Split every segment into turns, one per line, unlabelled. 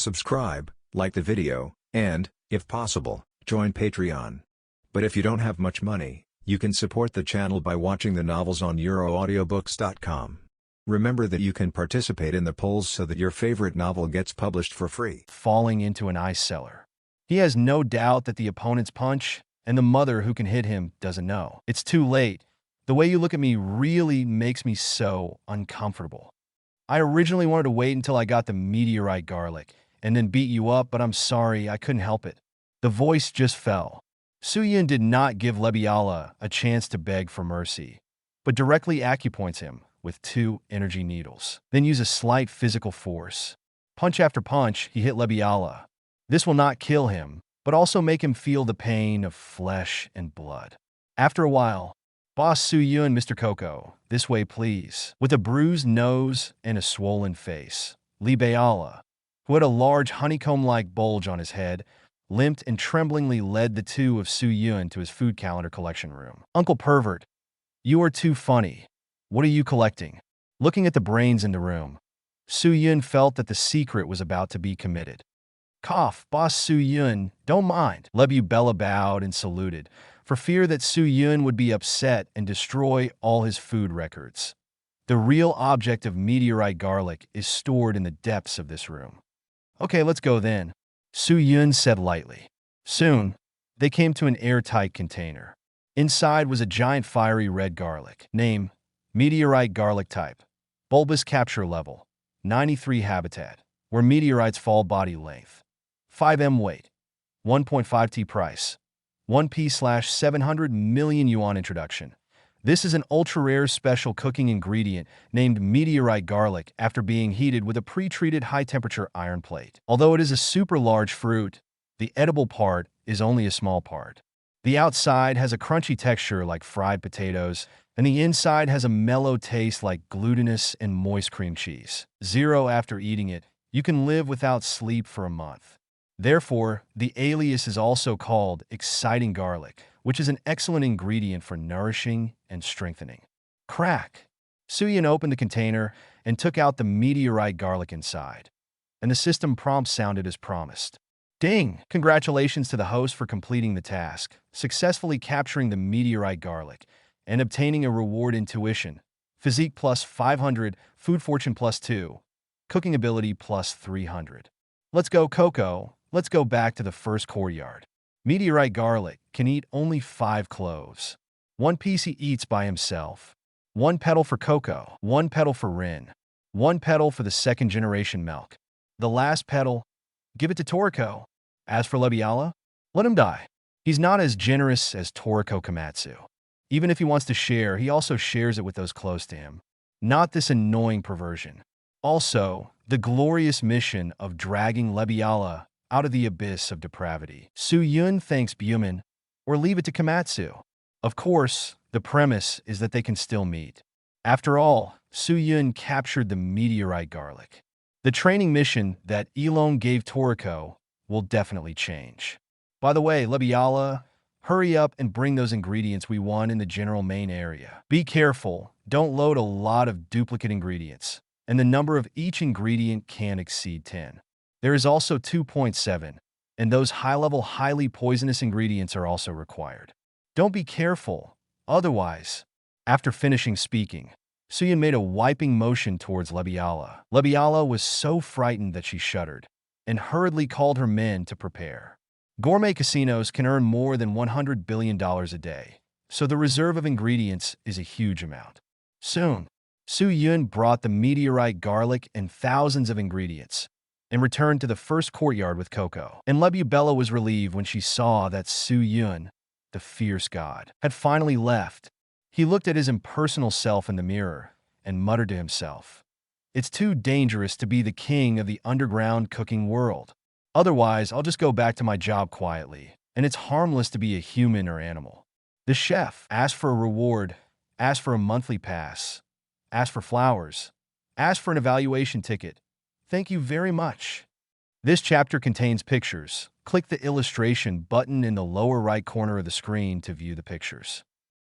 subscribe, like the video, and, if possible, join Patreon. But if you don't have much money, you can support the channel by watching the novels on euroaudiobooks.com. Remember that you can participate in the polls so that your favorite novel gets published for free.
Falling into an ice cellar. He has no doubt that the opponent's punch and the mother who can hit him doesn't know. It's too late. The way you look at me really makes me so uncomfortable. I originally wanted to wait until I got the meteorite garlic and then beat you up, but I'm sorry, I couldn't help it. The voice just fell. Su-Yun did not give Lebiala a chance to beg for mercy, but directly acupoints him with 2 energy needles. Then use a slight physical force. Punch after punch, he hit Lebiala. This will not kill him, but also make him feel the pain of flesh and blood. After a while, Boss Su-Yun, Mr. Coco, this way please. With a bruised nose and a swollen face, Lebiala, who had a large honeycomb-like bulge on his head, limped and tremblingly led the 2 of Su-Yun to his food calendar collection room. Uncle Pervert, you are too funny. What are you collecting? Looking at the brains in the room, Su-Yun felt that the secret was about to be committed. Cough, Boss Su-Yun, don't mind. Lebiala bowed and saluted, for fear that Su-Yun would be upset and destroy all his food records. The real object of meteorite garlic is stored in the depths of this room. Okay, let's go then, Su-Yun said lightly. Soon, they came to an airtight container. Inside was a giant fiery red garlic. Name, meteorite garlic type. Bulbous capture level, 93 habitat, where meteorites fall body length. 5 m weight, 1.5 t price, 1p/700 million yuan introduction. This is an ultra-rare special cooking ingredient named meteorite garlic after being heated with a pre-treated high-temperature iron plate. Although it is a super large fruit, the edible part is only a small part. The outside has a crunchy texture like fried potatoes, and the inside has a mellow taste like glutinous and moist cream cheese. Zero after eating it, you can live without sleep for a month. Therefore, the alias is also called exciting garlic, which is an excellent ingredient for nourishing and strengthening. Crack! Su-Yun opened the container and took out the meteorite garlic inside, and the system prompt sounded as promised. Ding! Congratulations to the host for completing the task, successfully capturing the meteorite garlic, and obtaining a reward intuition, physique plus 500, food fortune plus 2, cooking ability plus 300. Let's go, Coco. Let's go back to the first courtyard. Meteorite garlic can eat only 5 cloves. 1 piece he eats by himself. 1 petal for Coco, 1 petal for Rin, 1 petal for the second generation milk. The last petal, give it to Toriko. As for Lebiala, let him die. He's not as generous as Toriko Komatsu. Even if he wants to share, he also shares it with those close to him. Not this annoying perversion. Also, the glorious mission of dragging Lebiala out of the abyss of depravity. Su-Yun thanks Buman, or leave it to Komatsu. Of course, the premise is that they can still meet. After all, Su-Yun captured the meteorite garlic. The training mission that Yilong gave Toriko will definitely change. By the way, Lebiala, hurry up and bring those ingredients we want in the general main area. Be careful, don't load a lot of duplicate ingredients, and the number of each ingredient can't exceed 10. There is also 2.7, and those high-level, highly poisonous ingredients are also required. Don't be careful, otherwise. After finishing speaking, Su-Yun made a wiping motion towards Lebiala. Lebiala was so frightened that she shuddered, and hurriedly called her men to prepare. Gourmet casinos can earn more than $100 billion a day, so the reserve of ingredients is a huge amount. Soon, Su-Yun brought the meteorite garlic and thousands of ingredients, and returned to the first courtyard with Coco. And Lebiala was relieved when she saw that Su-Yun, the fierce god, had finally left. He looked at his impersonal self in the mirror and muttered to himself, "It's too dangerous to be the king of the underground cooking world. Otherwise, I'll just go back to my job quietly, and it's harmless to be a human or animal." The chef asked for a reward, asked for a monthly pass, asked for flowers, asked for an evaluation ticket. Thank you very much. This chapter contains pictures. Click the illustration button in the lower right corner of the screen to view the pictures.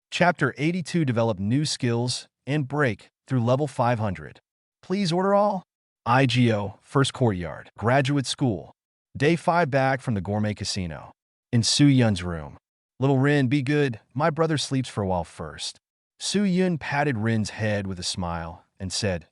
Chapter 82 Develop new skills and break through level 500. Please order all. IGO, First Courtyard, Graduate School. Day 5 back from the Gourmet Casino. In Su Yun's room. Little Rin, be good. My brother sleeps for a while first. Su Yun patted Rin's head with a smile and said,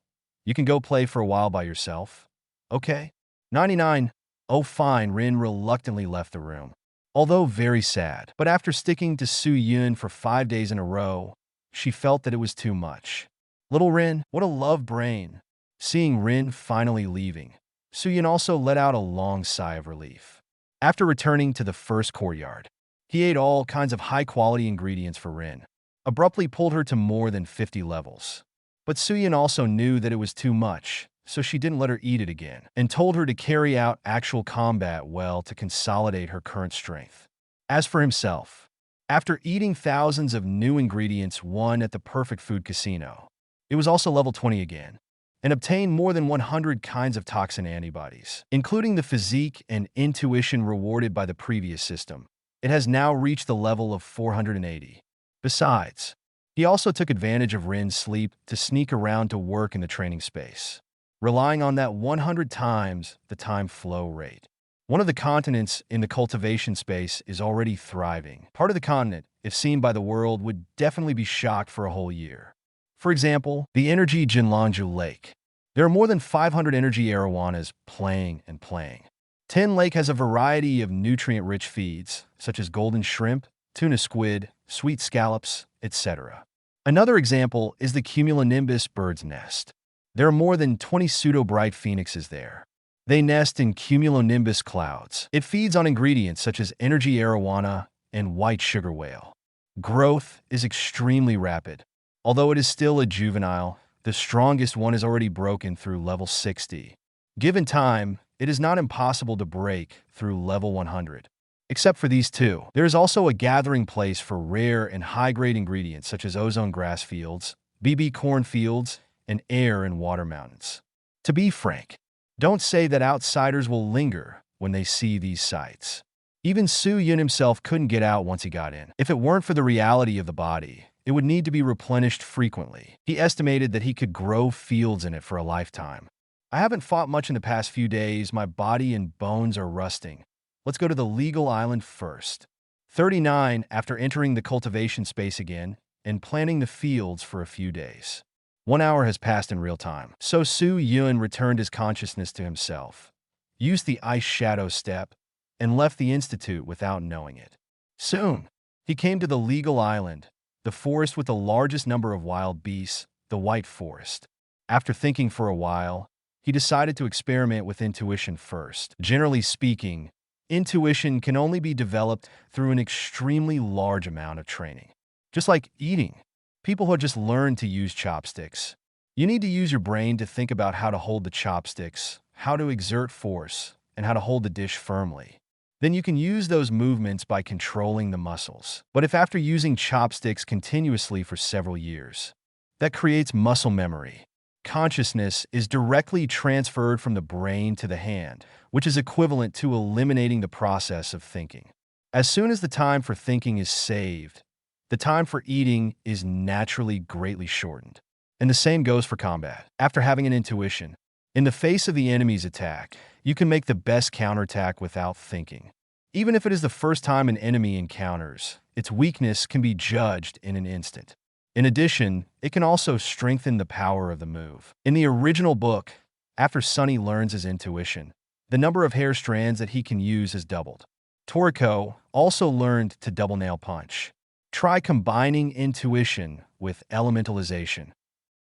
you can go play for a while by yourself. Okay. 99. Oh, fine. Rin reluctantly left the room. Although very sad, but after sticking to Su Yun for 5 days in a row, she felt that it was too much. Little Rin, what a love brain. Seeing Rin finally leaving, Su Yun also let out a long sigh of relief. After returning to the first courtyard, he ate all kinds of high-quality ingredients for Rin, abruptly pulled her to more than 50 levels. But Su Yun also knew that it was too much, so she didn't let her eat it again, and told her to carry out actual combat well to consolidate her current strength. As for himself, after eating thousands of new ingredients won at the Perfect Food Casino, it was also level 20 again, and obtained more than 100 kinds of toxin antibodies, including the physique and intuition rewarded by the previous system. It has now reached the level of 480. Besides, he also took advantage of Rin's sleep to sneak around to work in the training space, relying on that 100 times the time flow rate. One of the continents in the cultivation space is already thriving. Part of the continent, if seen by the world, would definitely be shocked for a whole year. For example, the energy Jinlongju Lake. There are more than 500 energy arowanas playing and playing. Tin Lake has a variety of nutrient-rich feeds, such as golden shrimp, tuna squid, sweet scallops, etc. Another example is the cumulonimbus bird's nest. There are more than 20 pseudo-bright phoenixes there. They nest in cumulonimbus clouds. It feeds on ingredients such as energy arowana and white sugar whale. Growth is extremely rapid. Although it is still a juvenile, the strongest one is already broken through level 60. Given time, it is not impossible to break through level 100. Except for these two, there is also a gathering place for rare and high-grade ingredients such as ozone grass fields, BB corn fields, and air and water mountains. To be frank, don't say that outsiders will linger when they see these sights. Even Su Yun himself couldn't get out once he got in. If it weren't for the reality of the body, it would need to be replenished frequently. He estimated that he could grow fields in it for a lifetime. I haven't fought much in the past few days. My body and bones are rusting. Let's go to the legal island first. 39 after entering the cultivation space again and planting the fields for a few days. 1 hour has passed in real time. So Su Yun returned his consciousness to himself, used the ice shadow step, and left the institute without knowing it. Soon, he came to the legal island, the forest with the largest number of wild beasts, the White Forest. After thinking for a while, he decided to experiment with intuition first. Generally speaking, intuition can only be developed through an extremely large amount of training. Just like eating, people who have just learned to use chopsticks. You need to use your brain to think about how to hold the chopsticks, how to exert force, and how to hold the dish firmly. Then you can use those movements by controlling the muscles. But if after using chopsticks continuously for several years, that creates muscle memory. Consciousness is directly transferred from the brain to the hand, which is equivalent to eliminating the process of thinking. As soon as the time for thinking is saved, the time for eating is naturally greatly shortened. And the same goes for combat. After having an intuition, in the face of the enemy's attack, you can make the best counterattack without thinking. Even if it is the first time an enemy encounters, its weakness can be judged in an instant. In addition, it can also strengthen the power of the move. In the original book, after Sunny learns his intuition, the number of hair strands that he can use is doubled. Toriko also learned to double nail punch. Try combining intuition with elementalization.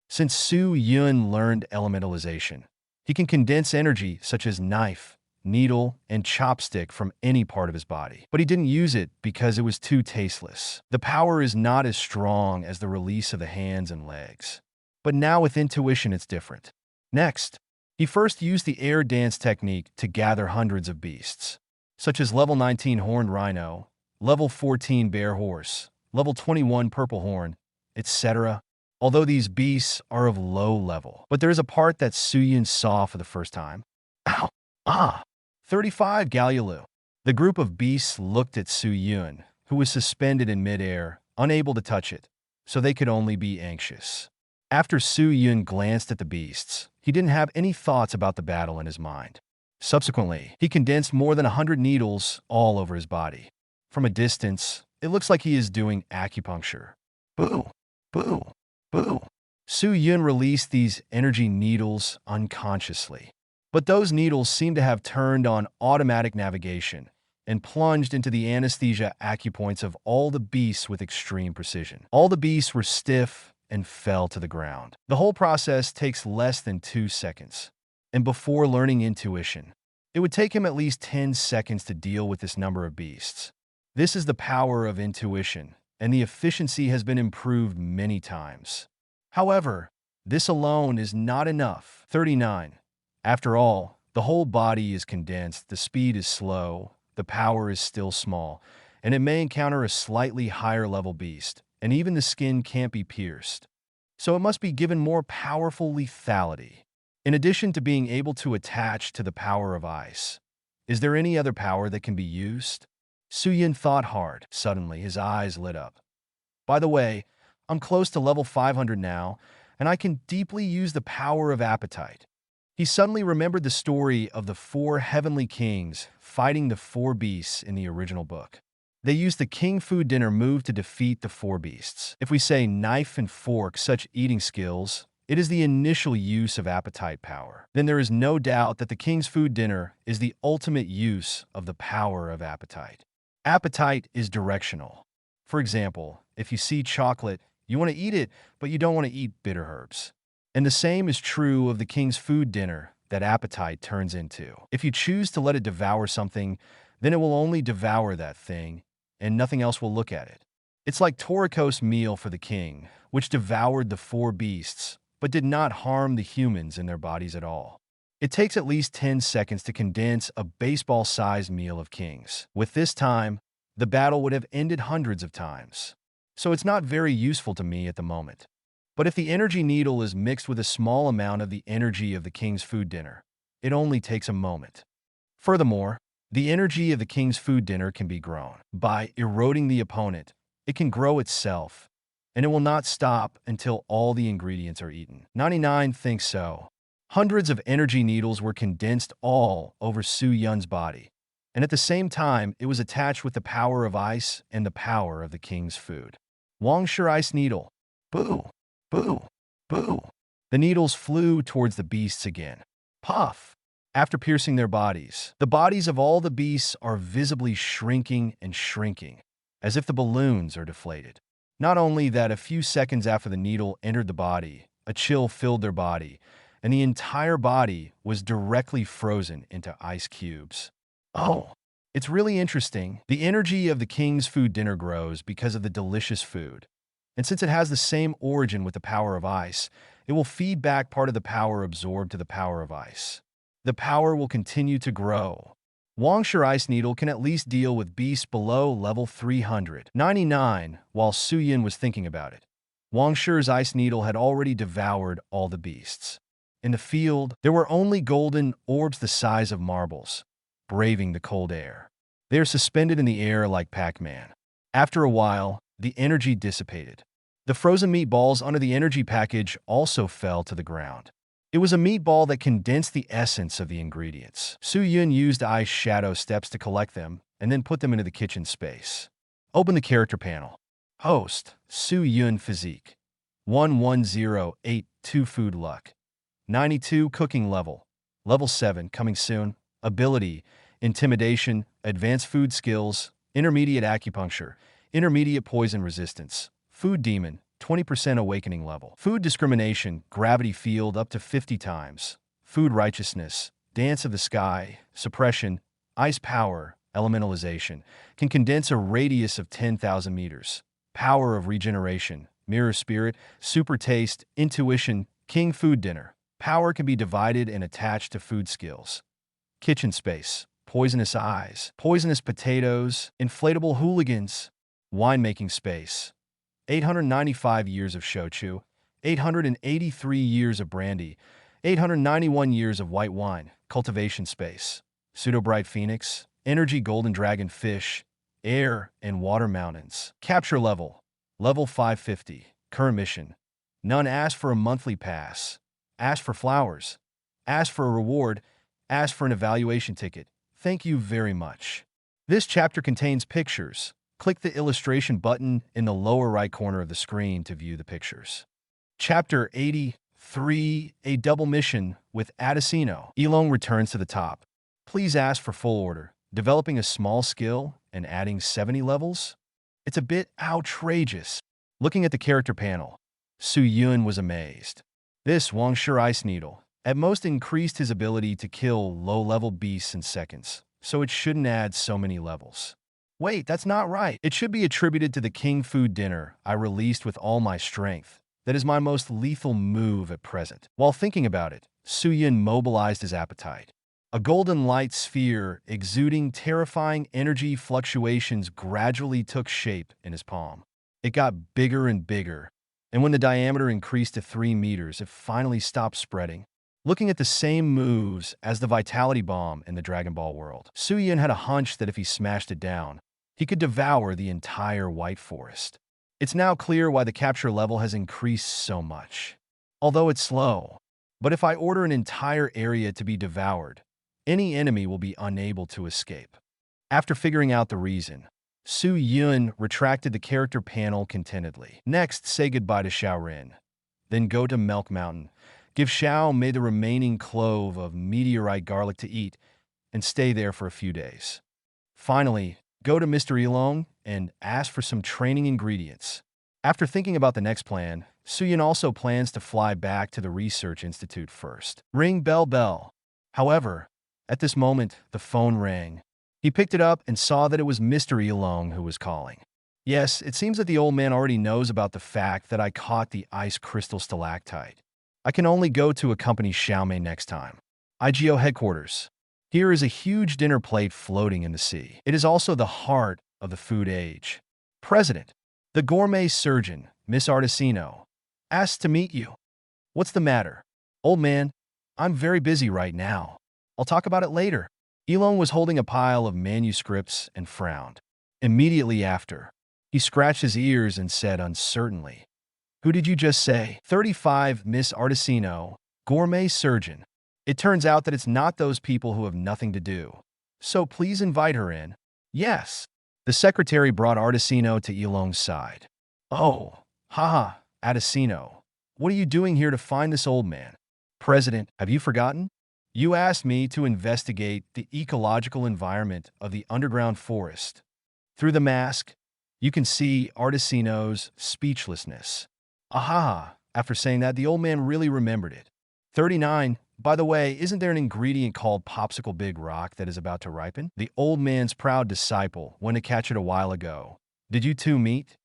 Since Su Yun learned elementalization, he can condense energy such as knife, needle, and chopstick from any part of his body. But he didn't use it because it was too tasteless. The power is not as strong as the release of the hands and legs. But now with intuition, it's different. Next, he first used the air dance technique to gather hundreds of beasts, such as level 19 horned rhino, level 14 bear horse, level 21 purple horn, etc. Although these beasts are of low level. But there is a part that Su Yun saw for the first time. Ow! Ah! 35 Galulalu. The group of beasts looked at Su Yun, who was suspended in midair, unable to touch it, so they could only be anxious. After Su Yun glanced at the beasts, he didn't have any thoughts about the battle in his mind. Subsequently, he condensed more than 100 needles all over his body. From a distance, it looks like he is doing acupuncture. Boo! Boo! Boo! Su Yun released these energy needles unconsciously. But those needles seem to have turned on automatic navigation and plunged into the anesthesia acupoints of all the beasts with extreme precision. All the beasts were stiff and fell to the ground. The whole process takes less than 2 seconds. And before learning intuition, it would take him at least 10 seconds to deal with this number of beasts. This is the power of intuition, and the efficiency has been improved many times. However, this alone is not enough. 39. After all, the whole body is condensed, the speed is slow, the power is still small, and it may encounter a slightly higher level beast, and even the skin can't be pierced. So it must be given more powerful lethality. In addition to being able to attach to the power of ice, is there any other power that can be used? Su Yun thought hard. Suddenly, his eyes lit up. By the way, I'm close to level 500 now, and I can deeply use the power of appetite. He suddenly remembered the story of the 4 heavenly kings fighting the 4 beasts in the original book. They used the king food dinner move to defeat the 4 beasts. If we say knife and fork such eating skills, it is the initial use of appetite power. Then there is no doubt that the king's food dinner is the ultimate use of the power of appetite. Appetite is directional. For example, if you see chocolate, you want to eat it, but you don't want to eat bitter herbs. And the same is true of the king's food dinner that appetite turns into. If you choose to let it devour something, then it will only devour that thing, and nothing else will look at it. It's like Toriko's meal for the king, which devoured the 4 beasts, but did not harm the humans in their bodies at all. It takes at least 10 seconds to condense a baseball-sized meal of kings. With this time, the battle would have ended hundreds of times. So it's not very useful to me at the moment. But if the energy needle is mixed with a small amount of the energy of the king's food dinner, it only takes a moment. Furthermore, the energy of the king's food dinner can be grown. By eroding the opponent, it can grow itself, and it will not stop until all the ingredients are eaten. 99 thinks so. Hundreds of energy needles were condensed all over Su Yun's body, and at the same time, it was attached with the power of ice and the power of the king's food. Wang Shi Ice Needle. Boo! Boo! Boo! The needles flew towards the beasts again. Puff! After piercing their bodies, the bodies of all the beasts are visibly shrinking and shrinking, as if the balloons are deflated. Not only that, a few seconds after the needle entered the body, a chill filled their body, and the entire body was directly frozen into ice cubes. Oh, it's really interesting. The energy of the king's food dinner grows because of the delicious food. And since it has the same origin with the power of ice, it will feed back part of the power absorbed to the power of ice. The power will continue to grow. Wang Shi Ice Needle can at least deal with beasts below level 399 while Su Yun was thinking about it. Wang Shi's Ice Needle had already devoured all the beasts. In the field, there were only golden orbs the size of marbles, braving the cold air. They are suspended in the air like Pac-Man. After a while, the energy dissipated. The frozen meatballs under the energy package also fell to the ground. It was a meatball that condensed the essence of the ingredients. Su Yun used ice shadow steps to collect them and then put them into the kitchen space. Open the character panel. Host, Su Yun Physique. 11082 Food Luck. 92 Cooking Level. Level 7 coming soon. Ability, Intimidation, Advanced Food Skills, Intermediate Acupuncture, Intermediate Poison Resistance, Food Demon, 20% Awakening Level. Food Discrimination, Gravity Field up to 50 times. Food Righteousness, Dance of the Sky, Suppression, Ice Power, Elementalization, can condense a radius of 10,000 meters. Power of Regeneration, Mirror Spirit, Super Taste, Intuition, King Food Dinner. Power can be divided and attached to food skills. Kitchen Space, Poisonous Eyes, Poisonous Potatoes, Inflatable Hooligans. Winemaking Space, 895 years of shochu, 883 years of brandy, 891 years of white wine. Cultivation Space, Pseudo-Bright Phoenix, Energy Golden Dragon Fish, Air and Water Mountains. Capture Level, Level 550. Current Mission, None asked for a monthly pass, asked for flowers, asked for a reward, asked for an evaluation ticket. Thank you very much. This chapter contains pictures. Click the illustration button in the lower right corner of the screen to view the pictures. Chapter 83, A Double Mission with Adesino. Yilong returns to the top. Please ask for full order. Developing a small skill and adding 70 levels? It's a bit outrageous. Looking at the character panel, Su Yun was amazed. This Wangshu Ice Needle at most increased his ability to kill low-level beasts in seconds, so it shouldn't add so many levels. Wait, that's not right. It should be attributed to the King Food Dinner I released with all my strength. That is my most lethal move at present. While thinking about it, Su Yun mobilized his appetite. A golden light sphere exuding terrifying energy fluctuations gradually took shape in his palm. It got bigger and bigger, and when the diameter increased to 3 meters, it finally stopped spreading. Looking at the same moves as the Vitality Bomb in the Dragon Ball world, Su Yun had a hunch that if he smashed it down, he could devour the entire White Forest. It's now clear why the capture level has increased so much. Although it's slow, but if I order an entire area to be devoured, any enemy will be unable to escape. After figuring out the reason, Su Yun retracted the character panel contentedly. Next, say goodbye to Xiaorin. Then go to Milk Mountain. Give Xiao Mei the remaining clove of meteorite garlic to eat, and stay there for a few days. Finally, go to Mr. Yilong and ask for some training ingredients. After thinking about the next plan, Su Yun also plans to fly back to the Research Institute first. Ring bell bell. However, at this moment, the phone rang. He picked it up and saw that it was Mr. Yilong who was calling. Yes, it seems that the old man already knows about the fact that I caught the ice crystal stalactite. I can only go to accompany Xiaomei next time. IGO headquarters. Here is a huge dinner plate floating in the sea. It is also the heart of the food age. President, the gourmet surgeon, Miss Artesino, asked to meet you. What's the matter? Old man, I'm very busy right now. I'll talk about it later. Yilong was holding a pile of manuscripts and frowned. Immediately after, he scratched his ears and said uncertainly, Who did you just say? 35, Miss Artesino, gourmet surgeon. It turns out that it's not those people who have nothing to do. So please invite her in. Yes. The secretary brought Artesino to Yilong's side. Oh, haha, Artesino. What are you doing here to find this old man? President, have you forgotten? You asked me to investigate the ecological environment of the underground forest. Through the mask, you can see Artesino's speechlessness. Aha! After saying that, the old man really remembered it. 39. By the way, isn't there an ingredient called Popsicle Big Rock that is about to ripen? The old man's proud disciple went to catch it a while ago. Did you two meet?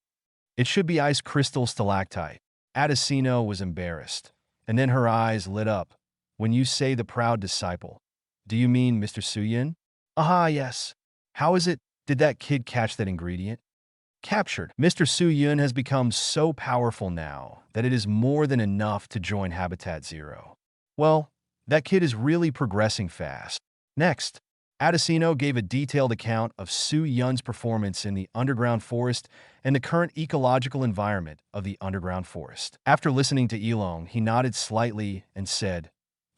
It should be ice crystal stalactite. Adesino was embarrassed, and then her eyes lit up. When you say the proud disciple, do you mean Mr. Su Yun? Aha, yes. How is it? Did that kid catch that ingredient? Captured. Mr. Su Yun has become so powerful now that it is more than enough to join Habitat Zero. Well, that kid is really progressing fast. Next, Adesino gave a detailed account of Su Yun's performance in the underground forest and the current ecological environment of the underground forest. After listening to Yilong, he nodded slightly and said,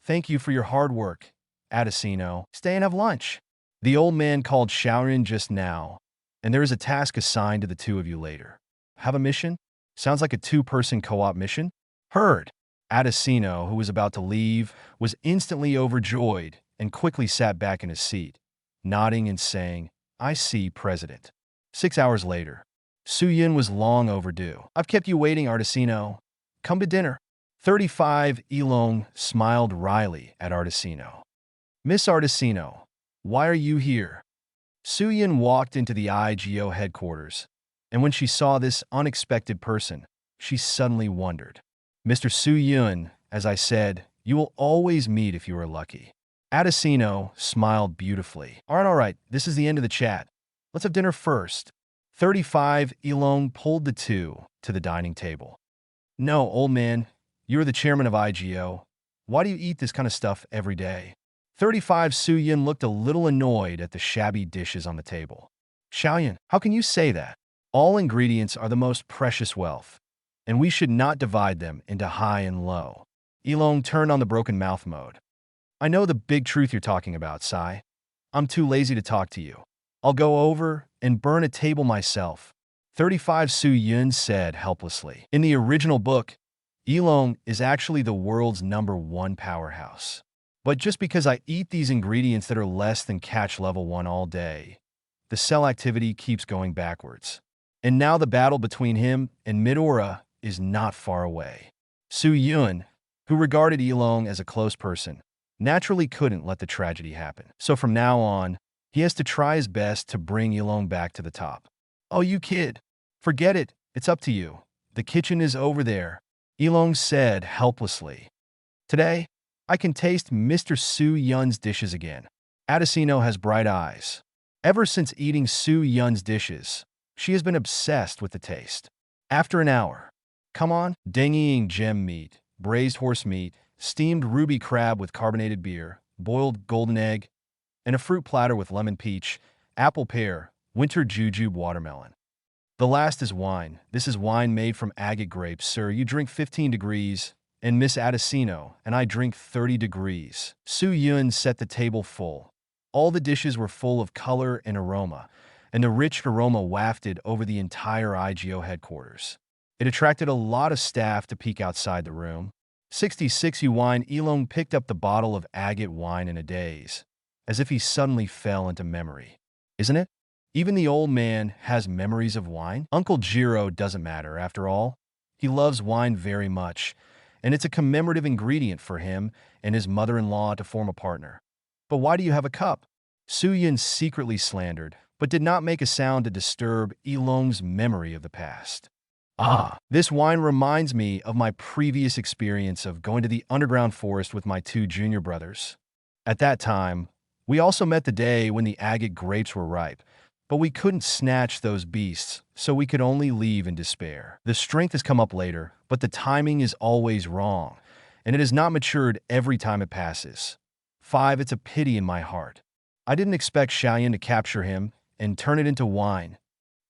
Thank you for your hard work, Adesino. Stay and have lunch. The old man called Xiaorin just now, and there is a task assigned to the two of you later. Have a mission? Sounds like a two-person co-op mission? Heard. Adesino, who was about to leave, was instantly overjoyed and quickly sat back in his seat, nodding and saying, I see, President. 6 hours later, Su Yun was long overdue. I've kept you waiting, Artesino. Come to dinner. 35, Yilong smiled wryly at Artesino. Miss Artesino, why are you here? Su Yun walked into the IGO headquarters, and when she saw this unexpected person, she suddenly wondered. Mr. Su Yun, as I said, you will always meet if you are lucky. Adesino smiled beautifully. All right, this is the end of the chat. Let's have dinner first. 35, Yilong pulled the two to the dining table. No, old man, you're the chairman of IGO. Why do you eat this kind of stuff every day? 35, Su Yun looked a little annoyed at the shabby dishes on the table. Xiaoyan, how can you say that? All ingredients are the most precious wealth, and we should not divide them into high and low. Yilong turned on the broken mouth mode. I know the big truth you're talking about, Sai. I'm too lazy to talk to you. I'll go over and burn a table myself. 35 Su Yun said helplessly. In the original book, Yilong is actually the world's #1 powerhouse. But just because I eat these ingredients that are less than catch level 1 all day, the cell activity keeps going backwards. And now the battle between him and Midora is not far away. Su Yun, who regarded Yilong as a close person, naturally couldn't let the tragedy happen. So from now on, he has to try his best to bring Yilong back to the top. Oh, you kid. Forget it. It's up to you. The kitchen is over there, Yilong said helplessly. Today, I can taste Mr. Su Yun's dishes again. Adesino has bright eyes. Ever since eating Su Yun's dishes, she has been obsessed with the taste. After an hour, come on, dinging gem meat, braised horse meat, steamed ruby crab with carbonated beer, boiled golden egg, and a fruit platter with lemon peach, apple pear, winter jujube watermelon. The last is wine. This is wine made from agate grapes, sir. You drink 15 degrees, and Miss Adesino and I drink 30 degrees. Su Yun set the table full. All the dishes were full of color and aroma, and the rich aroma wafted over the entire IGO headquarters. It attracted a lot of staff to peek outside the room. 66 wine. Yilong picked up the bottle of agate wine in a daze, as if he suddenly fell into memory. Isn't it? Even the old man has memories of wine? Uncle Jiro doesn't matter, after all. He loves wine very much, and it's a commemorative ingredient for him and his mother-in-law to form a partner. But why do you have a cup? Su Yun secretly slandered, but did not make a sound to disturb Yilong's memory of the past. This wine reminds me of my previous experience of going to the underground forest with my 2 junior brothers. At that time, we also met the day when the agate grapes were ripe, but we couldn't snatch those beasts, so we could only leave in despair. The strength has come up later, but the timing is always wrong, and it has not matured every time it passes. 5. It's a pity in my heart. I didn't expect Xiaoyan to capture him and turn it into wine.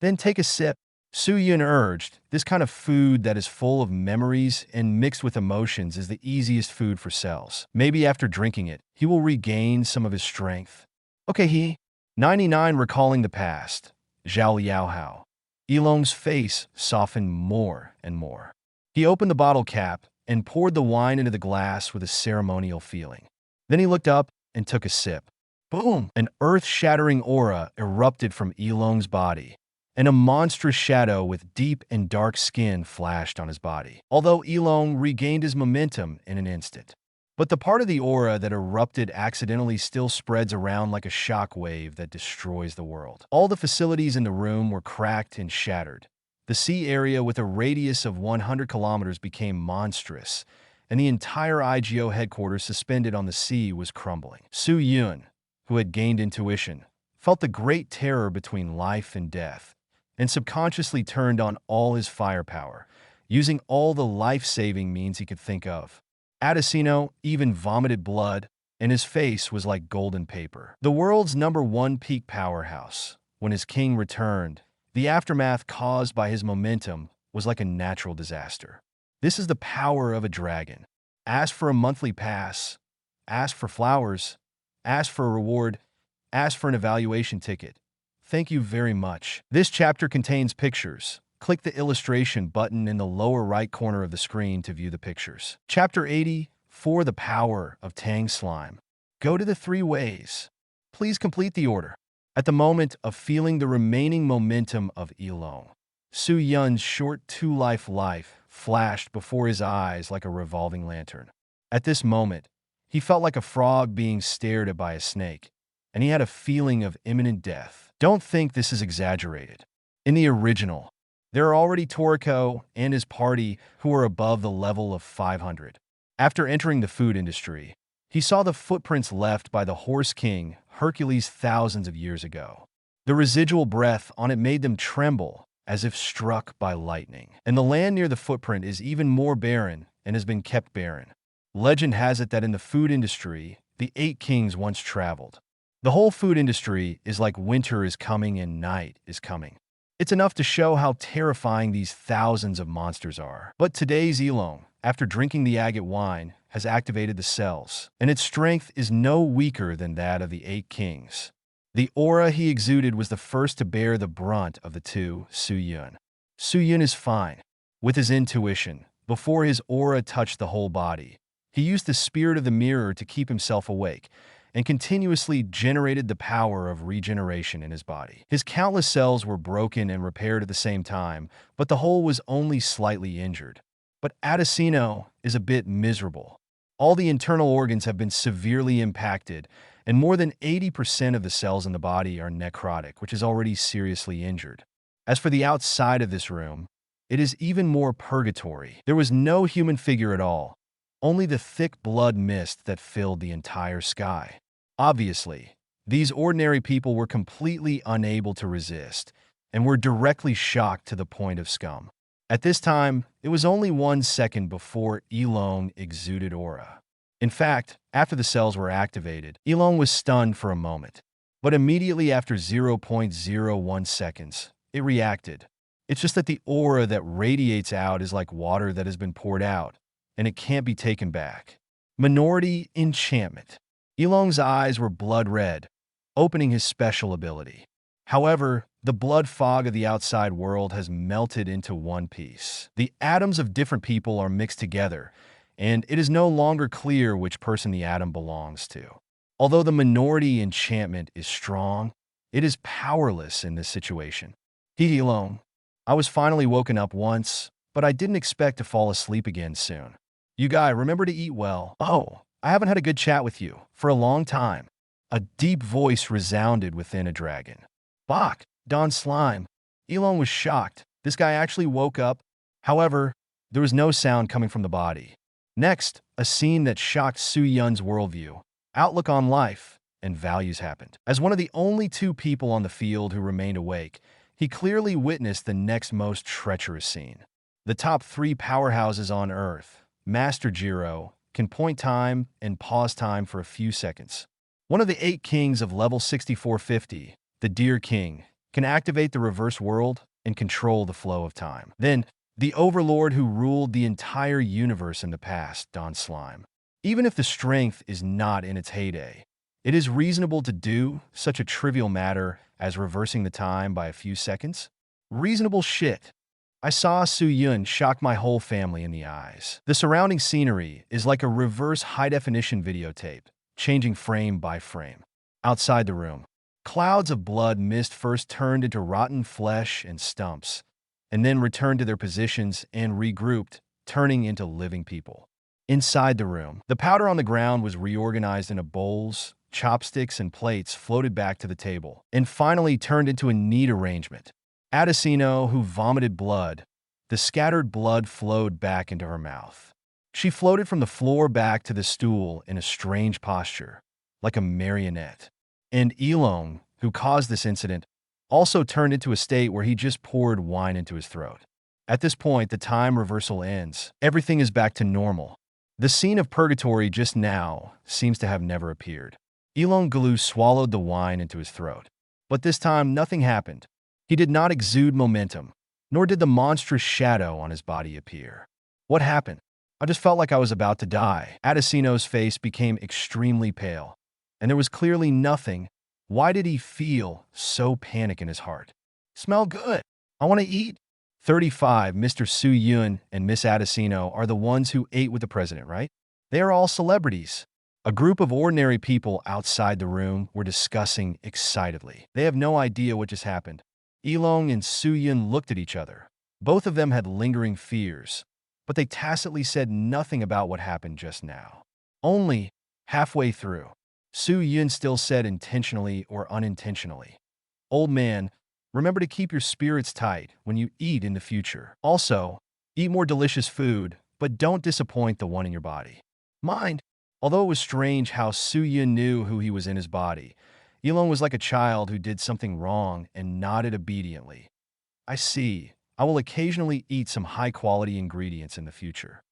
Then take a sip. Su Yun urged, this kind of food that is full of memories and mixed with emotions is the easiest food for cells. Maybe after drinking it, he will regain some of his strength. Okay, 99 recalling the past. Zhao Liaohao. Yilong's face softened more and more. He opened the bottle cap and poured the wine into the glass with a ceremonial feeling. Then he looked up and took a sip. Boom! An earth-shattering aura erupted from Yilong's body, and a monstrous shadow with deep and dark skin flashed on his body. Although Yilong regained his momentum in an instant. But the part of the aura that erupted accidentally still spreads around like a shock wave that destroys the world. All the facilities in the room were cracked and shattered. The sea area with a radius of 100 kilometers became monstrous, and the entire IGO headquarters suspended on the sea was crumbling. Su Yun, who had gained intuition, felt the great terror between life and death, and subconsciously turned on all his firepower, using all the life-saving means he could think of. Adesino even vomited blood, and his face was like golden paper. The world's #1 peak powerhouse, when his king returned, the aftermath caused by his momentum was like a natural disaster. This is the power of a dragon. Ask for a monthly pass, ask for flowers, ask for a reward, ask for an evaluation ticket. Thank you very much. This chapter contains pictures. Click the illustration button in the lower right corner of the screen to view the pictures. Chapter 80, For the Power of Tang Slime. Go to the 3 ways. Please complete the order. At the moment of feeling the remaining momentum of Yilong, Su Yun's short 2-life life flashed before his eyes like a revolving lantern. At this moment, he felt like a frog being stared at by a snake, and he had a feeling of imminent death. Don't think this is exaggerated. In the original, there are already Toriko and his party who are above the level of 500. After entering the food industry, he saw the footprints left by the Horse King Hercules thousands of years ago. The residual breath on it made them tremble as if struck by lightning. And the land near the footprint is even more barren and has been kept barren. Legend has it that in the food industry, the 8 kings once traveled. The whole food industry is like winter is coming and night is coming. It's enough to show how terrifying these thousands of monsters are. But today's Yilong, after drinking the agate wine, has activated the cells, and its strength is no weaker than that of the 8 kings. The aura he exuded was the first to bear the brunt of the two, Su-yun. Su-yun is fine. With his intuition, before his aura touched the whole body, he used the spirit of the mirror to keep himself awake, and continuously generated the power of regeneration in his body. His countless cells were broken and repaired at the same time, but the whole was only slightly injured. But Adesino is a bit miserable. All the internal organs have been severely impacted, and more than 80% of the cells in the body are necrotic, which is already seriously injured. As for the outside of this room, it is even more purgatory. There was no human figure at all, only the thick blood mist that filled the entire sky. Obviously, these ordinary people were completely unable to resist, and were directly shocked to the point of scum. At this time, it was only 1 second before Yilong exuded aura. In fact, after the cells were activated, Yilong was stunned for a moment. But immediately after 0.01 seconds, it reacted. It's just that the aura that radiates out is like water that has been poured out, and it can't be taken back. Minority enchantment. Yilong's eyes were blood red, opening his special ability. However, the blood fog of the outside world has melted into one piece. The atoms of different people are mixed together, and it is no longer clear which person the atom belongs to. Although the minority enchantment is strong, it is powerless in this situation. Yilong, I was finally woken up once, but I didn't expect to fall asleep again soon. You guy, remember to eat well. Oh, I haven't had a good chat with you for a long time. A deep voice resounded within a dragon. Bach, Don Slime. Yilong was shocked. This guy actually woke up. However, there was no sound coming from the body. Next, a scene that shocked Su-yun's worldview, outlook on life, and values happened. As one of the only 2 people on the field who remained awake, he clearly witnessed the next most treacherous scene. The top 3 powerhouses on Earth, Master Jiro, can point time and pause time for a few seconds. One of the 8 kings of level 6450, the Deer King, can activate the reverse world and control the flow of time. Then, the overlord who ruled the entire universe in the past, Don Slime. Even if the strength is not in its heyday, it is reasonable to do such a trivial matter as reversing the time by a few seconds. Reasonable shit. I saw Su-yun shock my whole family in the eyes. The surrounding scenery is like a reverse high-definition videotape, changing frame by frame. Outside the room, clouds of blood mist first turned into rotten flesh and stumps, and then returned to their positions and regrouped, turning into living people. Inside the room, the powder on the ground was reorganized into bowls, chopsticks, and plates floated back to the table, and finally turned into a neat arrangement. Adesino, who vomited blood, the scattered blood flowed back into her mouth. She floated from the floor back to the stool in a strange posture, like a marionette. And Yilong, who caused this incident, also turned into a state where he just poured wine into his throat. At this point, the time reversal ends. Everything is back to normal. The scene of purgatory just now seems to have never appeared. Yilong Galu swallowed the wine into his throat. But this time, nothing happened. He did not exude momentum, nor did the monstrous shadow on his body appear. What happened? I just felt like I was about to die. Adesino's face became extremely pale, and there was clearly nothing. Why did he feel so panic in his heart? Smell good. I want to eat. 35, Mr. Su-yun and Miss Adesino are the ones who ate with the president, right? They are all celebrities. A group of ordinary people outside the room were discussing excitedly. They have no idea what just happened. Yilong and Su-yun looked at each other. Both of them had lingering fears, but they tacitly said nothing about what happened just now. Only halfway through, Su-yun still said intentionally or unintentionally, "Old man, remember to keep your spirits tight when you eat in the future. Also, eat more delicious food, but don't disappoint the one in your body." Mind. Although it was strange how Su-yun knew who he was in his body, Yilong was like a child who did something wrong and nodded obediently. I see. I will occasionally eat some high-quality ingredients in the future.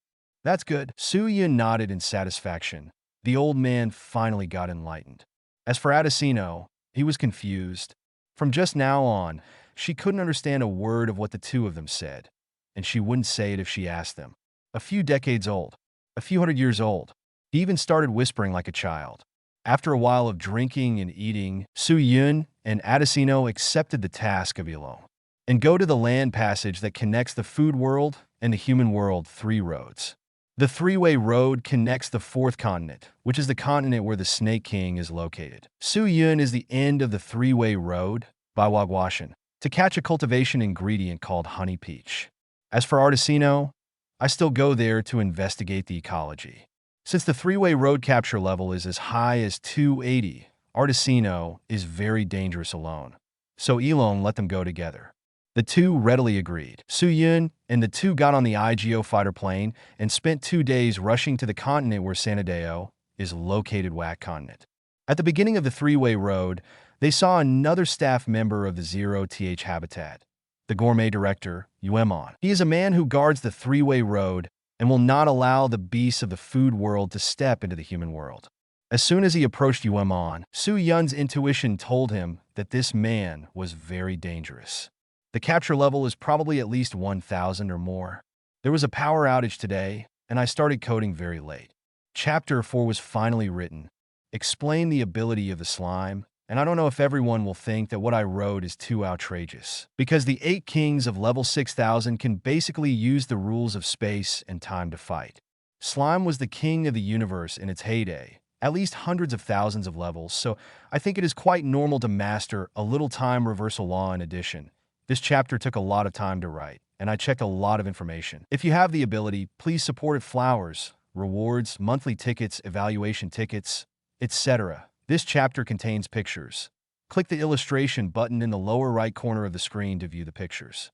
That's good. Su-yun nodded in satisfaction. The old man finally got enlightened. As for Adesino, he was confused. From just now on, She couldn't understand a word of what the two of them said, and she wouldn't say it if she asked them. A few decades old, a few hundred years old. He even started whispering like a child. After a while of drinking and eating, Su Yun and Adesino accepted the task of Yilong and go to the land passage that connects the food world and the human world 3 roads. The 3-way road connects the 4th continent, which is the continent where the Snake King is located. Su Yun is the end of the 3-way road by Wagwashan to catch a cultivation ingredient called honey peach. As for Artesino, I still go there to investigate the ecology. Since the 3-way road capture level is as high as 280, Artesino is very dangerous alone. So Yilong let them go together. The two readily agreed. Su Yun and the two got on the IGO fighter plane and spent 2 days rushing to the continent where Sanadeo is located. WAC continent. At the beginning of the 3-way road, they saw another staff member of the 0th habitat, the Gourmet director, Yuemon. He is a man who guards the 3-way road and will not allow the beasts of the food world to step into the human world. As soon as he approached Yuemon, Su Yun's intuition told him that this man was very dangerous. The capture level is probably at least 1,000 or more. There was a power outage today, and I started coding very late. Chapter 4 was finally written. Explain the ability of the slime, and I don't know if everyone will think that what I wrote is too outrageous, because the 8 kings of level 6,000 can basically use the rules of space and time to fight. Slime was the king of the universe in its heyday, at least hundreds of thousands of levels, so I think it is quite normal to master a little time reversal law in addition. This chapter took a lot of time to write, and I checked a lot of information. If you have the ability, please support it. Flowers, rewards, monthly tickets, evaluation tickets, etc. This chapter contains pictures. Click the illustration button in the lower right corner of the screen to view the pictures.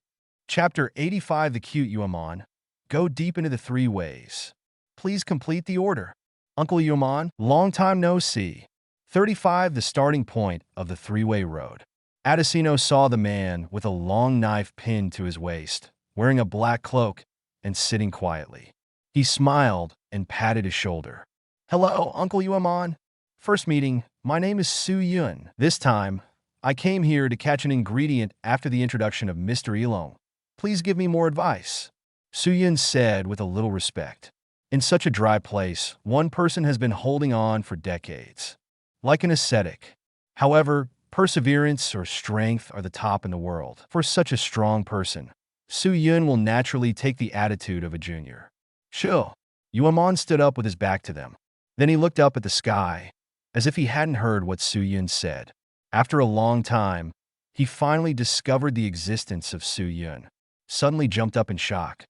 Chapter 85, The Cute Yuemon. Go deep into the 3 ways. Please complete the order. Uncle Yuemon, long time no see. 35, The starting point of the 3-way road. Adesino saw the man with a long knife pinned to his waist, wearing a black cloak and sitting quietly. He smiled and patted his shoulder. Hello, Uncle Yuemon. First meeting, my name is Su Yun. This time, I came here to catch an ingredient after the introduction of Mr. Yilong. Please give me more advice. Su Yun said with a little respect. In such a dry place, one person has been holding on for decades, like an ascetic. However, perseverance or strength are the top in the world. For such a strong person, Su Yun will naturally take the attitude of a junior. Sure. Yuemon stood up with his back to them. Then he looked up at the sky, as if he hadn't heard what Su Yun said. After a long time, he finally discovered the existence of Su Yun. Suddenly jumped up in shock.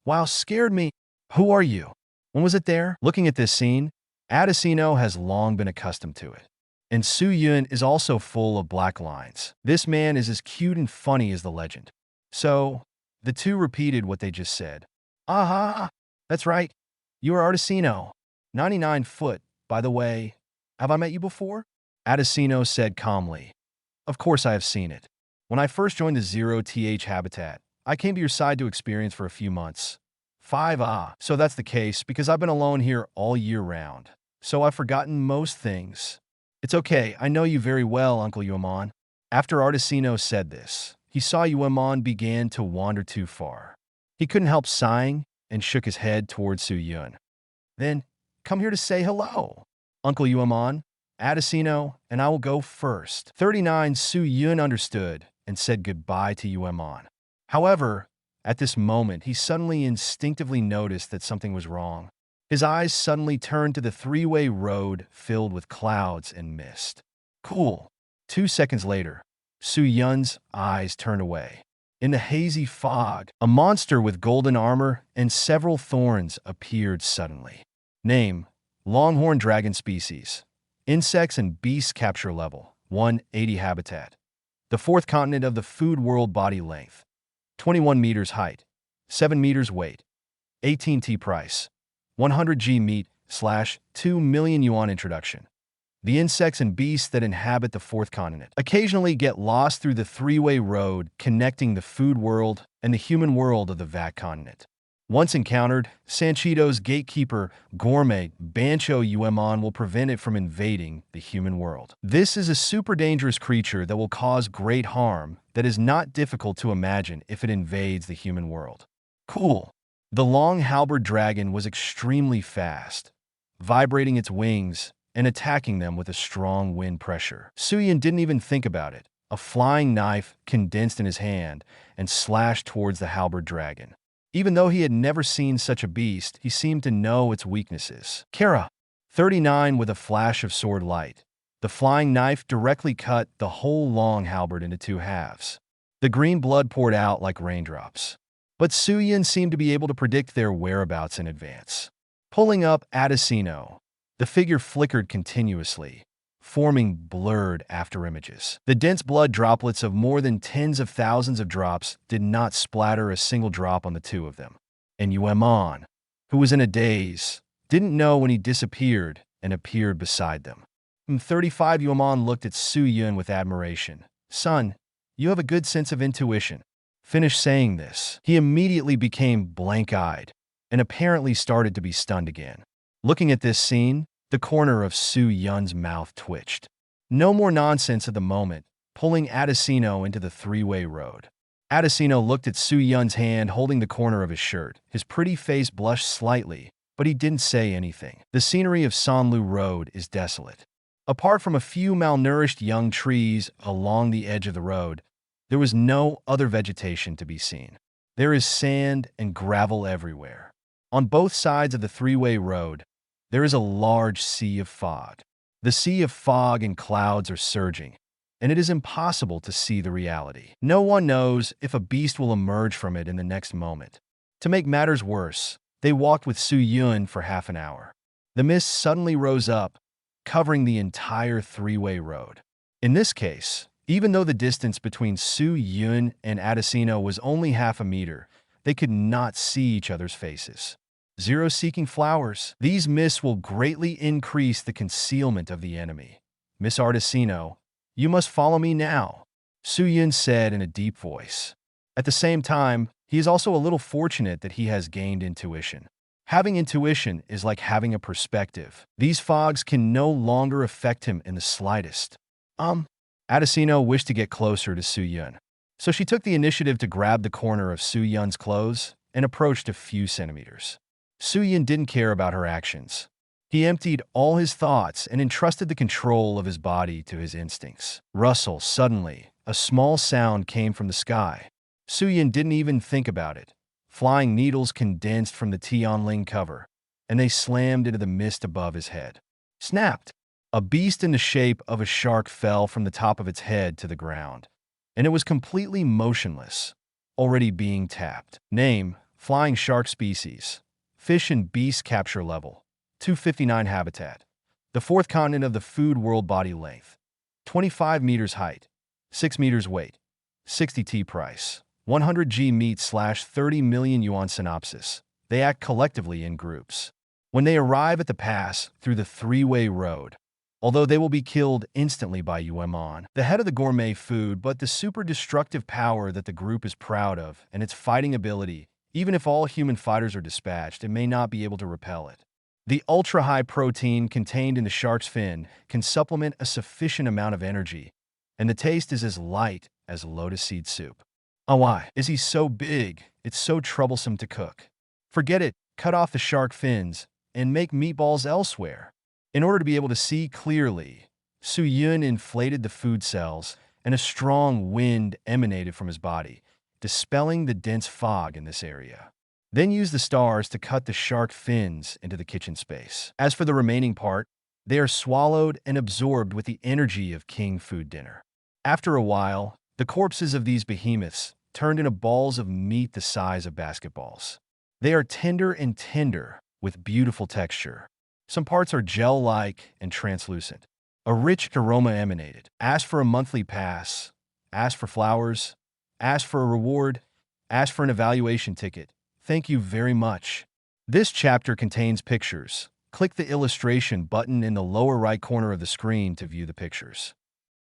Wow, scared me. Who are you? When was it there? Looking at this scene, Adesino has long been accustomed to it. And Su Yun is also full of black lines. This man is as cute and funny as the legend. So, the two repeated what they just said. Aha, that's right. You are Artesino. 99 foot, by the way. Have I met you before? Adesino said calmly. Of course I have seen it. When I first joined the 0th habitat, I came to your side to experience for a few months. 5 so that's the case because I've been alone here all year round. So I've forgotten most things. It's okay, I know you very well, Uncle Yuemon. After Artesino said this, he saw Yuemon began to wander too far. He couldn't help sighing and shook his head towards Su Yun. Then, come here to say hello. Uncle Yuemon, Adesino, and I will go first. 39 Su Yun understood and said goodbye to Yuemon. However, at this moment, he suddenly instinctively noticed that something was wrong. His eyes suddenly turned to the 3-way road filled with clouds and mist. Cool. 2 seconds later, Su Yun's eyes turned away. In the hazy fog, a monster with golden armor and several thorns appeared suddenly. Name: Longhorn dragon species. Insects and beasts capture level 180 habitat. The 4th continent of the food world. Body length 21 meters height, 7 meters weight, 18 T price, 100 G meat / 2 million yuan. Introduction. The insects and beasts that inhabit the 4th continent occasionally get lost through the 3-way road connecting the food world and the human world of the VAC continent. Once encountered, Sanchido's gatekeeper, Gourmet, Bancho Yuemon will prevent it from invading the human world. This is a super dangerous creature that will cause great harm that is not difficult to imagine if it invades the human world. Cool. The long halberd dragon was extremely fast, vibrating its wings and attacking them with a strong wind pressure. Suyun didn't even think about it. A flying knife condensed in his hand and slashed towards the halberd dragon. Even though he had never seen such a beast, he seemed to know its weaknesses. Kara, 39 with a flash of sword light. The flying knife directly cut the whole long halberd into two halves. The green blood poured out like raindrops. But Suyun seemed to be able to predict their whereabouts in advance. Pulling up Adesino, the figure flickered continuously, forming blurred afterimages. The dense blood droplets of more than tens of thousands of drops did not splatter a single drop on the two of them. And Yuemon, who was in a daze, didn't know when he disappeared and appeared beside them. 35 Yuemon looked at Suyun with admiration. Son, you have a good sense of intuition. Finish saying this. He immediately became blank-eyed and apparently started to be stunned again. Looking at this scene, the corner of Suyun's mouth twitched. No more nonsense at the moment, pulling Adesino into the three-way road. Adesino looked at Suyun's hand holding the corner of his shirt. His pretty face blushed slightly, but he didn't say anything. The scenery of Sanlu Road is desolate. Apart from a few malnourished young trees along the edge of the road, there was no other vegetation to be seen. There is sand and gravel everywhere. On both sides of the three-way road, there is a large sea of fog. The sea of fog and clouds are surging, and it is impossible to see the reality. No one knows if a beast will emerge from it in the next moment. To make matters worse, they walked with Suyun for half an hour. The mist suddenly rose up, covering the entire three-way road. In this case, even though the distance between Suyun and Adesino was only half a meter, they could not see each other's faces. Zero seeking flowers. These mists will greatly increase the concealment of the enemy. Miss Adesino, you must follow me now, Suyun said in a deep voice. At the same time, he is also a little fortunate that he has gained intuition. Having intuition is like having a perspective. These fogs can no longer affect him in the slightest. Adesino wished to get closer to Suyun, so she took the initiative to grab the corner of Suyun's clothes and approached a few centimeters. Suyun didn't care about her actions. He emptied all his thoughts and entrusted the control of his body to his instincts. Rustle, suddenly, a small sound came from the sky. Suyun didn't even think about it. Flying needles condensed from the Tianling cover, and they slammed into the mist above his head. Snapped! A beast in the shape of a shark fell from the top of its head to the ground, and it was completely motionless, already being tapped. Name, flying shark species. Fish and beast capture level. 259 habitat. The fourth continent of the food world body length. 25 meters height. 6 meters weight. 60 T price. 100 G meat / 30 million yuan synopsis. They act collectively in groups. When they arrive at the pass through the three-way road, although they will be killed instantly by Yuemon, the head of the gourmet food, but the super destructive power that the group is proud of and its fighting ability, even if all human fighters are dispatched, it may not be able to repel it. The ultra-high protein contained in the shark's fin can supplement a sufficient amount of energy, and the taste is as light as lotus seed soup. Oh, why is he so big? It's so troublesome to cook. Forget it, cut off the shark fins and make meatballs elsewhere. In order to be able to see clearly, Suyun inflated the food cells, and a strong wind emanated from his body, dispelling the dense fog in this area. Then use the stars to cut the shark fins into the kitchen space. As for the remaining part, they are swallowed and absorbed with the energy of King Food Dinner. After a while, the corpses of these behemoths turned into balls of meat the size of basketballs. They are tender and tender, with beautiful texture. Some parts are gel-like and translucent. A rich aroma emanated. Ask for a monthly pass. Ask for flowers. Ask for a reward. Ask for an evaluation ticket. Thank you very much. This chapter contains pictures. Click the illustration button in the lower right corner of the screen to view the pictures.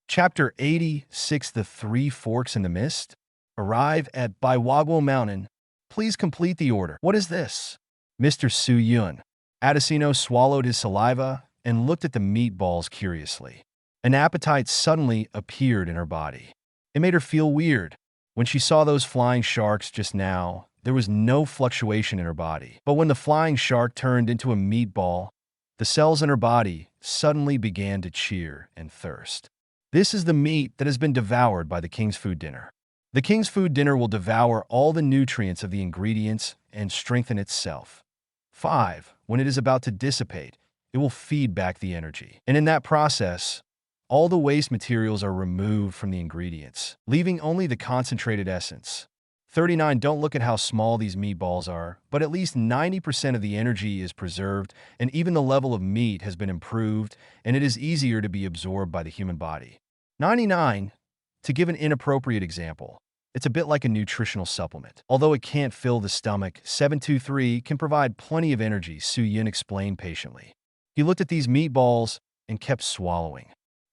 Chapter 86, The Three Forks in the Mist. Arrive at Baiwaguo Mountain. Please complete the order. What is this? Mr. Suyun. Adesino swallowed his saliva and looked at the meatballs curiously. An appetite suddenly appeared in her body. It made her feel weird. When she saw those flying sharks just now, there was no fluctuation in her body. But when the flying shark turned into a meatball, the cells in her body suddenly began to cheer and thirst. This is the meat that has been devoured by the king's food dinner. The king's food dinner will devour all the nutrients of the ingredients and strengthen itself. 5. When it is about to dissipate, it will feed back the energy. And in that process, all the waste materials are removed from the ingredients, leaving only the concentrated essence. 39. Don't look at how small these meatballs are, but at least 90% of the energy is preserved, and even the level of meat has been improved, and it is easier to be absorbed by the human body. 99. To give an inappropriate example, it's a bit like a nutritional supplement. Although it can't fill the stomach, 723 can provide plenty of energy, Su-Yun explained patiently. He looked at these meatballs and kept swallowing.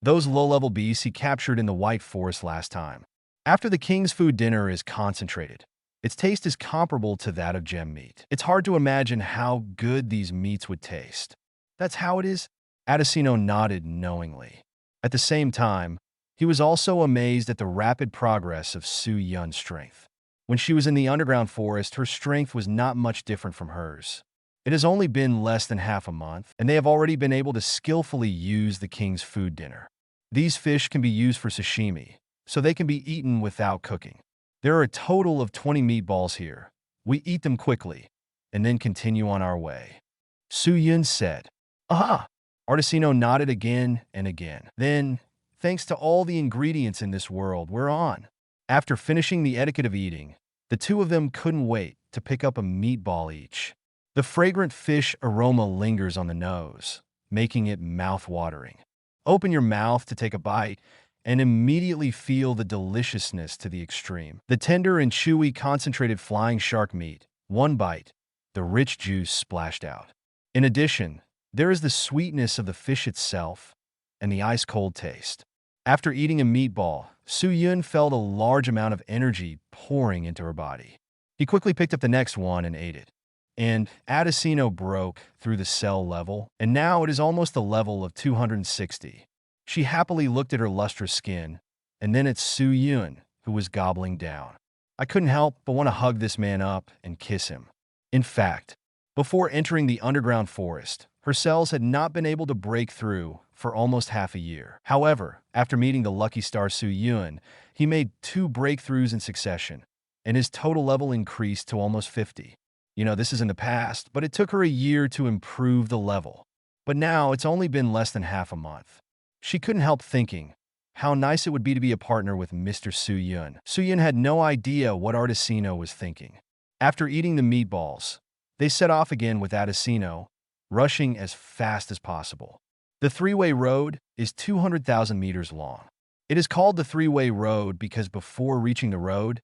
Those low-level beasts he captured in the White Forest last time. After the king's food dinner is concentrated, its taste is comparable to that of gem meat. It's hard to imagine how good these meats would taste. That's how it is? Adesino nodded knowingly. At the same time, he was also amazed at the rapid progress of Su-Yun's strength. When she was in the underground forest, her strength was not much different from hers. It has only been less than half a month, and they have already been able to skillfully use the king's food dinner. These fish can be used for sashimi, so they can be eaten without cooking. There are a total of 20 meatballs here. We eat them quickly, and then continue on our way. Su-Yun said. Aha! Artesino nodded again and again. Then, thanks to all the ingredients in this world, we're on. After finishing the etiquette of eating, the two of them couldn't wait to pick up a meatball each. The fragrant fish aroma lingers on the nose, making it mouth-watering. Open your mouth to take a bite, and immediately feel the deliciousness to the extreme. The tender and chewy concentrated flying shark meat, one bite, the rich juice splashed out. In addition, there is the sweetness of the fish itself and the ice-cold taste. After eating a meatball, Su-Yun felt a large amount of energy pouring into her body. He quickly picked up the next one and ate it. And Adesino broke through the cell level, and now it is almost the level of 260. She happily looked at her lustrous skin, and then at Su-Yun, who was gobbling down. I couldn't help but want to hug this man up and kiss him. In fact, before entering the underground forest, her cells had not been able to break through for almost half a year. However, after meeting the lucky star Su-Yun, he made 2 breakthroughs in succession, and his total level increased to almost 50. This is in the past, but it took her a year to improve the level. But now it's only been less than half a month. She couldn't help thinking how nice it would be to be a partner with Mr. Su-Yun. Su-Yun had no idea what Artesino was thinking. After eating the meatballs, they set off again with Adesino, rushing as fast as possible. The three-way road is 200,000 meters long. It is called the three-way road because before reaching the road,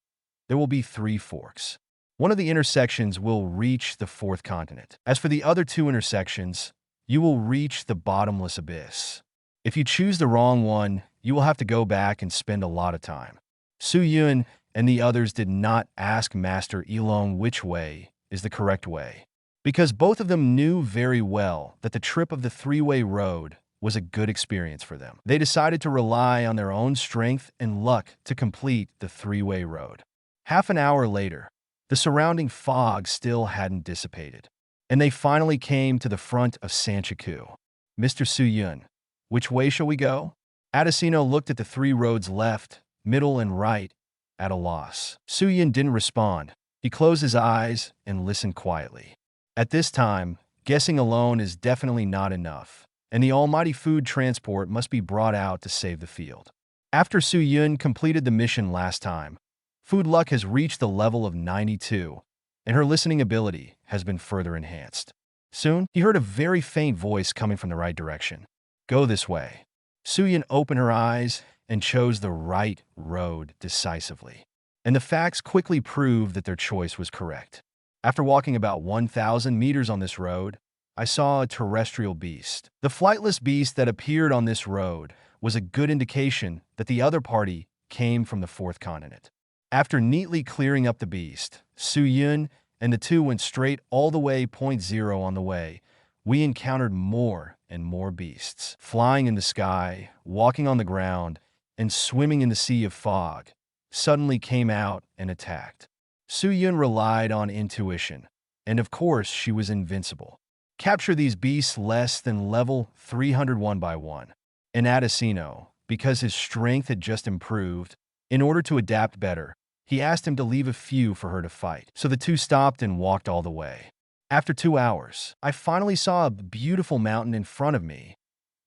there will be 3 forks. One of the intersections will reach the 4th continent. As for the other 2 intersections, you will reach the bottomless abyss. If you choose the wrong one, you will have to go back and spend a lot of time. Su-Yun and the others did not ask Master Yilong which way is the correct way, because both of them knew very well that the trip of the three-way road was a good experience for them. They decided to rely on their own strength and luck to complete the three-way road. Half an hour later, the surrounding fog still hadn't dissipated, and they finally came to the front of Sanchiku. Mr. Su-Yun, which way shall we go? Adesino looked at the 3 roads left, middle, and right, at a loss. Su-Yun didn't respond. He closed his eyes and listened quietly. At this time, guessing alone is definitely not enough, and the almighty food transport must be brought out to save the field. After Su-Yun completed the mission last time, food luck has reached the level of 92, and her listening ability has been further enhanced. Soon, he heard a very faint voice coming from the right direction. Go this way. Su-Yun opened her eyes and chose the right road decisively. And the facts quickly proved that their choice was correct. After walking about 1,000 meters on this road, I saw a terrestrial beast. The flightless beast that appeared on this road was a good indication that the other party came from the 4th continent. After neatly clearing up the beast, Su-Yun and the 2 went straight all the way 0 on the way. We encountered more and more beasts, flying in the sky, walking on the ground, and swimming in the sea of fog, suddenly came out and attacked. Su Yun relied on intuition, and of course she was invincible. Capture these beasts less than level 301 by 1. And Adesino, because his strength had just improved, in order to adapt better, he asked him to leave a few for her to fight. So the two stopped and walked all the way. After 2 hours, I finally saw a beautiful mountain in front of me.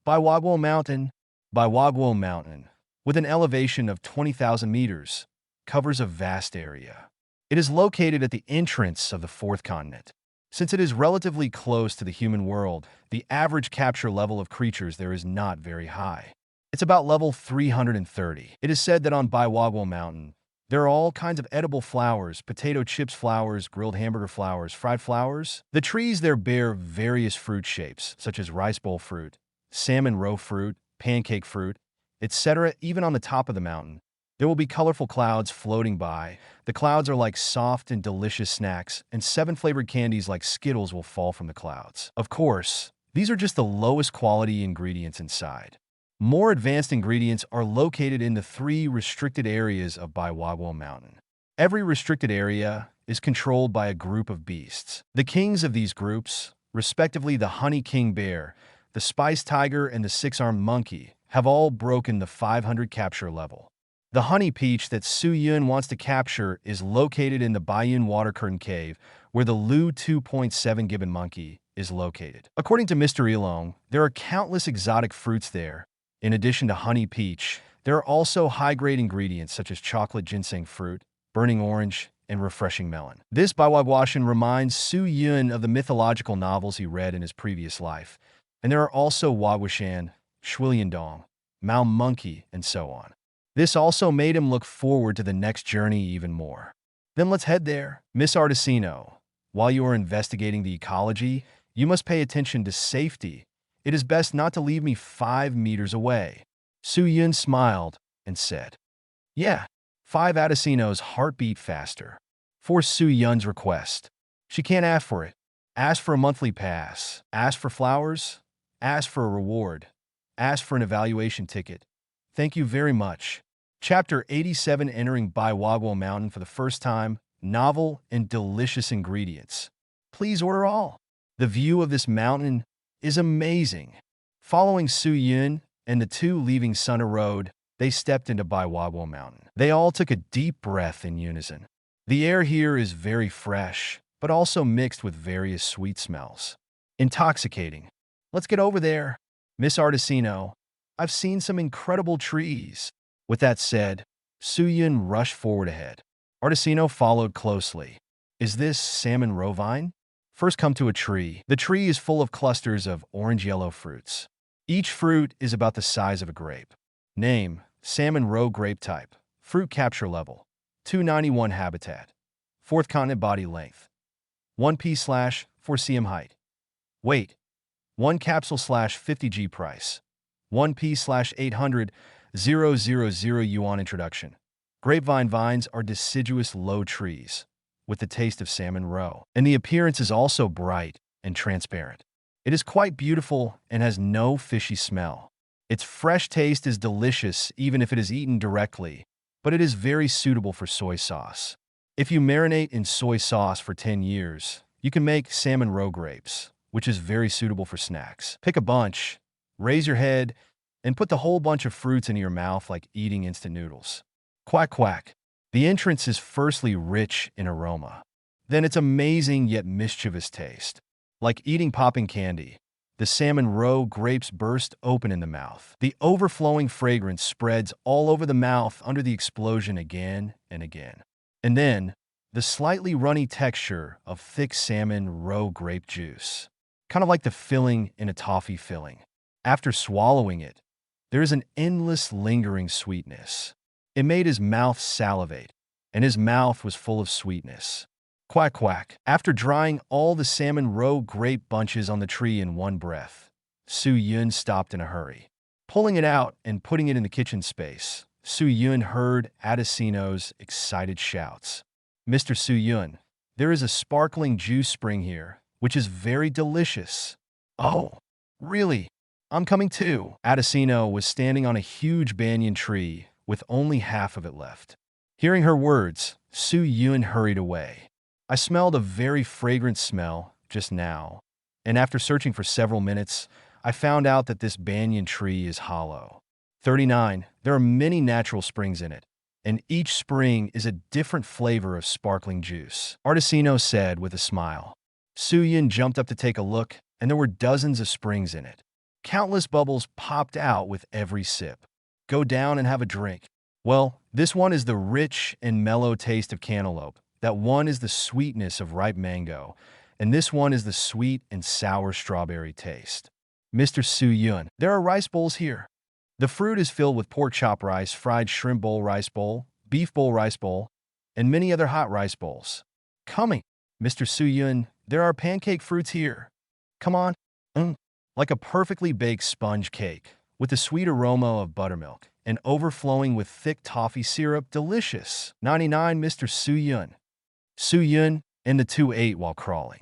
Baiwaguo Mountain. Baiwaguo Mountain, with an elevation of 20,000 meters, covers a vast area. It is located at the entrance of the fourth continent. Since it is relatively close to the human world, the average capture level of creatures there is not very high. It's about level 330. It is said that on Baiwaguo Mountain, there are all kinds of edible flowers, potato chips flowers, grilled hamburger flowers, fried flowers. The trees there bear various fruit shapes, such as rice bowl fruit, salmon roe fruit, pancake fruit, etc. Even on the top of the mountain, there will be colorful clouds floating by. The clouds are like soft and delicious snacks, and 7 flavored candies like Skittles will fall from the clouds. Of course, these are just the lowest quality ingredients inside. More advanced ingredients are located in the 3 restricted areas of Baiwaguo Mountain. Every restricted area is controlled by a group of beasts. The kings of these groups, respectively the Honey King Bear, the Spice Tiger, and the 6-armed monkey, have all broken the 500 capture level. The honey peach that Su Yun wants to capture is located in the Baiyun Water Curtain Cave, where the Lu 2.7 gibbon monkey is located. According to Mr. Yilong, there are countless exotic fruits there. In addition to honey peach, there are also high-grade ingredients such as chocolate ginseng fruit, burning orange, and refreshing melon. This Baiwaguashan reminds Su Yun of the mythological novels he read in his previous life, and there are also Waguashan, Shuiliandong, Mao Monkey, and so on. This also made him look forward to the next journey even more. Then let's head there. Miss Artesino, while you are investigating the ecology, you must pay attention to safety. It is best not to leave me 5 meters away. Su Yun smiled and said, "Yeah." 5 Adesino's heart beat faster. For Su Yun's request. She can't ask for it. Ask for a monthly pass. Ask for flowers. Ask for a reward. Ask for an evaluation ticket. Thank you very much. Chapter 87, entering Baiwaguo Mountain for the first time, novel and delicious ingredients. Please order all. The view of this mountain is amazing. Following Su Yun and the 2 leaving Suna Road, they stepped into Baiwaguo Mountain. They all took a deep breath in unison. The air here is very fresh, but also mixed with various sweet smells. Intoxicating. Let's get over there. Miss Artesino, I've seen some incredible trees. With that said, Su Yun rushed forward ahead. Artesino followed closely. Is this salmon roe vine? First come to a tree. The tree is full of clusters of orange-yellow fruits. Each fruit is about the size of a grape. Name, salmon roe grape type. Fruit capture level, 291 habitat. 4th continent body length, 1p/4 cm height. Weight, 1 capsule/50 g price. 1p/800 000 yuan. Introduction. Grapevine vines are deciduous low trees with the taste of salmon roe, and the appearance is also bright and transparent. It is quite beautiful and has no fishy smell. Its fresh taste is delicious even if it is eaten directly, but it is very suitable for soy sauce. If you marinate in soy sauce for 10 years, you can make salmon roe grapes, which is very suitable for snacks. Pick a bunch, raise your head, and put the whole bunch of fruits into your mouth like eating instant noodles. Quack quack. The entrance is firstly rich in aroma. Then its amazing yet mischievous taste. Like eating popping candy, the salmon roe grapes burst open in the mouth. The overflowing fragrance spreads all over the mouth under the explosion again and again. And then, the slightly runny texture of thick salmon roe grape juice. Kind of like the filling in a toffee filling. After swallowing it, there is an endless lingering sweetness. It made his mouth salivate, and his mouth was full of sweetness. Quack quack. After drying all the salmon roe grape bunches on the tree in one breath, Su Yun stopped in a hurry. Pulling it out and putting it in the kitchen space, Su Yun heard Adesino's excited shouts. "Mr. Su Yun, there is a sparkling juice spring here, which is very delicious." "Oh, really?" I'm coming too. Adesino was standing on a huge banyan tree with only half of it left. Hearing her words, Su Yun hurried away. I smelled a very fragrant smell just now, and after searching for several minutes, I found out that this banyan tree is hollow. 39. There are many natural springs in it, and each spring is a different flavor of sparkling juice, Adesino said with a smile. Su Yun jumped up to take a look, and there were dozens of springs in it. Countless bubbles popped out with every sip. Go down and have a drink. Well, this one is the rich and mellow taste of cantaloupe, that one is the sweetness of ripe mango, and this one is the sweet and sour strawberry taste. Mr. Su Yun, there are rice bowls here. The fruit is filled with pork chop rice, fried shrimp bowl rice bowl, beef bowl rice bowl, and many other hot rice bowls. Coming, Mr. Su Yun, there are pancake fruits here. Come on. Like a perfectly baked sponge cake, with the sweet aroma of buttermilk, and overflowing with thick toffee syrup, delicious. 99. Mr. Su Yun. Su Yun and the two ate while crawling.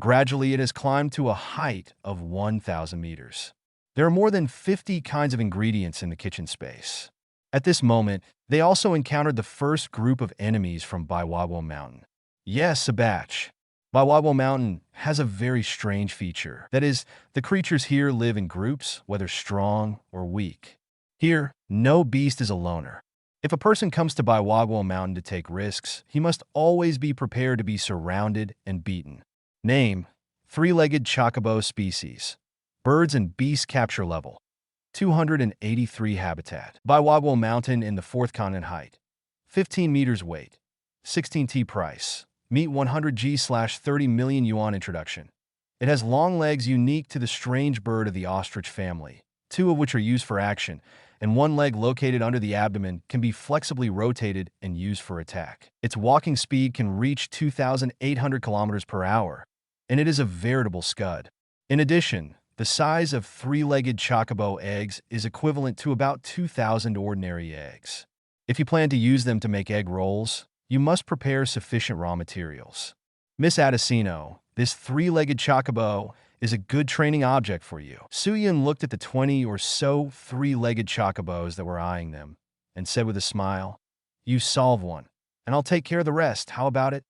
Gradually, it has climbed to a height of 1,000 meters. There are more than 50 kinds of ingredients in the kitchen space. At this moment, they also encountered the first group of enemies from Baiwabo Mountain. Yes, a batch. Baiwabo Mountain has a very strange feature. That is, the creatures here live in groups, whether strong or weak. Here, no beast is a loner. If a person comes to Baiwabo Mountain to take risks, he must always be prepared to be surrounded and beaten. Name: three-legged chocobo species. Birds and beasts capture level 283 habitat. Baiwabo Mountain in the 4th continent height 15 meters weight 16T price. Meet 100G/30 million yuan introduction. It has long legs unique to the strange bird of the ostrich family, 2 of which are used for action, and 1 leg located under the abdomen can be flexibly rotated and used for attack. Its walking speed can reach 2,800 kilometers per hour, and it is a veritable scud. In addition, the size of 3-legged chocobo eggs is equivalent to about 2,000 ordinary eggs. If you plan to use them to make egg rolls, you must prepare sufficient raw materials. Miss Adesino, this 3-legged chocobo is a good training object for you. Su Yun looked at the 20 or so 3-legged chocobos that were eyeing them and said with a smile, "You solve one, and I'll take care of the rest. How about it?"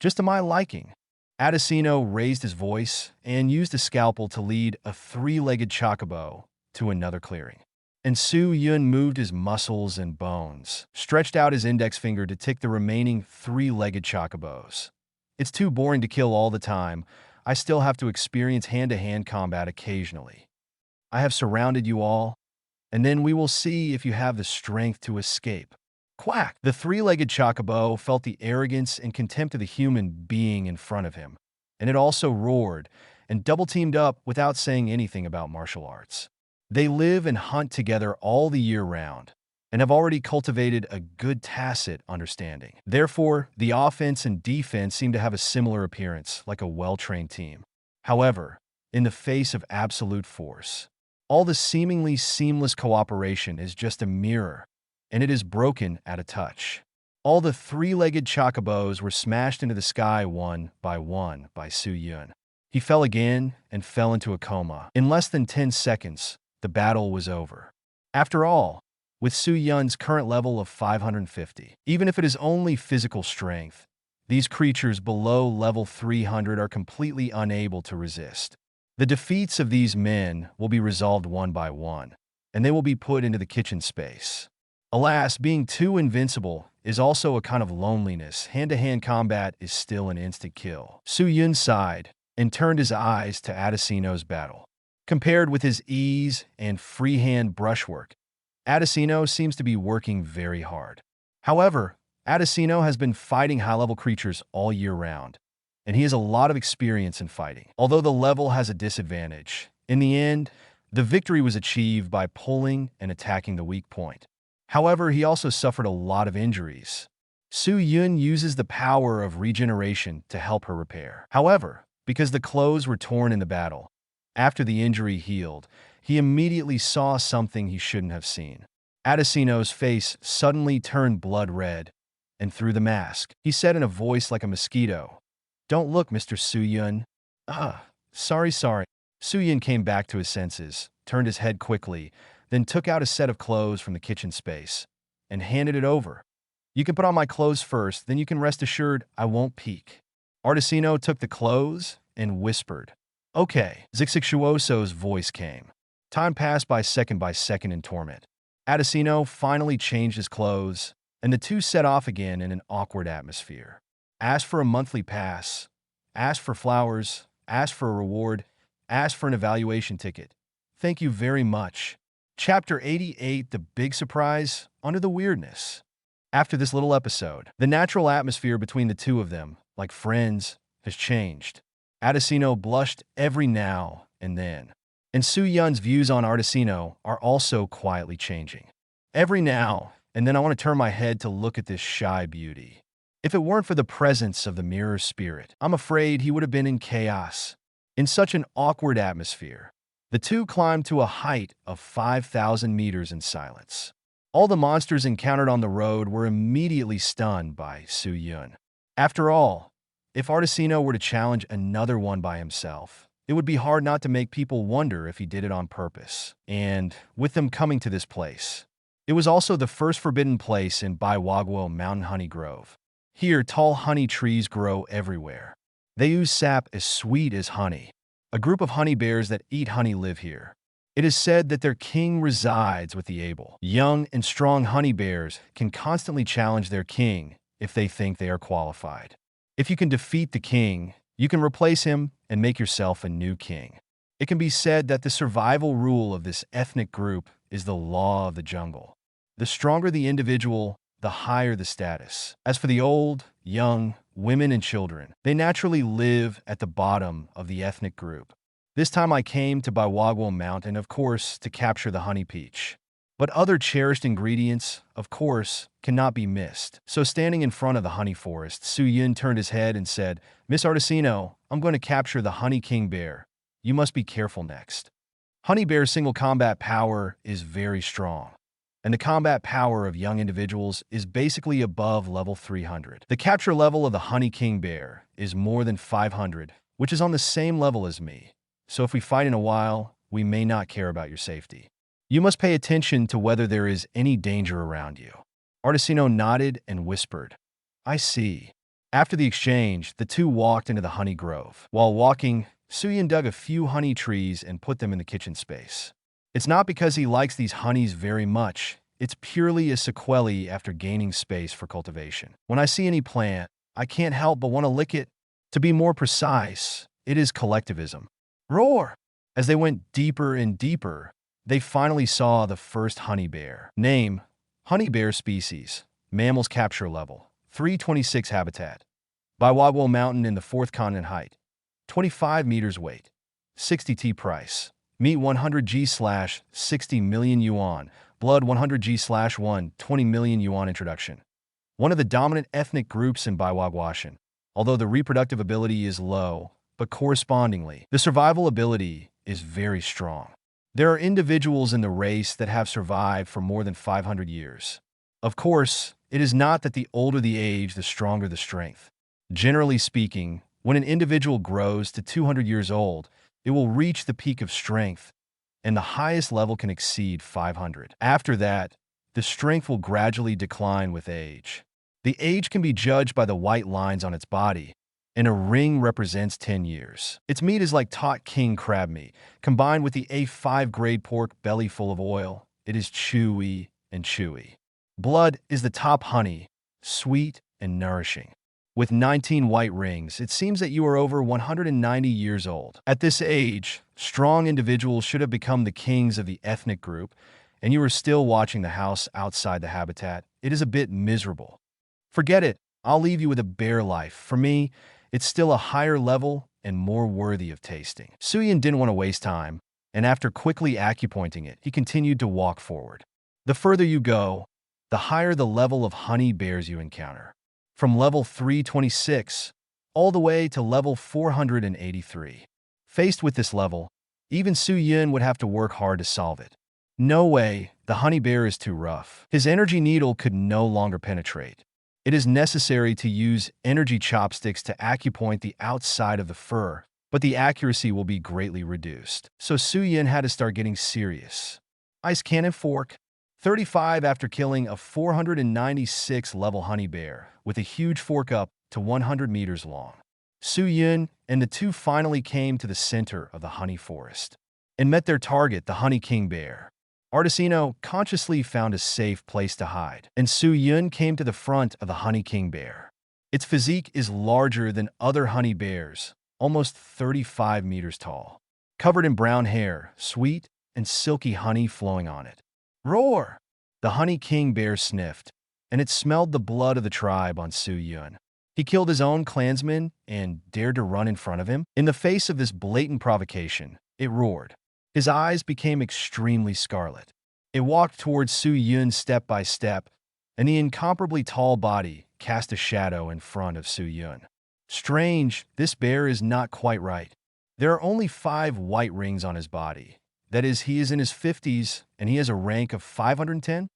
"Just to my liking." Adesino raised his voice and used a scalpel to lead a 3-legged chocobo to another clearing. And Su Yun moved his muscles and bones, stretched out his index finger to tick the remaining 3-legged chocobos. "It's too boring to kill all the time. I still have to experience hand-to-hand combat occasionally. I have surrounded you all, and then we will see if you have the strength to escape." Quack! The 3-legged chocobo felt the arrogance and contempt of the human being in front of him, and it also roared and double-teamed up without saying anything about martial arts. They live and hunt together all the year round, and have already cultivated a good tacit understanding. Therefore, the offense and defense seem to have a similar appearance, like a well-trained team. However, in the face of absolute force, all the seemingly seamless cooperation is just a mirror, and it is broken at a touch. All the 3-legged chocobos were smashed into the sky one by Su Yun. He fell again and fell into a coma. In less than 10 seconds, the battle was over. After all, with Su Yun's current level of 550, even if it is only physical strength, these creatures below level 300 are completely unable to resist. The defeats of these men will be resolved one by one, and they will be put into the kitchen space. Alas, being too invincible is also a kind of loneliness. Hand-to-hand combat is still an instant kill. Su Yun sighed and turned his eyes to Adesino's battle. Compared with his ease and freehand brushwork, Adesino seems to be working very hard. However, Adesino has been fighting high-level creatures all year round, and he has a lot of experience in fighting. Although the level has a disadvantage, in the end, the victory was achieved by pulling and attacking the weak point. However, he also suffered a lot of injuries. Su Yun uses the power of regeneration to help her repair. However, because the clothes were torn in the battle, after the injury healed, he immediately saw something he shouldn't have seen. Adesino's face suddenly turned blood red, and through the mask, he said in a voice like a mosquito, "Don't look, Mr. Su Yun." Sorry. Su Yun came back to his senses, turned his head quickly, then took out a set of clothes from the kitchen space and handed it over. You can put on my clothes first, then you can rest assured I won't peek. Artesino took the clothes and whispered. Okay, Zixixuoso's voice came. Time passed by second in torment. Artesino finally changed his clothes, and the two set off again in an awkward atmosphere. Asked for a monthly pass, asked for flowers, asked for a reward, asked for an evaluation ticket. Thank you very much. Chapter 88, The Big Surprise Under the Weirdness. After this little episode, the natural atmosphere between the two of them, like friends, has changed. Artesino blushed every now and then, and Su Yun's views on Artesino are also quietly changing. Every now and then I want to turn my head to look at this shy beauty. If it weren't for the presence of the mirror spirit, I'm afraid he would have been in chaos. In such an awkward atmosphere, the two climbed to a height of 5,000 meters in silence. All the monsters encountered on the road were immediately stunned by Su Yun. After all, if Artesino were to challenge another one by himself, it would be hard not to make people wonder if he did it on purpose. And with them coming to this place, it was also the first forbidden place in Baiwaguo Mountain Honey Grove. Here, tall honey trees grow everywhere. They use sap as sweet as honey. A group of honey bears that eat honey live here. It is said that their king resides with the able. Young and strong honey bears can constantly challenge their king if they think they are qualified. If you can defeat the king, you can replace him and make yourself a new king. It can be said that the survival rule of this ethnic group is the law of the jungle. The stronger the individual, the higher the status. As for the old, young, women, and children, they naturally live at the bottom of the ethnic group. This time I came to Baiwaguo Mountain, of course, to capture the honey peach. But other cherished ingredients, of course, cannot be missed. So standing in front of the honey forest, Su Yun turned his head and said, Miss Artesino, I'm going to capture the honey king bear. You must be careful next. Honey bear's single combat power is very strong, and the combat power of young individuals is basically above level 300. The capture level of the honey king bear is more than 500, which is on the same level as me. So if we fight in a while, we may not care about your safety. You must pay attention to whether there is any danger around you. Artesino nodded and whispered, I see. After the exchange, the two walked into the honey grove. While walking, Su Yun dug a few honey trees and put them in the kitchen space. It's not because he likes these honeys very much. It's purely a sequelae after gaining space for cultivation. When I see any plant, I can't help but want to lick it. To be more precise, it is collectivism. Roar! As they went deeper and deeper, they finally saw the first honey bear. Name, honey bear species. Mammals capture level, 326 habitat. Baiwaguo Mountain in the 4th continent height. 25 meters weight. 60 T price. Meat 100G/60 million yuan. Blood 100G/1 20 million yuan introduction. One of the dominant ethnic groups in Baiwaguashan. Although the reproductive ability is low, but correspondingly, the survival ability is very strong. There are individuals in the race that have survived for more than 500 years. Of course, it is not that the older the age, the stronger the strength. Generally speaking, when an individual grows to 200 years old, it will reach the peak of strength, and the highest level can exceed 500. After that, the strength will gradually decline with age. The age can be judged by the white lines on its body, and a ring represents 10 years. Its meat is like taut king crab meat, combined with the A5 grade pork belly full of oil. It is chewy and chewy. Blood is the top honey, sweet and nourishing. With 19 white rings, it seems that you are over 190 years old. At this age, strong individuals should have become the kings of the ethnic group, and you are still watching the house outside the habitat. It is a bit miserable. Forget it. I'll leave you with a bear life. For me, it's still a higher level and more worthy of tasting. Su Yun didn't want to waste time, and after quickly acupointing it, he continued to walk forward. The further you go, the higher the level of honey bears you encounter. From level 326 all the way to level 483. Faced with this level, even Su Yun would have to work hard to solve it. No way, the honey bear is too rough. His energy needle could no longer penetrate. It is necessary to use energy chopsticks to acupoint the outside of the fur but the accuracy will be greatly reduced. So Su Yun had to start getting serious. Ice cannon fork. 35 after killing a 496 level honey bear with a huge fork up to 100 meters long. Su Yun and the two finally came to the center of the honey forest and met their target, the honey king bear. Artesino consciously found a safe place to hide, and Su Yun came to the front of the honey king bear. Its physique is larger than other honey bears, almost 35 meters tall, covered in brown hair, sweet and silky honey flowing on it. Roar! The honey king bear sniffed, and it smelled the blood of the tribe on Su Yun. He killed his own clansman and dared to run in front of him. In the face of this blatant provocation, it roared. His eyes became extremely scarlet. It walked towards Su Yun step by step, and the incomparably tall body cast a shadow in front of Su Yun. Strange, this bear is not quite right. There are only 5 white rings on his body. That is, he is in his 50s, and he has a rank of 510?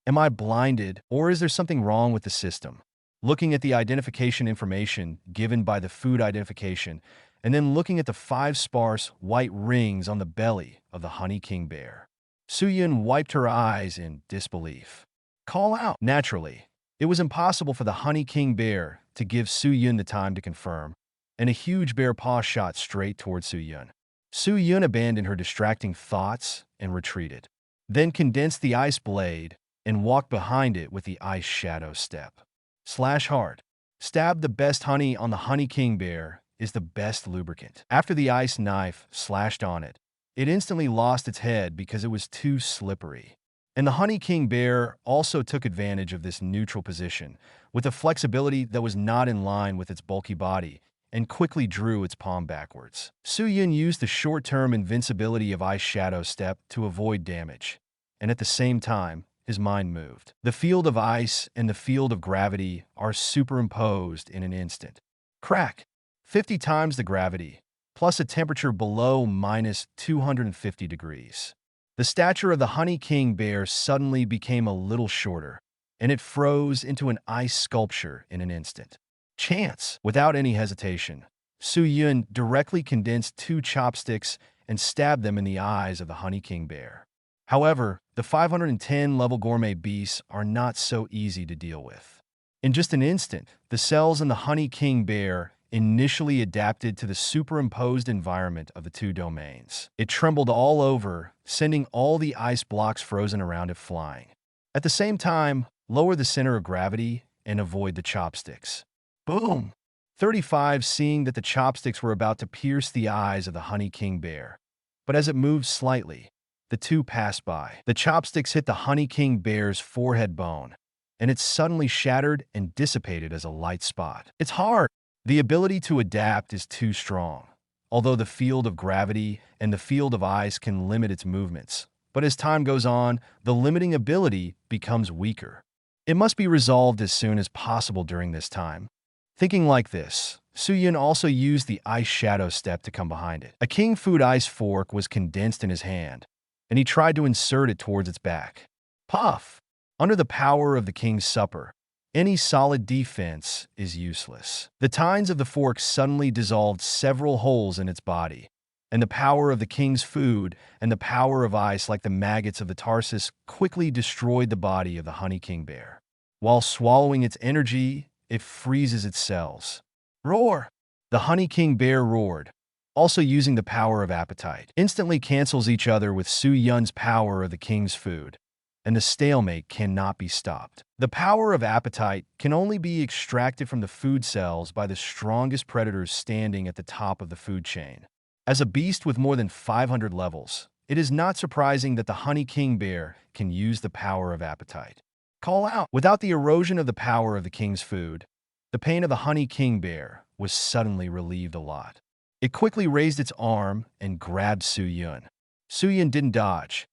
Am I blinded, or is there something wrong with the system? Looking at the identification information given by the food identification, and then looking at the 5 sparse white rings on the belly of the honey king bear, Su Yun wiped her eyes in disbelief. Call out. Naturally, it was impossible for the honey king bear to give Su Yun the time to confirm, and a huge bear paw shot straight towards Su Yun. Su Yun abandoned her distracting thoughts and retreated, then condensed the ice blade and walked behind it with the ice shadow step. Slash hard. Stab the best honey on the honey king bear is the best lubricant. After the ice knife slashed on it, it instantly lost its head because it was too slippery. And the honey king bear also took advantage of this neutral position with a flexibility that was not in line with its bulky body and quickly drew its palm backwards. Su Yun used the short-term invincibility of ice shadow step to avoid damage, and at the same time, his mind moved. The field of ice and the field of gravity are superimposed in an instant. Crack! 50 times the gravity, plus a temperature below minus 250 degrees. The stature of the honey king bear suddenly became a little shorter, and it froze into an ice sculpture in an instant. Chance! Without any hesitation, Su Yun directly condensed 2 chopsticks and stabbed them in the eyes of the honey king bear. However, the 510 level gourmet beasts are not so easy to deal with. In just an instant, the cells in the honey king bear initially adapted to the superimposed environment of the 2 domains. It trembled all over, sending all the ice blocks frozen around it flying. At the same time, lower the center of gravity and avoid the chopsticks. Boom! 35 seeing that the chopsticks were about to pierce the eyes of the honey king bear. But as it moved slightly, the 2 passed by. The chopsticks hit the honey king bear's forehead bone, and it suddenly shattered and dissipated as a light spot. It's hard. The ability to adapt is too strong, although the field of gravity and the field of ice can limit its movements. But as time goes on, the limiting ability becomes weaker. It must be resolved as soon as possible during this time. Thinking like this, Su Yun also used the ice shadow step to come behind it. A king food ice fork was condensed in his hand, and he tried to insert it towards its back. Puff! Under the power of the king's supper, any solid defense is useless. The tines of the fork suddenly dissolved several holes in its body, and the power of the king's food and the power of ice, like the maggots of the Tarsus, quickly destroyed the body of the honey king bear. While swallowing its energy, it freezes its cells. Roar! The honey king bear roared, also using the power of appetite. Instantly cancels each other with Su Yun's power of the king's food, and the stalemate cannot be stopped. The power of appetite can only be extracted from the food cells by the strongest predators standing at the top of the food chain. As a beast with more than 500 levels, it is not surprising that the honey king bear can use the power of appetite. Call out! Without the erosion of the power of the king's food, the pain of the honey king bear was suddenly relieved a lot. It quickly raised its arm and grabbed Su Yun. Su Yun didn't dodge,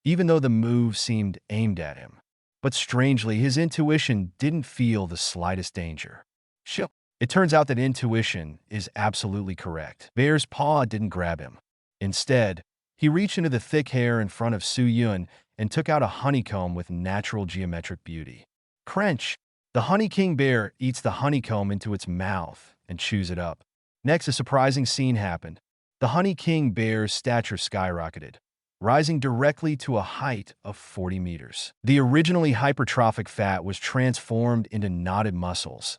even though the move seemed aimed at him. But strangely, his intuition didn't feel the slightest danger. Shoo! It turns out that intuition is absolutely correct. Bear's paw didn't grab him. Instead, he reached into the thick hair in front of Su Yun and took out a honeycomb with natural geometric beauty. Crunch! The honey king bear eats the honeycomb into its mouth and chews it up. Next, a surprising scene happened. The Honey King bear's stature skyrocketed, rising directly to a height of 40 meters. The originally hypertrophic fat was transformed into knotted muscles,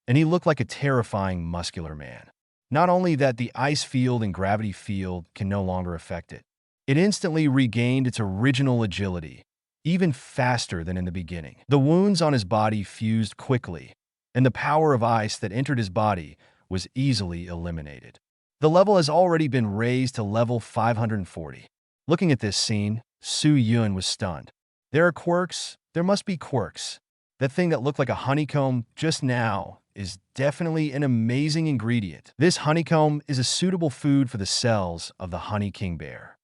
and he looked like a terrifying muscular man. Not only that, the ice field and gravity field can no longer affect it. It instantly regained its original agility, even faster than in the beginning. The wounds on his body fused quickly, and the power of ice that entered his body was easily eliminated. The level has already been raised to level 540. Looking at this scene, Su Yun was stunned. There are quirks. There must be quirks. That thing that looked like a honeycomb just now is definitely an amazing ingredient. This honeycomb is a suitable food for the cells of the Honey King bear.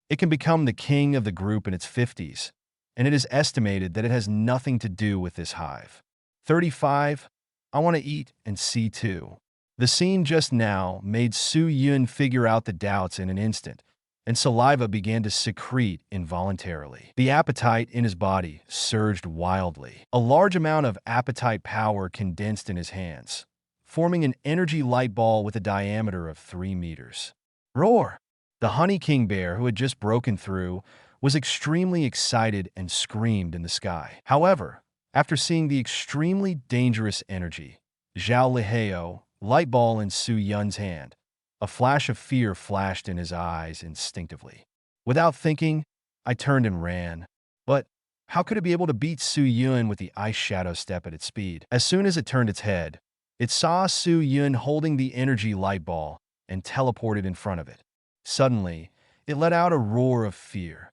It can become the king of the group in its 50s, and it is estimated that it has nothing to do with this hive. 35. I want to eat and see too. The scene just now made Su Yun figure out the doubts in an instant, and saliva began to secrete involuntarily. The appetite in his body surged wildly. A large amount of appetite power condensed in his hands, forming an energy light ball with a diameter of 3 meters. Roar! The Honey King bear, who had just broken through, was extremely excited and screamed in the sky. However, after seeing the extremely dangerous energy, Zhao Liheo, light ball in Su Yun's hand, a flash of fear flashed in his eyes instinctively. Without thinking, I turned and ran. But how could it be able to beat Su Yun with the ice shadow step at its speed? As soon as it turned its head, it saw Su Yun holding the energy light ball and teleported in front of it. Suddenly, it let out a roar of fear.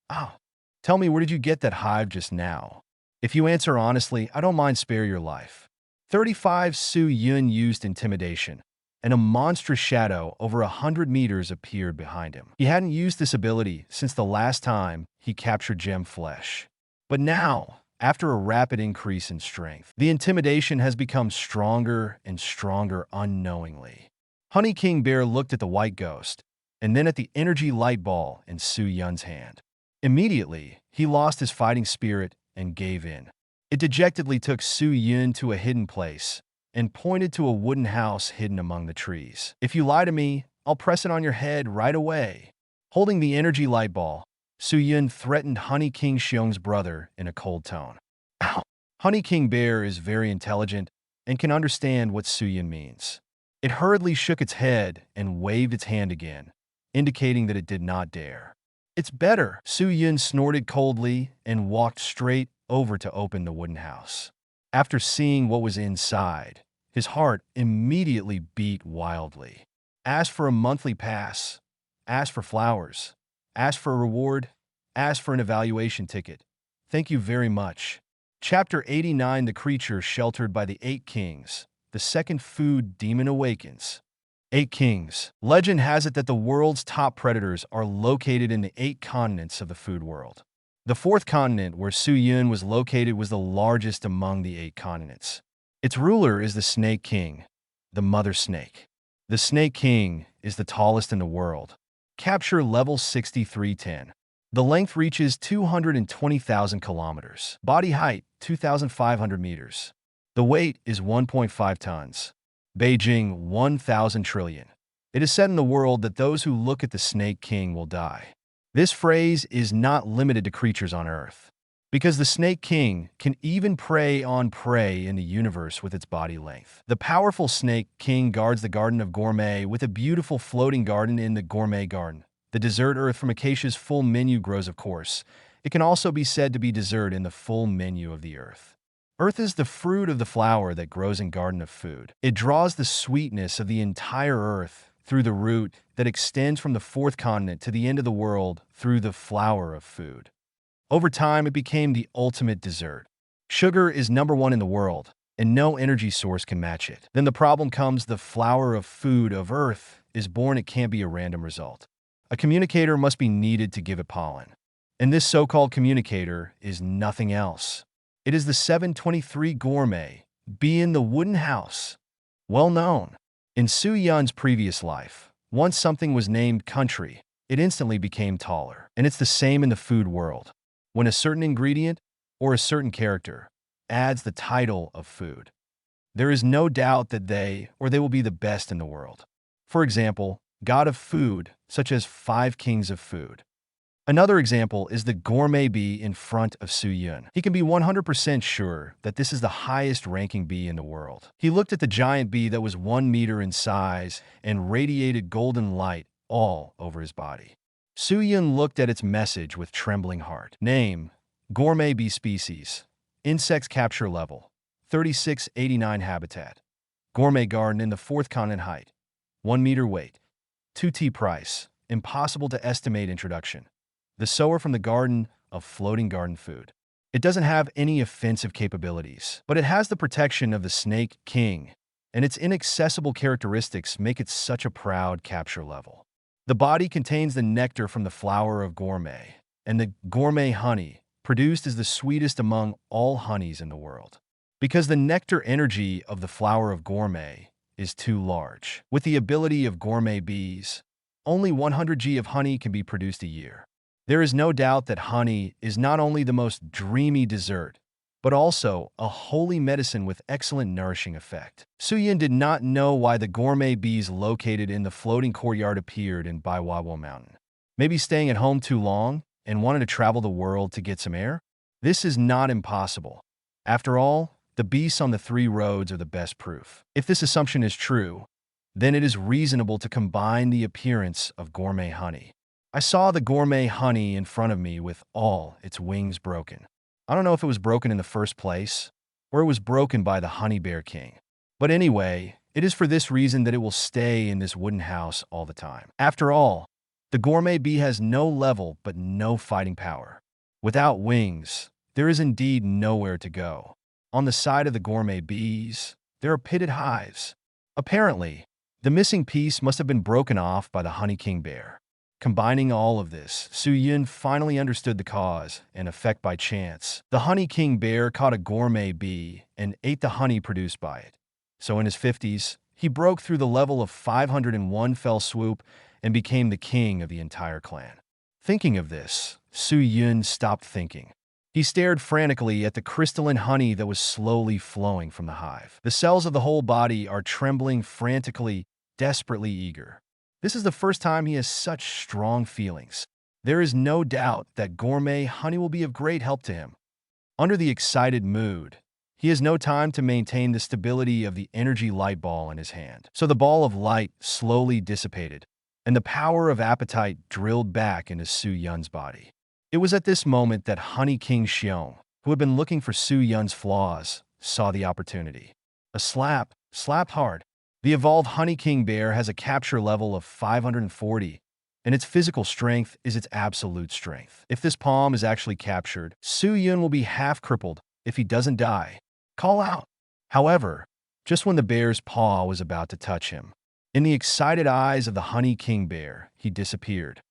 "Oh, tell me, where did you get that hive just now? If you answer honestly, I don't mind spare your life." 35. Su Yun used intimidation, and a monstrous shadow over 100 meters appeared behind him. He hadn't used this ability since the last time he captured gem flesh. But now, after a rapid increase in strength, the intimidation has become stronger and stronger unknowingly. Honey King Bear looked at the white ghost, and then at the energy light ball in Su Yun's hand. Immediately, he lost his fighting spirit and gave in. It dejectedly took Su Yun to a hidden place and pointed to a wooden house hidden among the trees. "If you lie to me, I'll press it on your head right away." Holding the energy light ball, Su Yun threatened Honey King Xiong's brother in a cold tone. Ow. Honey King Bear is very intelligent and can understand what Su Yun means. It hurriedly shook its head and waved its hand again, indicating that it did not dare. "It's better." Su Yun snorted coldly and walked straight over to open the wooden house. After seeing what was inside, his heart immediately beat wildly. Ask for a monthly pass, ask for flowers, ask for a reward, ask for an evaluation ticket. Thank you very much. Chapter 89. The creature sheltered by the 8 kings. The second food demon awakens. 8 kings. Legend has it that the world's top predators are located in the 8 continents of the food world. The 4th continent, where Su Yun was located, was the largest among the 8 continents. Its ruler is the Snake King, the Mother Snake. The Snake King is the tallest in the world. Capture level 6310. The length reaches 220,000 kilometers. Body height, 2,500 meters. The weight is 1.5 tons. Beijing, 1,000 trillion. It is said in the world that those who look at the Snake King will die. This phrase is not limited to creatures on Earth, because the Snake King can even prey on prey in the universe with its body length. The powerful Snake King guards the Garden of Gourmet with a beautiful floating garden in the Gourmet Garden. The dessert earth from Acacia's full menu grows, of course. It can also be said to be dessert in the full menu of the earth. Earth is the fruit of the flower that grows in Garden of Food. It draws the sweetness of the entire earth through the root that extends from the 4th continent to the end of the world through the flower of food. Over time, it became the ultimate dessert. Sugar is #1 in the world, and no energy source can match it. Then the problem comes: the flower of food of Earth is born. It can't be a random result. A communicator must be needed to give it pollen. And this so-called communicator is nothing else. It is the 723 Gourmet, bee in the wooden house. Well known. In Su Yun's previous life, once something was named country, it instantly became taller. And it's the same in the food world. When a certain ingredient or a certain character adds the title of food, there is no doubt that they will be the best in the world. For example, god of food, such as 5 kings of food. Another example is the gourmet bee in front of Su Yun. He can be 100% sure that this is the highest ranking bee in the world. He looked at the giant bee that was 1 meter in size and radiated golden light all over his body. Su Yun looked at its message with trembling heart. Name: gourmet bee species. Insects capture level 3689 habitat. Gourmet garden in the 4th continent height. 1 meter weight. 2T price. Impossible to estimate introduction. The sower from the garden of floating garden food. It doesn't have any offensive capabilities, but it has the protection of the snake king, and its inaccessible characteristics make it such a proud capture level. The body contains the nectar from the flower of gourmet, and the gourmet honey produced is the sweetest among all honeys in the world. Because the nectar energy of the flower of gourmet is too large. With the ability of gourmet bees, only 100 g of honey can be produced a year. There is no doubt that honey is not only the most dreamy dessert, but also a holy medicine with excellent nourishing effect. Su Yun did not know why the gourmet bees located in the floating courtyard appeared in Baiwawo Mountain. Maybe staying at home too long and wanted to travel the world to get some air? This is not impossible. After all, the beasts on the 3 roads are the best proof. If this assumption is true, then it is reasonable to combine the appearance of gourmet honey. I saw the gourmet honey in front of me with all its wings broken. I don't know if it was broken in the first place, or it was broken by the honey bear king. But anyway, it is for this reason that it will stay in this wooden house all the time. After all, the gourmet bee has no level but no fighting power. Without wings, there is indeed nowhere to go. On the side of the gourmet bees, there are pitted hives. Apparently, the missing piece must have been broken off by the honey king bear. Combining all of this, Su Yun finally understood the cause and effect by chance. The honey king bear caught a gourmet bee and ate the honey produced by it. So in his 50s, he broke through the level of 501 fell swoop and became the king of the entire clan. Thinking of this, Su Yun stopped thinking. He stared frantically at the crystalline honey that was slowly flowing from the hive. The cells of the whole body are trembling frantically, desperately eager. This is the first time he has such strong feelings. There is no doubt that gourmet honey will be of great help to him. Under the excited mood, he has no time to maintain the stability of the energy light ball in his hand. So the ball of light slowly dissipated, and the power of appetite drilled back into Su Yun's body. It was at this moment that Honey King Xiong, who had been looking for Su Yun's flaws, saw the opportunity. A slap, slapped hard. The evolved Honey King bear has a capture level of 540, and its physical strength is its absolute strength. If this palm is actually captured, Su Yun will be half crippled if he doesn't die. Call out. However, just when the bear's paw was about to touch him, in the excited eyes of the Honey King bear, he disappeared.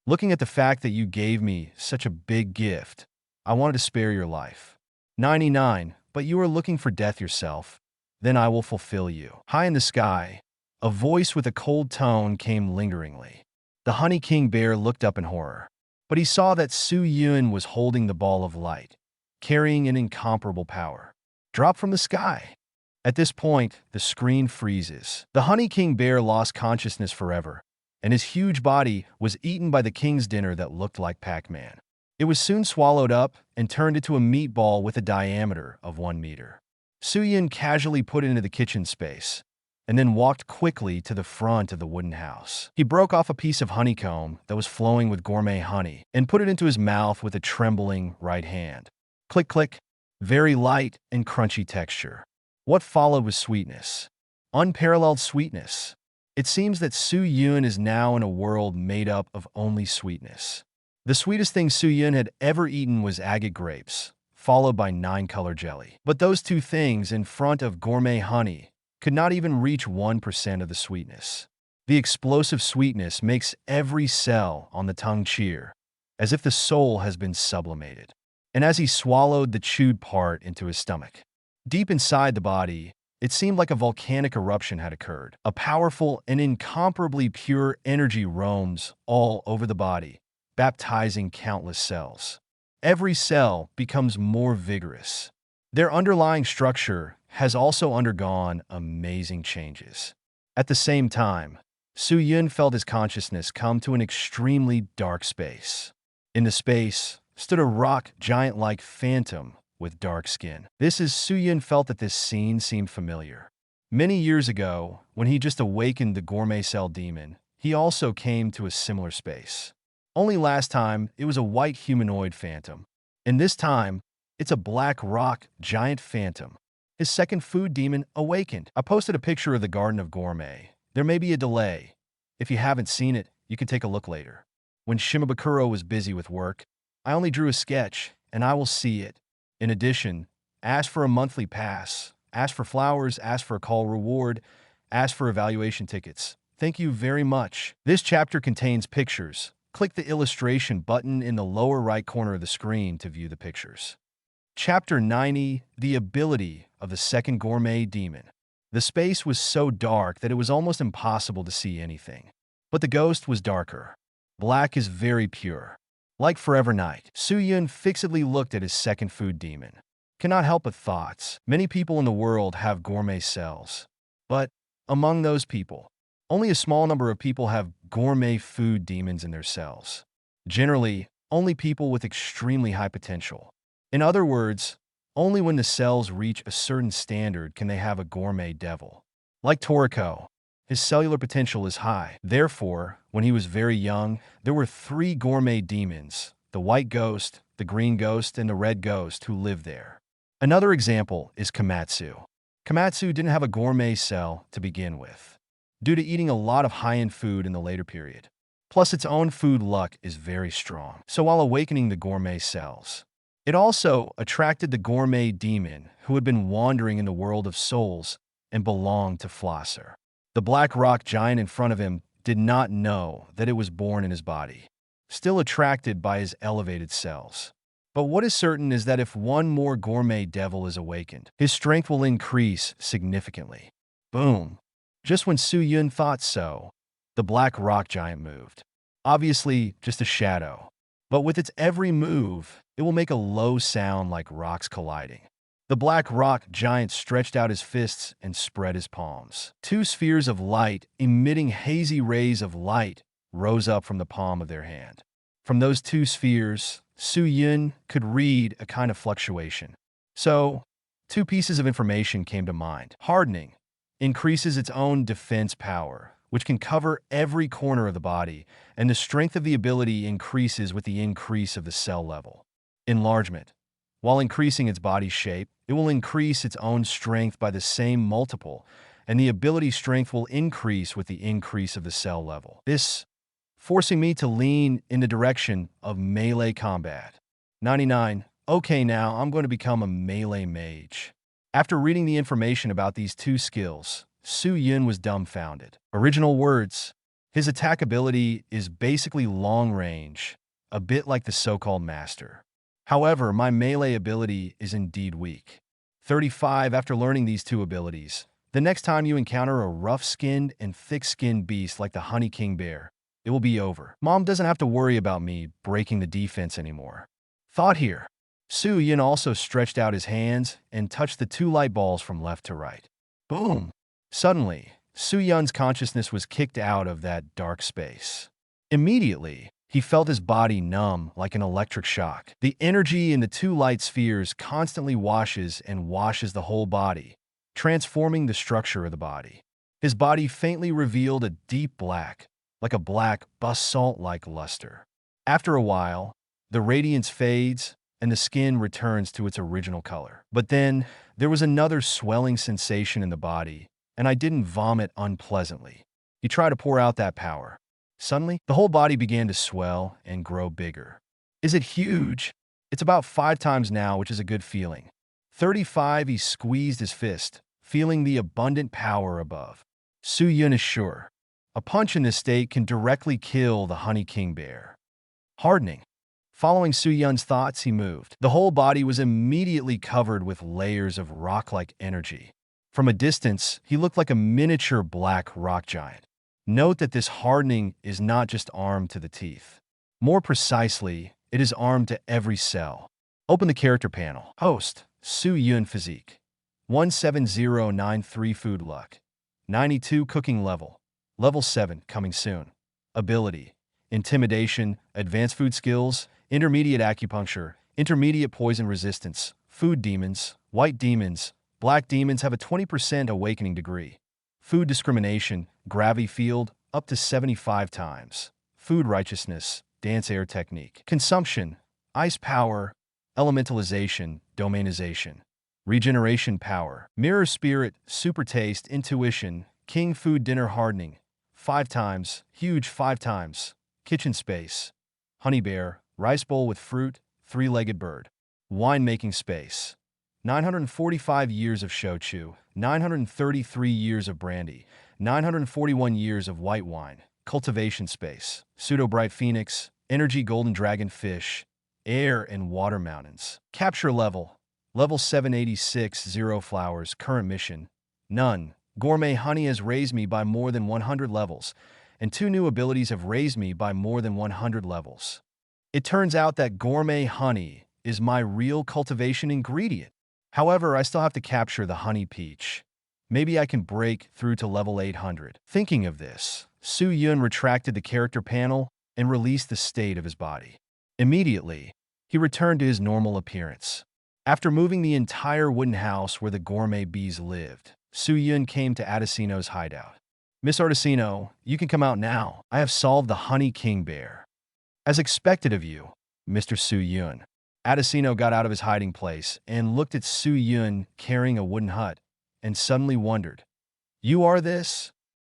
Looking at the fact that you gave me such a big gift, I wanted to spare your life. 99, but you are looking for death yourself. Then I will fulfill you. High in the sky, a voice with a cold tone came lingeringly. The Honey King bear looked up in horror, but he saw that Su Yun was holding the ball of light, carrying an incomparable power. Drop from the sky. At this point, the screen freezes. The Honey King bear lost consciousness forever, and his huge body was eaten by the king's dinner that looked like Pac-Man. It was soon swallowed up and turned into a meatball with a diameter of 1 meter. Su Yun casually put it into the kitchen space, and then walked quickly to the front of the wooden house. He broke off a piece of honeycomb that was flowing with gourmet honey and put it into his mouth with a trembling right hand. Click, click. Very light and crunchy texture. What followed was sweetness. Unparalleled sweetness. It seems that Su Yun is now in a world made up of only sweetness. The sweetest thing Su Yun had ever eaten was agate grapes, followed by 9-color jelly. But those two things in front of gourmet honey could not even reach 1% of the sweetness. The explosive sweetness makes every cell on the tongue cheer, as if the soul has been sublimated. And as he swallowed the chewed part into his stomach, deep inside the body, it seemed like a volcanic eruption had occurred. A powerful and incomparably pure energy roams all over the body, baptizing countless cells. Every cell becomes more vigorous. Their underlying structure has also undergone amazing changes. At the same time, Su Yun felt his consciousness come to an extremely dark space. In the space stood a rock giant-like phantom with dark skin. Su Yun felt that this scene seemed familiar. Many years ago, when he just awakened the Gourmet cell demon, he also came to a similar space. Only last time, it was a white humanoid phantom. And this time, it's a black rock giant phantom. His second food demon awakened. I posted a picture of the Garden of Gourmet. There may be a delay. If you haven't seen it, you can take a look later. When Shimabukuro was busy with work, I only drew a sketch, and I will see it. In addition, ask for a monthly pass, ask for flowers, ask for a call reward, ask for evaluation tickets. Thank you very much. This chapter contains pictures. Click the illustration button in the lower right corner of the screen to view the pictures. Chapter 90, The Ability of the Second Gourmet Demon. The space was so dark that it was almost impossible to see anything. But the ghost was darker. Black is very pure. Like forever night, Su Yun fixedly looked at his second food demon. Cannot help but thoughts. Many people in the world have gourmet cells. But among those people, only a small number of people have gourmet food demons in their cells. Generally, only people with extremely high potential. In other words, only when the cells reach a certain standard can they have a gourmet devil. Like Toriko, his cellular potential is high. Therefore, when he was very young, there were 3 gourmet demons, the white ghost, the green ghost, and the red ghost who lived there. Another example is Komatsu. Komatsu didn't have a gourmet cell to begin with, due to eating a lot of high-end food in the later period. Plus, its own food luck is very strong. So while awakening the gourmet cells, it also attracted the gourmet demon who had been wandering in the world of souls and belonged to Flosser. The black rock giant in front of him did not know that it was born in his body, still attracted by his elevated cells. But what is certain is that if one more gourmet devil is awakened, his strength will increase significantly. Boom! Just when Su Yun thought so, the black rock giant moved. Obviously, just a shadow. But with its every move, it will make a low sound like rocks colliding. The black rock giant stretched out his fists and spread his palms. 2 spheres of light, emitting hazy rays of light, rose up from the palm of their hand. From those 2 spheres, Su Yun could read a kind of fluctuation. So, 2 pieces of information came to mind. Hardening increases its own defense power, which can cover every corner of the body, and the strength of the ability increases with the increase of the cell level. Enlargement. While increasing its body shape, it will increase its own strength by the same multiple, and the ability strength will increase with the increase of the cell level. This forcing me to lean in the direction of melee combat. 99. Okay, now I'm going to become a melee mage. After reading the information about these 2 skills, Su Yun was dumbfounded. Original words. His attack ability is basically long range, a bit like the so-called master. However, my melee ability is indeed weak. 35. After learning these 2 abilities, the next time you encounter a rough-skinned and thick-skinned beast like the Honey King Bear, it will be over. Mom doesn't have to worry about me breaking the defense anymore. Thought here. Su Yun also stretched out his hands and touched the 2 light balls from left to right. Boom! Suddenly, Su Yun's consciousness was kicked out of that dark space. Immediately, he felt his body numb like an electric shock. The energy in the 2 light spheres constantly washes and washes the whole body, transforming the structure of the body. His body faintly revealed a deep black, like a black basalt-like luster. After a while, the radiance fades and the skin returns to its original color. But then, there was another swelling sensation in the body, and I didn't vomit unpleasantly. He tried to pour out that power. Suddenly, the whole body began to swell and grow bigger. Is it huge? It's about 5 times now, which is a good feeling. 35. He squeezed his fist, feeling the abundant power above. Su Yun is sure. A punch in this state can directly kill the Honey King Bear. Hardening. Following Su Yun's thoughts, he moved. The whole body was immediately covered with layers of rock-like energy. From a distance, he looked like a miniature black rock giant. Note that this hardening is not just armed to the teeth. More precisely, it is armed to every cell. Open the character panel. Host, Su Yun Physique. 17093 Food Luck. 92 Cooking Level. Level 7, coming soon. Ability: Intimidation, Advanced Food Skills, Intermediate Acupuncture, Intermediate Poison Resistance, Food Demons, White Demons, Black Demons have a 20% awakening degree. Food Discrimination, Gravity Field, up to 75 times. Food Righteousness, Dance Air Technique. Consumption, Ice Power, Elementalization, Domainization. Regeneration Power, Mirror Spirit, Super Taste, Intuition, King Food Dinner Hardening, 5 times, Huge 5 times. Kitchen Space, Honey Bear, Rice Bowl with Fruit, Three-Legged Bird. Winemaking Space, 945 years of shochu, 933 years of brandy, 941 years of white wine. Cultivation Space, Pseudo-Bright Phoenix, Energy Golden Dragon Fish, Air and Water Mountains. Capture Level, Level 786, Zero Flowers, Current Mission, None. Gourmet Honey has raised me by more than 100 levels, and 2 new abilities have raised me by more than 100 levels. It turns out that Gourmet Honey is my real cultivation ingredient. However, I still have to capture the honey peach. Maybe I can break through to level 800. Thinking of this, Su Yun retracted the character panel and released the state of his body. Immediately, he returned to his normal appearance. After moving the entire wooden house where the gourmet bees lived, Su Yun came to Adesino's hideout. "Miss Artesino, you can come out now. I have solved the Honey King Bear." "As expected of you, Mr. Su Yun." Adesino got out of his hiding place and looked at Su Yun carrying a wooden hut, and suddenly wondered, "You are this?"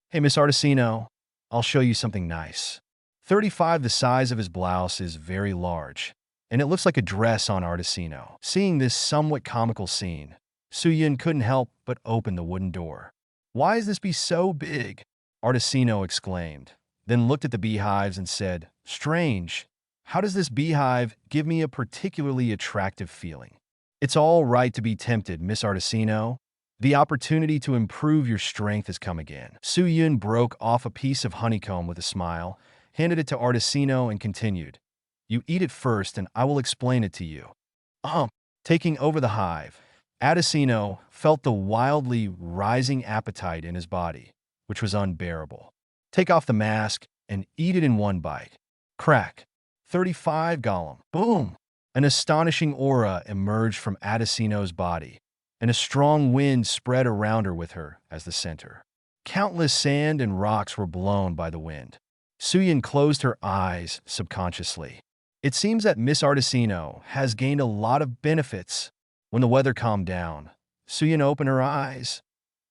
"Hey, Miss Artesino, I'll show you something nice." 35. The size of his blouse is very large, and it looks like a dress on Artesino. Seeing this somewhat comical scene, Su Yun couldn't help but open the wooden door. "Why is this bee so big?" Artesino exclaimed, then looked at the beehives and said, "Strange. How does this beehive give me a particularly attractive feeling?" "It's all right to be tempted, Miss Artesino. The opportunity to improve your strength has come again." Su Yun broke off a piece of honeycomb with a smile, handed it to Artesino, and continued, "You eat it first and I will explain it to you." Taking over the hive, Adesino felt the wildly rising appetite in his body, which was unbearable. "Take off the mask and eat it in one bite." Crack. 35 Gollum. Boom! An astonishing aura emerged from Adesino's body, and a strong wind spread around her with her as the center. Countless sand and rocks were blown by the wind. Su Yun closed her eyes subconsciously. It seems that Miss Artesino has gained a lot of benefits. When the weather calmed down, Su Yun opened her eyes.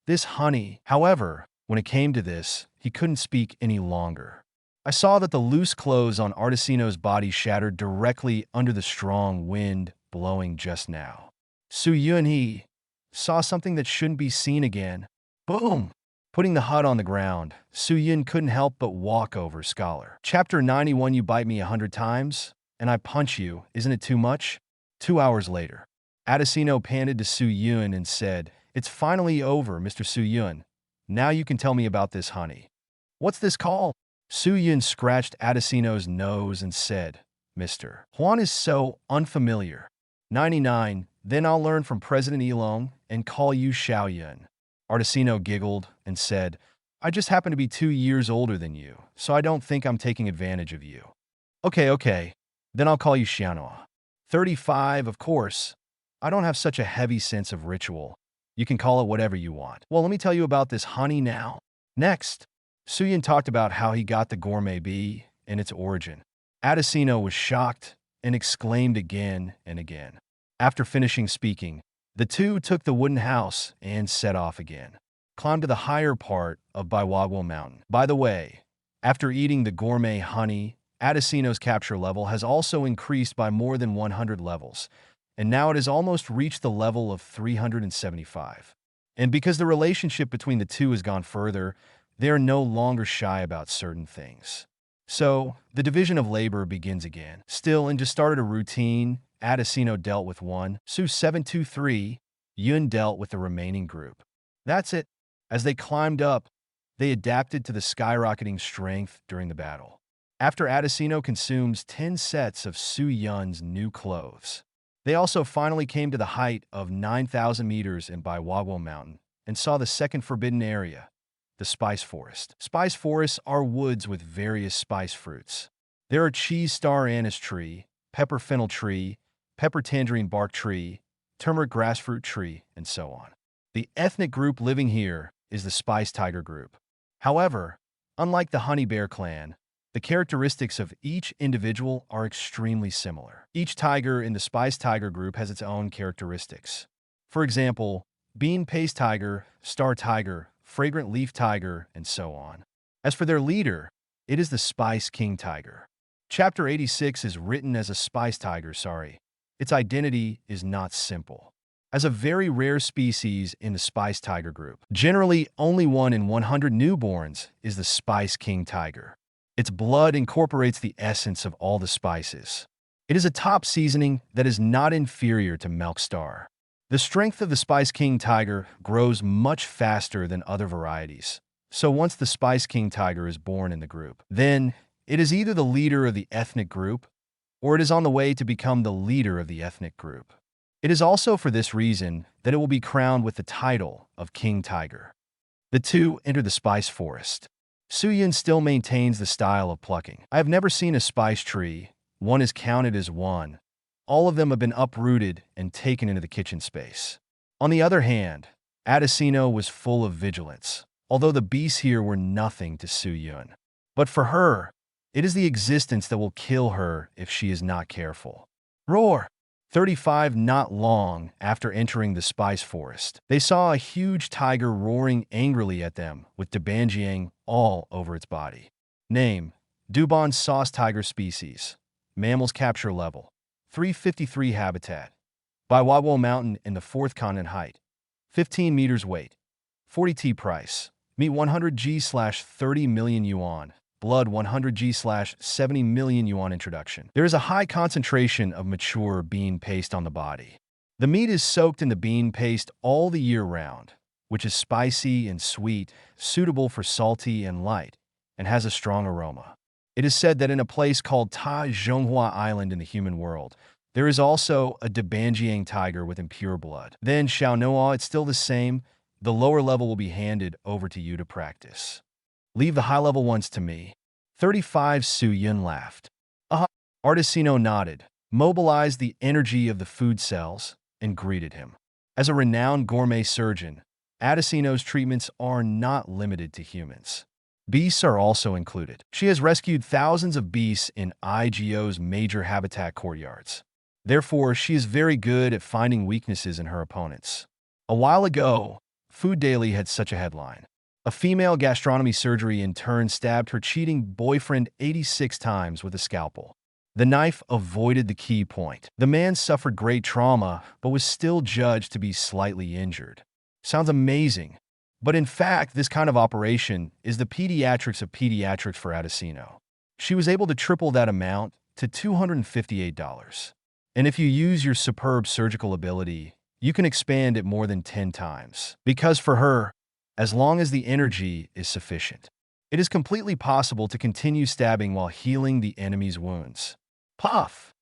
This honey, however, when it came to this, he couldn't speak any longer. "I saw that the loose clothes on Artesino's body shattered directly under the strong wind blowing just now. Su Yun, he saw something that shouldn't be seen again." Boom! Putting the hut on the ground, Su Yun couldn't help but walk over Scholar. Chapter 91. You bite me 100 times, and I punch you. Isn't it too much? 2 hours later, Adesino panted to Su Yun and said, "It's finally over, Mr. Su Yun. Now you can tell me about this honey." "What's this called?" Su Yun scratched Adesino's nose and said, "Mr. Huan is so unfamiliar." 99. Then I'll learn from President Yilong and call you Xiao Yun. Artesino giggled and said, "I just happen to be 2 years older than you, so I don't think I'm taking advantage of you." Okay. Then I'll call you Xianhua." 35. Of course. I don't have such a heavy sense of ritual. You can call it whatever you want. Well, let me tell you about this honey now. Next, Su Yun talked about how he got the gourmet bee and its origin. Adesino was shocked and exclaimed again and again. After finishing speaking, the two took the wooden house and set off again. Climbed to the higher part of Baiwagwa Mountain. By the way, after eating the gourmet honey, Adesino's capture level has also increased by more than 100 levels, and now it has almost reached the level of 375. And because the relationship between the two has gone further, they are no longer shy about certain things. So, the division of labor begins again. Still, and just started a routine, Adesino dealt with one, Su 723, Yun dealt with the remaining group. That's it. As they climbed up, they adapted to the skyrocketing strength during the battle. After Adesino consumes 10 sets of Su Yun's new clothes, they also finally came to the height of 9,000 meters in Baiwagwa Mountain and saw the second forbidden area, the spice forest. Spice forests are woods with various spice fruits. There are cheese star anise tree, pepper fennel tree, pepper tangerine bark tree, turmeric grassfruit tree, and so on. The ethnic group living here is the spice tiger group. However, unlike the honey bear clan, the characteristics of each individual are extremely similar. Each tiger in the spice tiger group has its own characteristics. For example, bean paste tiger, star tiger, fragrant leaf tiger, and so on. As for their leader, it is the spice king tiger. Chapter 86 is written as a spice tiger, Its identity is not simple. As a very rare species in the spice tiger group, generally only 1 in 100 newborns is the spice king tiger. Its blood incorporates the essence of all the spices. It is a top seasoning that is not inferior to milk star. The strength of the Spice King tiger grows much faster than other varieties. So once the Spice King tiger is born in the group, then it is either the leader of the ethnic group or it is on the way to become the leader of the ethnic group. It is also for this reason that it will be crowned with the title of King Tiger. The two enter the spice forest. Suyun still maintains the style of plucking. I have never seen a spice tree. One is counted as one. All of them have been uprooted and taken into the kitchen space. On the other hand, Adesino was full of vigilance, although the beasts here were nothing to Suyun. But for her, it is the existence that will kill her if she is not careful. Roar! 35 Not long after entering the spice forest, they saw a huge tiger roaring angrily at them with debanjiang all over its body. Name: Dubon sauce tiger species. Mammals capture level 353 habitat. By Wawo Mountain in the 4th continent height. 15 meters weight. 40 T price. Meat 100 G/30 million yuan. Blood 100 G/70 million yuan introduction. There is a high concentration of mature bean paste on the body. The meat is soaked in the bean paste all the year round, which is spicy and sweet, suitable for salty and light, and has a strong aroma. It is said that in a place called Ta Zhonghua Island in the human world, there is also a Debanjiang tiger with impure blood. Then Xiaonoa, it's still the same. The lower level will be handed over to you to practice. Leave the high-level ones to me. 35 Suyun laughed. Artisino nodded, mobilized the energy of the food cells, and greeted him. As a renowned gourmet surgeon, Adesino's treatments are not limited to humans. Beasts are also included. She has rescued thousands of beasts in IGO's major habitat courtyards. Therefore, she is very good at finding weaknesses in her opponents. A while ago, Food Daily had such a headline. A female gastronomy surgery intern stabbed her cheating boyfriend 86 times with a scalpel. The knife avoided the key point. The man suffered great trauma, but was still judged to be slightly injured. Sounds amazing. But in fact, this kind of operation is the pediatrics of pediatrics for Adesino. She was able to triple that amount to $258. And if you use your superb surgical ability, you can expand it more than 10 times. Because for her, as long as the energy is sufficient, it is completely possible to continue stabbing while healing the enemy's wounds. Puff!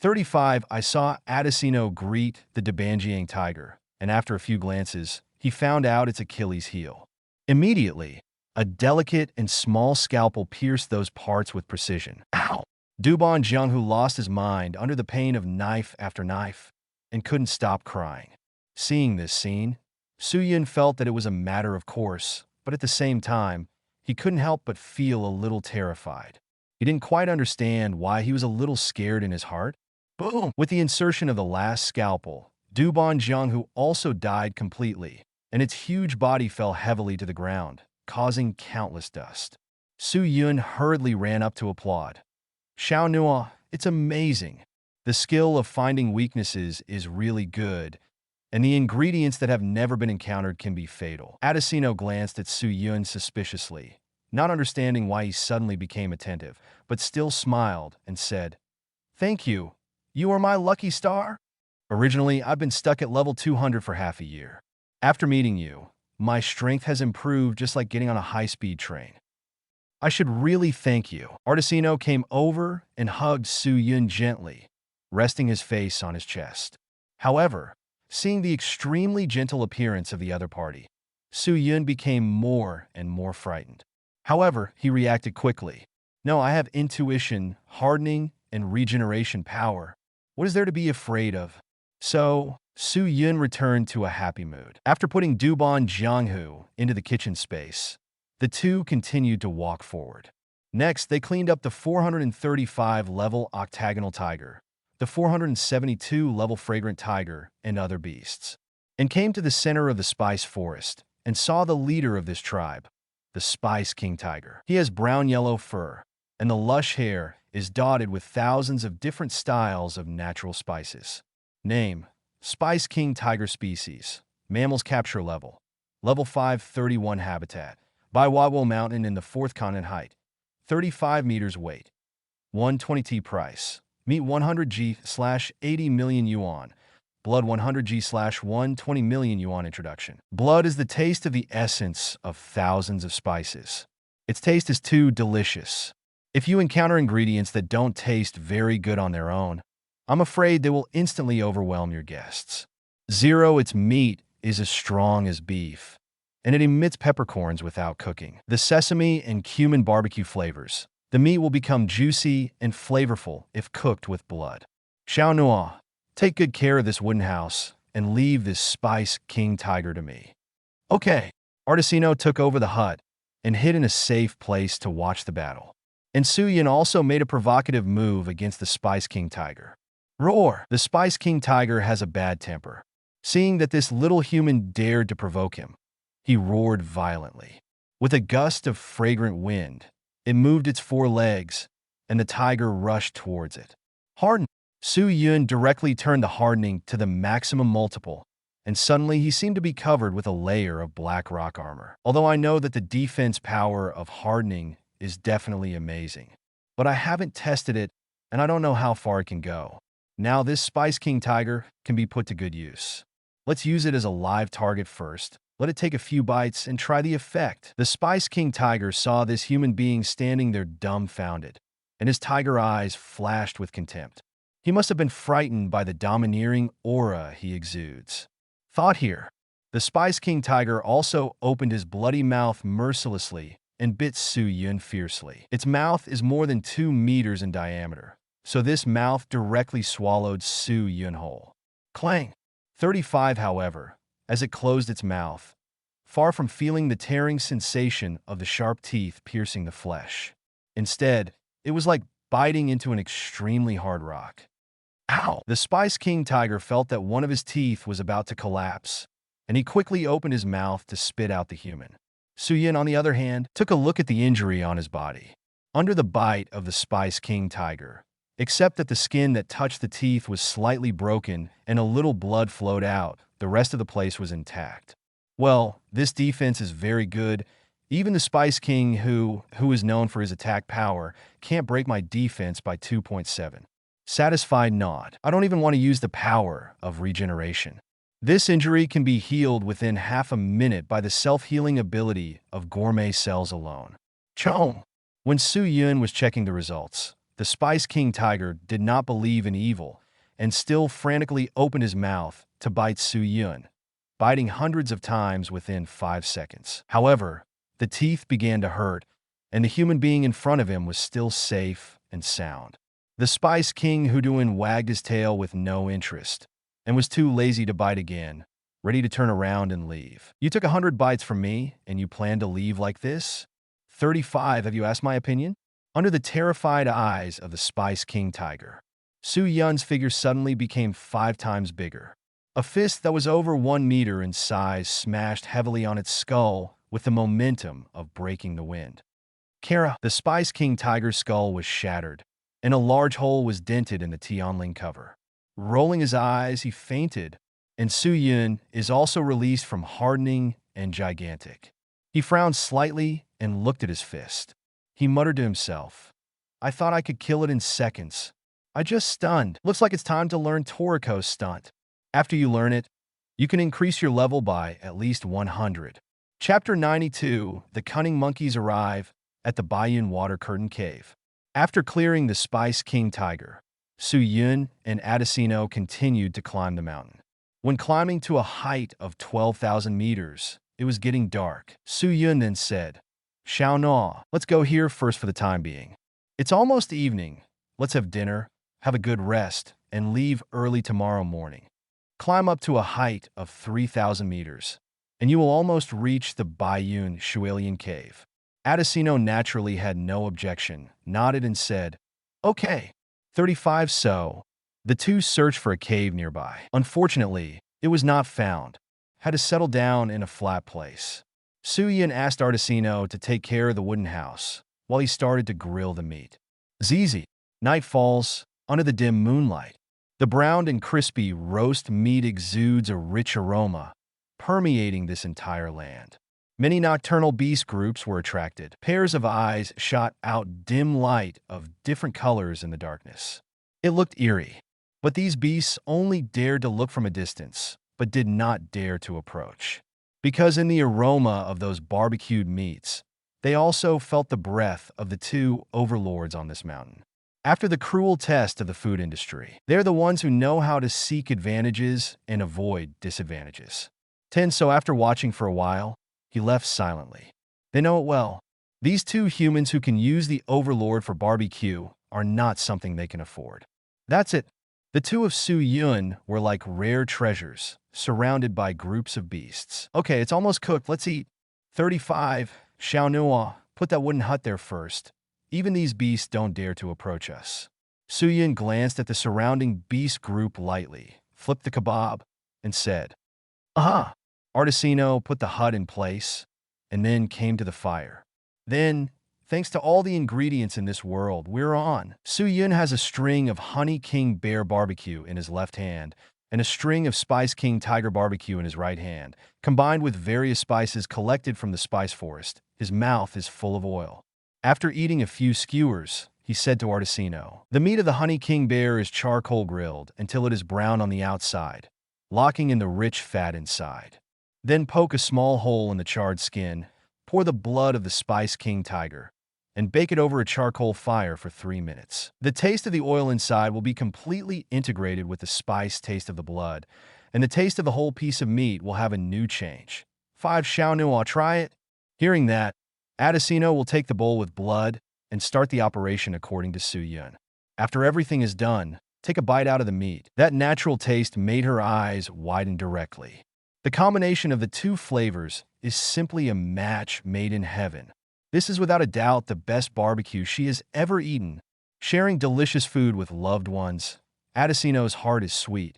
35 I saw Adesino greet the Debanjiang tiger, and after a few glances, he found out its Achilles heel. Immediately, a delicate and small scalpel pierced those parts with precision. Ow! Dubon Jianghu lost his mind under the pain of knife after knife and couldn't stop crying. Seeing this scene, Suyun felt that it was a matter of course, but at the same time, he couldn't help but feel a little terrified. He didn't quite understand why he was a little scared in his heart. Boom! With the insertion of the last scalpel, Dubon Jianghu also died completely, and its huge body fell heavily to the ground, causing countless dust. Suyun hurriedly ran up to applaud. Xiaonua, it's amazing. The skill of finding weaknesses is really good, and the ingredients that have never been encountered can be fatal. Adesino glanced at Suyun suspiciously, not understanding why he suddenly became attentive, but still smiled and said, "Thank you. You are my lucky star? Originally, I've been stuck at level 200 for half a year. After meeting you, my strength has improved just like getting on a high-speed train. I should really thank you." Artisino came over and hugged Suyun gently, resting his face on his chest. However, seeing the extremely gentle appearance of the other party, Su Yun became more and more frightened. However, he reacted quickly. No, I have intuition, hardening, and regeneration power. What is there to be afraid of? So, Su Yun returned to a happy mood. After putting Dubon Jianghu into the kitchen space, the two continued to walk forward. Next, they cleaned up the 435-level octagonal tiger, the 472-level fragrant tiger, and other beasts, and came to the center of the spice forest and saw the leader of this tribe, the Spice King tiger. He has brown-yellow fur, and the lush hair is dotted with thousands of different styles of natural spices. Name: Spice King tiger species. Mammals capture level. Level 531 habitat. By Wadwell Mountain in the 4th continent height. 35 meters weight. 120T price. Meat 100G/80 million yuan. Blood 100G/120 million yuan introduction. Blood is the taste of the essence of thousands of spices. Its taste is too delicious. If you encounter ingredients that don't taste very good on their own, I'm afraid they will instantly overwhelm your guests. 0. Its meat is as strong as beef, and it emits peppercorns without cooking. The sesame and cumin barbecue flavors. The meat will become juicy and flavorful if cooked with blood. Xiaonua, take good care of this wooden house and leave this Spice King tiger to me. Okay. Artisino took over the hut and hid in a safe place to watch the battle. And Su Yun also made a provocative move against the Spice King tiger. Roar! The Spice King tiger has a bad temper. Seeing that this little human dared to provoke him, he roared violently. With a gust of fragrant wind, it moved its 4 legs, and the tiger rushed towards it. Harden! Su Yun directly turned the hardening to the maximum multiple, and suddenly he seemed to be covered with a layer of black rock armor. Although I know that the defense power of hardening is definitely amazing, but I haven't tested it, and I don't know how far it can go. Now this Spice King tiger can be put to good use. Let's use it as a live target first. Let it take a few bites and try the effect. The Spice King tiger saw this human being standing there dumbfounded, and his tiger eyes flashed with contempt. He must have been frightened by the domineering aura he exudes. Thought here. The Spice King tiger also opened his bloody mouth mercilessly and bit Su Yun fiercely. Its mouth is more than 2 meters in diameter, so this mouth directly swallowed Su Yun whole. Clang! 35, however, as it closed its mouth, far from feeling the tearing sensation of the sharp teeth piercing the flesh. Instead, it was like biting into an extremely hard rock. Ow! The Spice King tiger felt that one of his teeth was about to collapse, and he quickly opened his mouth to spit out the human. Su Yun, on the other hand, took a look at the injury on his body. Under the bite of the Spice King tiger, except that the skin that touched the teeth was slightly broken and a little blood flowed out, the rest of the place was intact. Well, this defense is very good. Even the Spice King, who is known for his attack power, can't break my defense by 2.7. Satisfied nod. I don't even want to use the power of regeneration. This injury can be healed within half a minute by the self-healing ability of Gourmet cells alone. Chong! When Su Yun was checking the results, the Spice King tiger did not believe in evil and still frantically opened his mouth to bite Su Yun, biting hundreds of times within 5 seconds. However, the teeth began to hurt, and the human being in front of him was still safe and sound. The Spice King Huduin wagged his tail with no interest and was too lazy to bite again, ready to turn around and leave. You took 100 bites from me, and you plan to leave like this? 35, have you asked my opinion? Under the terrified eyes of the Spice King tiger, Su Yun's figure suddenly became 5 times bigger. A fist that was over 1 meter in size smashed heavily on its skull with the momentum of breaking the wind. Kara, the Spice King tiger's skull was shattered, and a large hole was dented in the Tianling cover. Rolling his eyes, he fainted, and Su Yun is also released from hardening and gigantic. He frowned slightly and looked at his fist. He muttered to himself, I thought I could kill it in seconds. I just stunned. Looks like it's time to learn Toriko's stunt. After you learn it, you can increase your level by at least 100. Chapter 92, The Cunning Monkeys Arrive at the Baiyun Water Curtain Cave. After clearing the Spice King tiger, Su Yun and Adesino continued to climb the mountain. When climbing to a height of 12,000 meters, It was getting dark. Su Yun then said, "Xiao Na, let's go here first for the time being. It's almost evening. Let's have dinner, have a good rest, and leave early tomorrow morning. Climb up to a height of 3,000 meters, and you will almost reach the Baiyun Shualian cave." Adesino naturally had no objection, nodded and said, "Okay, 35 so." The two searched for a cave nearby. Unfortunately, it was not found. Had to settle down in a flat place. Su Yun asked Artesino to take care of the wooden house, while he started to grill the meat. Zizi. Night falls, under the dim moonlight. The browned and crispy roast meat exudes a rich aroma, permeating this entire land. Many nocturnal beast groups were attracted. Pairs of eyes shot out dim light of different colors in the darkness. It looked eerie, but these beasts only dared to look from a distance, but did not dare to approach. Because in the aroma of those barbecued meats, they also felt the breath of the two overlords on this mountain. After the cruel test of the food industry, they're the ones who know how to seek advantages and avoid disadvantages. So after watching for a while, he left silently. They know it well. These two humans who can use the overlord for barbecue are not something they can afford. That's it. The two of Su Yun were like rare treasures, surrounded by groups of beasts. Okay, it's almost cooked. Let's eat. 35. Xiao Nua, put that wooden hut there first. Even these beasts don't dare to approach us. Su Yun glanced at the surrounding beast group lightly, flipped the kebab, and said, "Aha!" Artesino put the hut in place, and then came to the fire. Then, thanks to all the ingredients in this world, we're on. Su Yun has a string of Honey King Bear Barbecue in his left hand, and a string of Spice King Tiger Barbecue in his right hand. Combined with various spices collected from the spice forest, his mouth is full of oil. After eating a few skewers, he said to Artesino, "The meat of the Honey King Bear is charcoal grilled until it is brown on the outside, locking in the rich fat inside. Then poke a small hole in the charred skin, pour the blood of the Spice King Tiger, and bake it over a charcoal fire for 3 minutes. The taste of the oil inside will be completely integrated with the spice taste of the blood, and the taste of the whole piece of meat will have a new change. 5 Xiao Nu, I'll try it." Hearing that, Adesino will take the bowl with blood and start the operation according to Su Yun. After everything is done, take a bite out of the meat. That natural taste made her eyes widen directly. The combination of the two flavors is simply a match made in heaven. This is without a doubt the best barbecue she has ever eaten. Sharing delicious food with loved ones, Adesino's heart is sweet,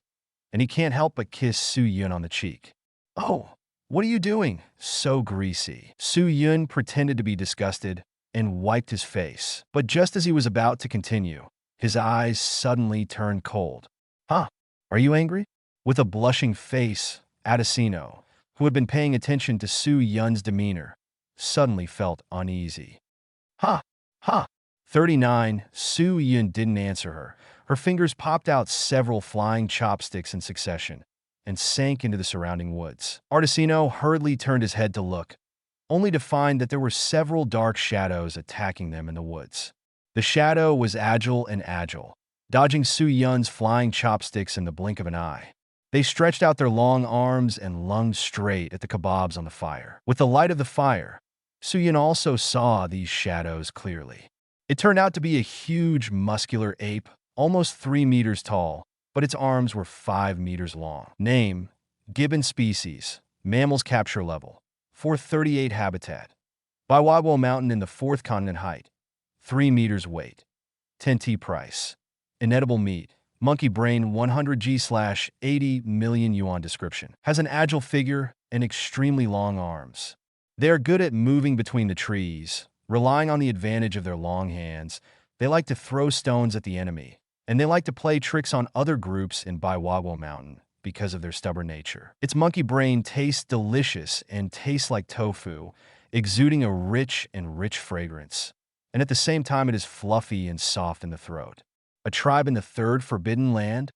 and he can't help but kiss Su Yun on the cheek. "Oh, what are you doing? So greasy." Su Yun pretended to be disgusted and wiped his face. But just as he was about to continue, his eyes suddenly turned cold. "Huh? Are you angry?" With a blushing face, Adesino, who had been paying attention to Su Yun's demeanor, suddenly felt uneasy. "Ha! Ha!" 39. Su Yun didn't answer her. Her fingers popped out several flying chopsticks in succession and sank into the surrounding woods. Artesino hurriedly turned his head to look, only to find that there were several dark shadows attacking them in the woods. The shadow was agile, dodging Su Yun's flying chopsticks in the blink of an eye. They stretched out their long arms and lunged straight at the kebabs on the fire. With the light of the fire, Su Yun also saw these shadows clearly. It turned out to be a huge, muscular ape, almost 3 meters tall, but its arms were 5 meters long. Name: Gibbon species, mammals capture level, 438 habitat. Baiwaguo Mountain in the 4th continent height, 3 meters weight. 10T price. Inedible meat. Monkey brain 100G/80 million yuan description. Has an agile figure and extremely long arms. They are good at moving between the trees, relying on the advantage of their long hands. They like to throw stones at the enemy, and they like to play tricks on other groups in Baiwaguo Mountain because of their stubborn nature. Its monkey brain tastes delicious and tastes like tofu, exuding a rich fragrance. And at the same time, it is fluffy and soft in the throat. A tribe in the 3rd Forbidden Land?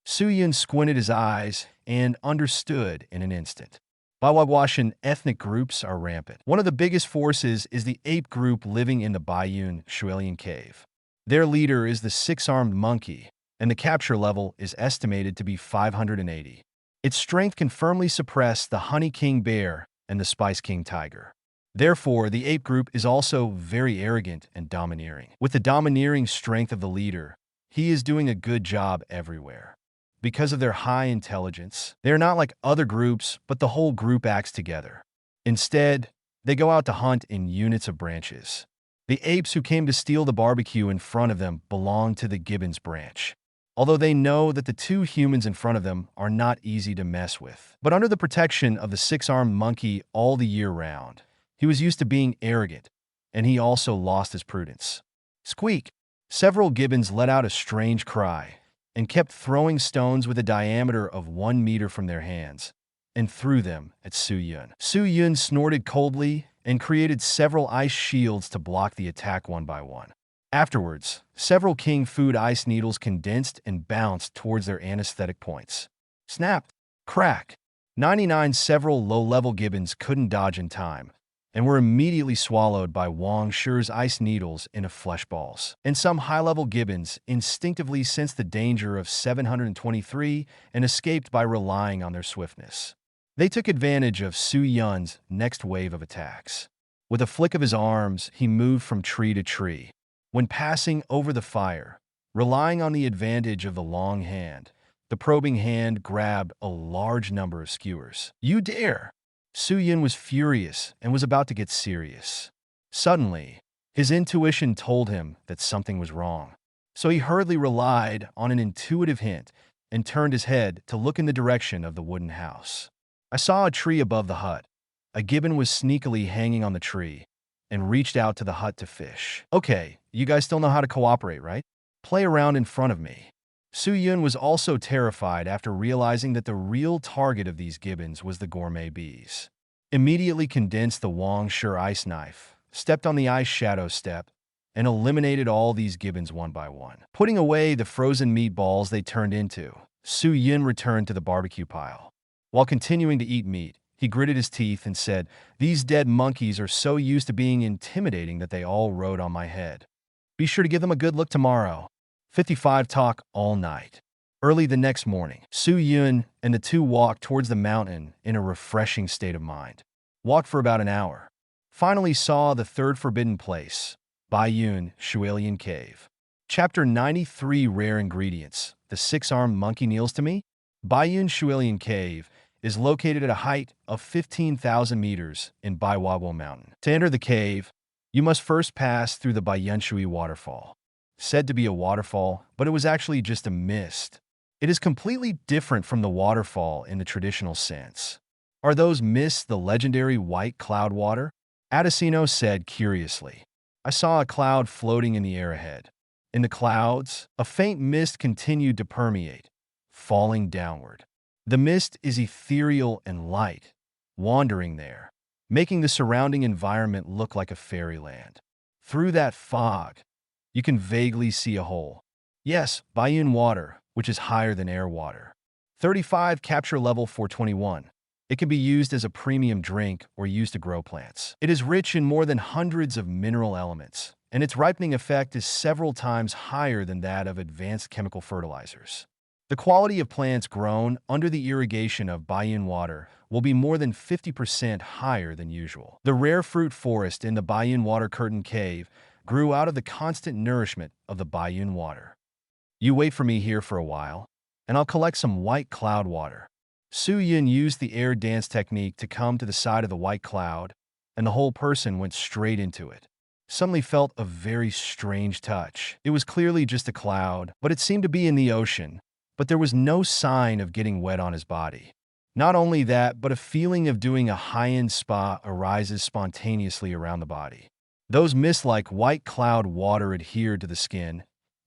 Su Yun squinted his eyes and understood in an instant. Baiwaguashan ethnic groups are rampant. One of the biggest forces is the ape group living in the Baiyun Shualian cave. Their leader is the 6-armed monkey, and the capture level is estimated to be 580. Its strength can firmly suppress the Honey King Bear and the Spice King tiger. Therefore, the ape group is also very arrogant and domineering. With the domineering strength of the leader, he is doing a good job everywhere. Because of their high intelligence, they are not like other groups, but the whole group acts together. Instead, they go out to hunt in units of branches. The apes who came to steal the barbecue in front of them belong to the gibbons branch, although they know that the two humans in front of them are not easy to mess with. But under the protection of the six-armed monkey all the year round, he was used to being arrogant, and he also lost his prudence. Squeak! Several gibbons let out a strange cry and kept throwing stones with a diameter of 1 meter from their hands and threw them at Su Yun. Su Yun snorted coldly and created several ice shields to block the attack one by one. Afterwards, several king food ice needles condensed and bounced towards their anesthetic points. Snap! Crack! 99 several low-level gibbons couldn't dodge in time and were immediately swallowed by Wang Shi's ice needles into flesh balls. And some high-level gibbons instinctively sensed the danger of 723 and escaped by relying on their swiftness. They took advantage of Su Yun's next wave of attacks. With a flick of his arms, he moved from tree to tree. When passing over the fire, relying on the advantage of the long hand, the probing hand grabbed a large number of skewers. You dare! Su Yun was furious and was about to get serious. Suddenly, his intuition told him that something was wrong. So he hurriedly relied on an intuitive hint and turned his head to look in the direction of the wooden house. I saw a tree above the hut. A gibbon was sneakily hanging on the tree and reached out to the hut to fish. Okay, you guys still know how to cooperate, right? Play around in front of me. Su Yun was also terrified after realizing that the real target of these gibbons was the gourmet bees. Immediately condensed the Wang Shi ice knife, stepped on the ice shadow step, and eliminated all these gibbons one by one. Putting away the frozen meatballs they turned into, Su Yun returned to the barbecue pile. While continuing to eat meat, he gritted his teeth and said, "These dead monkeys are so used to being intimidating that they all rode on my head. Be sure to give them a good look tomorrow." 55 talk all night. Early the next morning, Su Yun and the two walked towards the mountain in a refreshing state of mind. Walked for about an hour. Finally saw the third forbidden place, Baiyun Shualian Cave. Chapter 93 Rare Ingredients. The six-armed monkey kneels to me? Baiyun Shualian Cave is located at a height of 15,000 meters in Baiwawo Mountain. To enter the cave, you must first pass through the Baiyanshui waterfall. Said to be a waterfall, but it was actually just a mist. It is completely different from the waterfall in the traditional sense. Are those mists the legendary white cloud water? Adesino said curiously. I saw a cloud floating in the air ahead. In the clouds, a faint mist continued to permeate, falling downward. The mist is ethereal and light, wandering there, making the surrounding environment look like a fairyland. Through that fog, you can vaguely see a hole. Yes, Baiyun water, which is higher than air water. 35 capture level 421. It can be used as a premium drink or used to grow plants. It is rich in more than hundreds of mineral elements, and its ripening effect is several times higher than that of advanced chemical fertilizers. The quality of plants grown under the irrigation of Baiyun water will be more than 50% higher than usual. The rare fruit forest in the Baiyun water curtain cave grew out of the constant nourishment of the Baiyun water. You wait for me here for a while, and I'll collect some white cloud water. Su Yun used the air dance technique to come to the side of the white cloud, and the whole person went straight into it. Suddenly felt a very strange touch. It was clearly just a cloud, but it seemed to be in the ocean, but there was no sign of getting wet on his body. Not only that, but a feeling of doing a high-end spa arises spontaneously around the body. Those mist-like white cloud water adhered to the skin,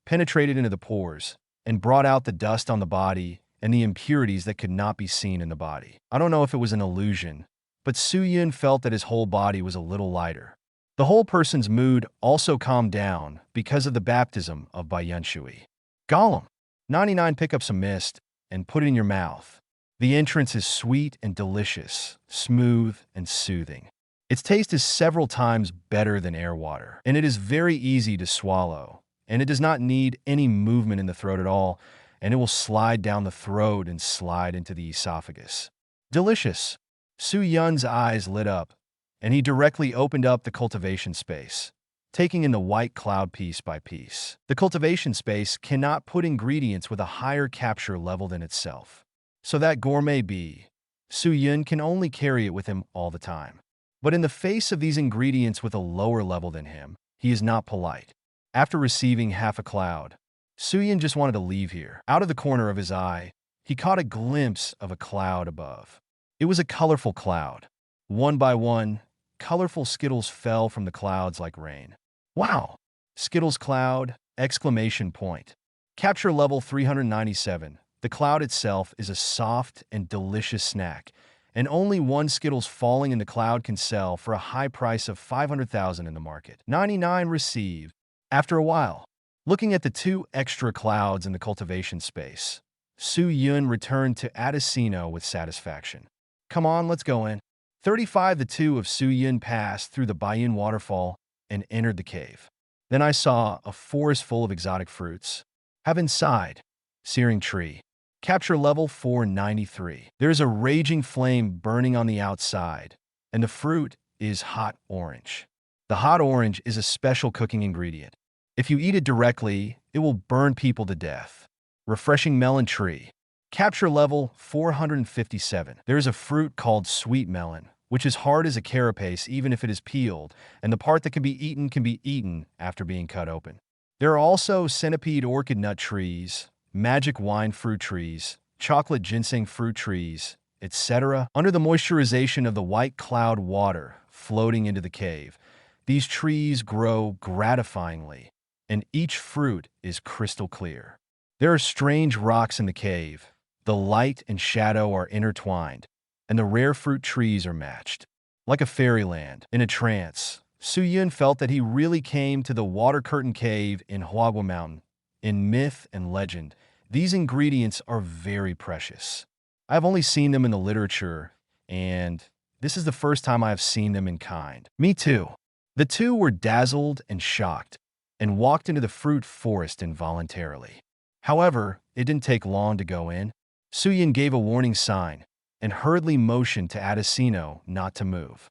penetrated into the pores, and brought out the dust on the body and the impurities that could not be seen in the body. I don't know if it was an illusion, but Su Yun felt that his whole body was a little lighter. The whole person's mood also calmed down because of the baptism of Baiyanshui. Gollum! 99 pick up some mist and put it in your mouth. The entrance is sweet and delicious, smooth and soothing. Its taste is several times better than air water, and it is very easy to swallow, and it does not need any movement in the throat at all, and it will slide down the throat and slide into the esophagus. Delicious. Su Yun's eyes lit up, and he directly opened up the cultivation space, taking in the white cloud piece by piece. The cultivation space cannot put ingredients with a higher capture level than itself. So that gourmet bee, Su Yun can only carry it with him all the time. But in the face of these ingredients with a lower level than him, he is not polite. After receiving half a cloud, Su Yun just wanted to leave here. Out of the corner of his eye, he caught a glimpse of a cloud above. It was a colorful cloud. One by one, colorful Skittles fell from the clouds like rain. Wow! Skittles cloud! Exclamation point. Capture level 397. The cloud itself is a soft and delicious snack, and only one Skittles falling in the cloud can sell for a high price of 500,000 in the market. 99 received. After a while, looking at the 2 extra clouds in the cultivation space, Su Yun returned to Adesino with satisfaction. Come on, let's go in. 35 The 2 of Su Yun passed through the Baiyun waterfall and entered the cave. Then I saw a forest full of exotic fruits. Have inside. Searing tree. Capture level 493. There is a raging flame burning on the outside, and the fruit is hot orange. The hot orange is a special cooking ingredient. If you eat it directly, it will burn people to death. Refreshing melon tree. Capture level 457. There is a fruit called sweet melon, which is hard as a carapace even if it is peeled, and the part that can be eaten after being cut open. There are also centipede orchid nut trees, magic wine fruit trees, chocolate ginseng fruit trees, etc. Under the moisturization of the white cloud water floating into the cave, these trees grow gratifyingly, and each fruit is crystal clear. There are strange rocks in the cave. The light and shadow are intertwined, and the rare fruit trees are matched. Like a fairyland, in a trance, Su Yun felt that he really came to the water curtain cave in Huagua Mountain. In myth and legend, these ingredients are very precious. I have only seen them in the literature, and this is the first time I have seen them in kind. Me too. The 2 were dazzled and shocked, and walked into the fruit forest involuntarily. However, it didn't take long to go in. Su Yun gave a warning sign, and hurriedly motioned to Adesino not to move.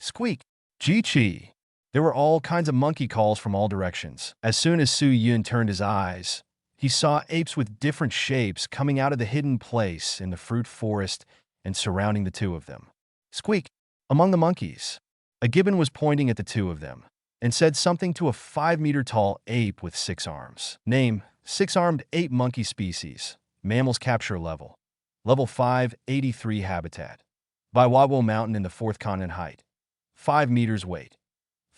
Squeak! Chi! There were all kinds of monkey calls from all directions. As soon as Su Yun turned his eyes, he saw apes with different shapes coming out of the hidden place in the fruit forest and surrounding the 2 of them. Squeak! Among the monkeys, a gibbon was pointing at the 2 of them and said something to a 5-meter-tall ape with 6 arms. Name: 6-armed ape monkey species. Mammals capture level. Level 583 habitat. By Huagua Mountain in the 4th continent height. 5 meters weight.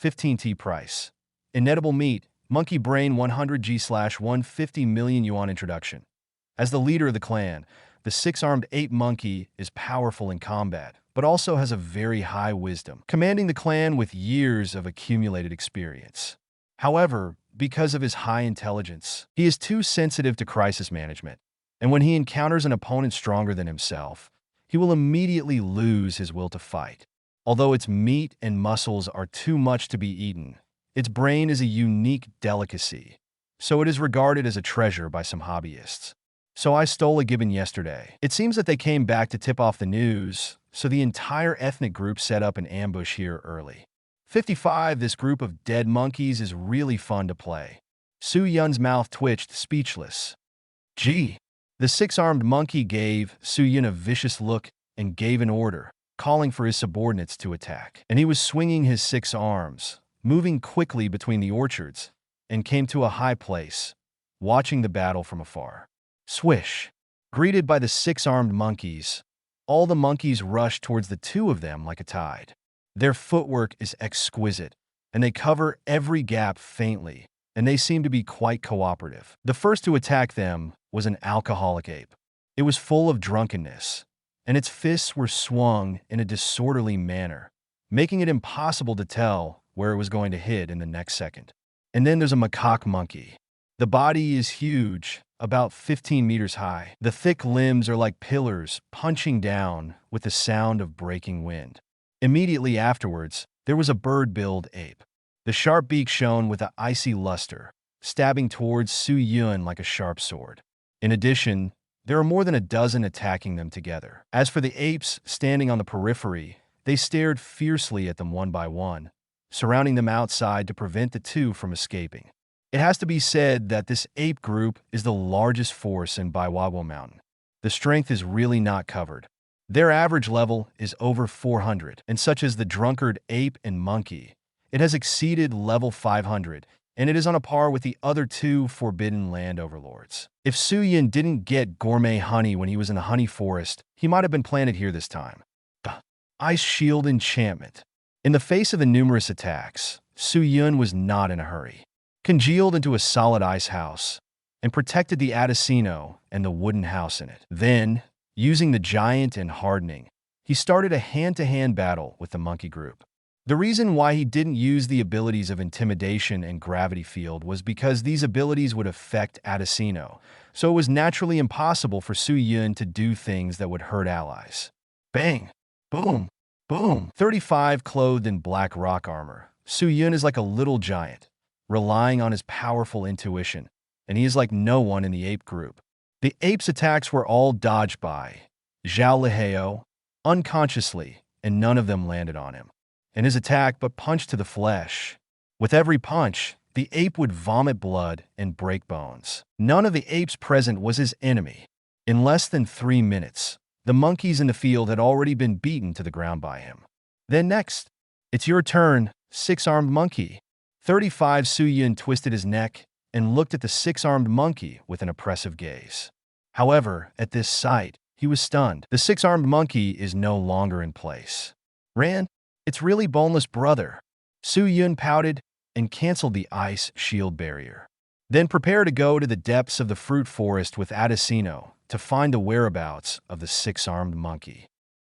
15T price. Inedible meat. Monkey brain 100G/150 million yuan introduction. As the leader of the clan, the 6-armed ape monkey is powerful in combat, but also has a very high wisdom, commanding the clan with years of accumulated experience. However, because of his high intelligence, he is too sensitive to crisis management, and when he encounters an opponent stronger than himself, he will immediately lose his will to fight. Although its meat and muscles are too much to be eaten, its brain is a unique delicacy, so it is regarded as a treasure by some hobbyists. So I stole a gibbon yesterday. It seems that they came back to tip off the news, so the entire ethnic group set up an ambush here early. 55 This group of dead monkeys is really fun to play. Su Yun's mouth twitched, speechless. Gee! The 6-armed monkey gave Su Yun a vicious look and gave an order, calling for his subordinates to attack. And he was swinging his 6 arms, moving quickly between the orchards, and came to a high place, watching the battle from afar. Swish! Greeted by the 6-armed monkeys, all the monkeys rushed towards the 2 of them like a tide. Their footwork is exquisite, and they cover every gap faintly, and they seem to be quite cooperative. The first to attack them was an alcoholic ape. It was full of drunkenness, and its fists were swung in a disorderly manner, making it impossible to tell where it was going to hit in the next second. And then there's a macaque monkey. The body is huge, about 15 meters high. The thick limbs are like pillars punching down with the sound of breaking wind. Immediately afterwards, there was a bird-billed ape. The sharp beak shone with an icy luster, stabbing towards Su Yun like a sharp sword. In addition, There are more than a dozen attacking them together. As for the apes standing on the periphery, they stared fiercely at them one by one, surrounding them outside to prevent the two from escaping. It has to be said that this ape group is the largest force in Baiwawo Mountain. The strength is really not covered. Their average level is over 400, and such as the drunkard ape and monkey, it has exceeded level 500, and it is on a par with the other two forbidden land overlords. If Su Yin didn't get gourmet honey when he was in the honey forest, he might have been planted here this time. Ice Shield Enchantment. In the face of the numerous attacks, Su Yun was not in a hurry. Congealed into a solid ice house, and protected the Adesino and the wooden house in it. Then, using the giant and hardening, he started a hand-to-hand battle with the monkey group. The reason why he didn't use the abilities of Intimidation and Gravity Field was because these abilities would affect Adesino, so it was naturally impossible for Su Yun to do things that would hurt allies. Bang! Boom! Boom! 35 clothed in black rock armor, Su Yun is like a little giant, relying on his powerful intuition, and he is like no one in the ape group. The ape's attacks were all dodged by Zhao Liheo, unconsciously, and none of them landed on him. And his attack but punched to the flesh. With every punch, the ape would vomit blood and break bones. None of the apes present was his enemy. In less than 3 minutes, the monkeys in the field had already been beaten to the ground by him. Then next, it's your turn, six-armed monkey. 35 Su Yun twisted his neck and looked at the six-armed monkey with an oppressive gaze. However, at this sight, he was stunned. The six-armed monkey is no longer in place. Ran, it's really boneless brother. Su Yun pouted and canceled the ice shield barrier. Then prepare to go to the depths of the fruit forest with Adesino to find the whereabouts of the six-armed monkey.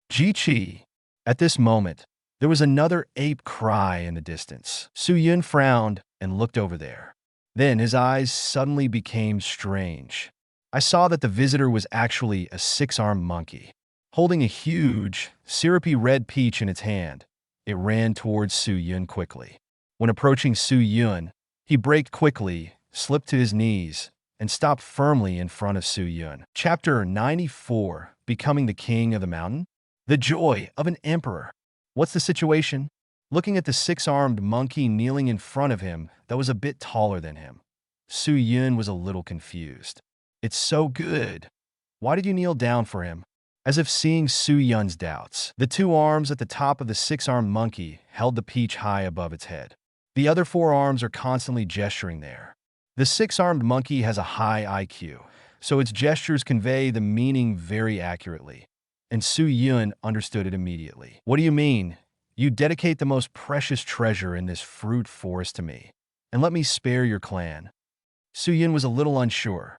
Ji-chi. At this moment, there was another ape cry in the distance. Su Yun frowned and looked over there. Then his eyes suddenly became strange. I saw that the visitor was actually a six-armed monkey. Holding a huge, syrupy red peach in its hand, it ran towards Su Yun quickly. When approaching Su Yun, he braked quickly, slipped to his knees, and stopped firmly in front of Su Yun. Chapter 94, Becoming the King of the Mountain? The Joy of an Emperor. What's the situation? Looking at the six-armed monkey kneeling in front of him that was a bit taller than him, Su Yun was a little confused. It's so good. Why did you kneel down for him? As if seeing Su Yun's doubts, the two arms at the top of the six-armed monkey held the peach high above its head. The other four arms are constantly gesturing there. The six-armed monkey has a high IQ, so its gestures convey the meaning very accurately, and Su Yun understood it immediately. What do you mean? You dedicate the most precious treasure in this fruit forest to me, and let me spare your clan. Su Yun was a little unsure.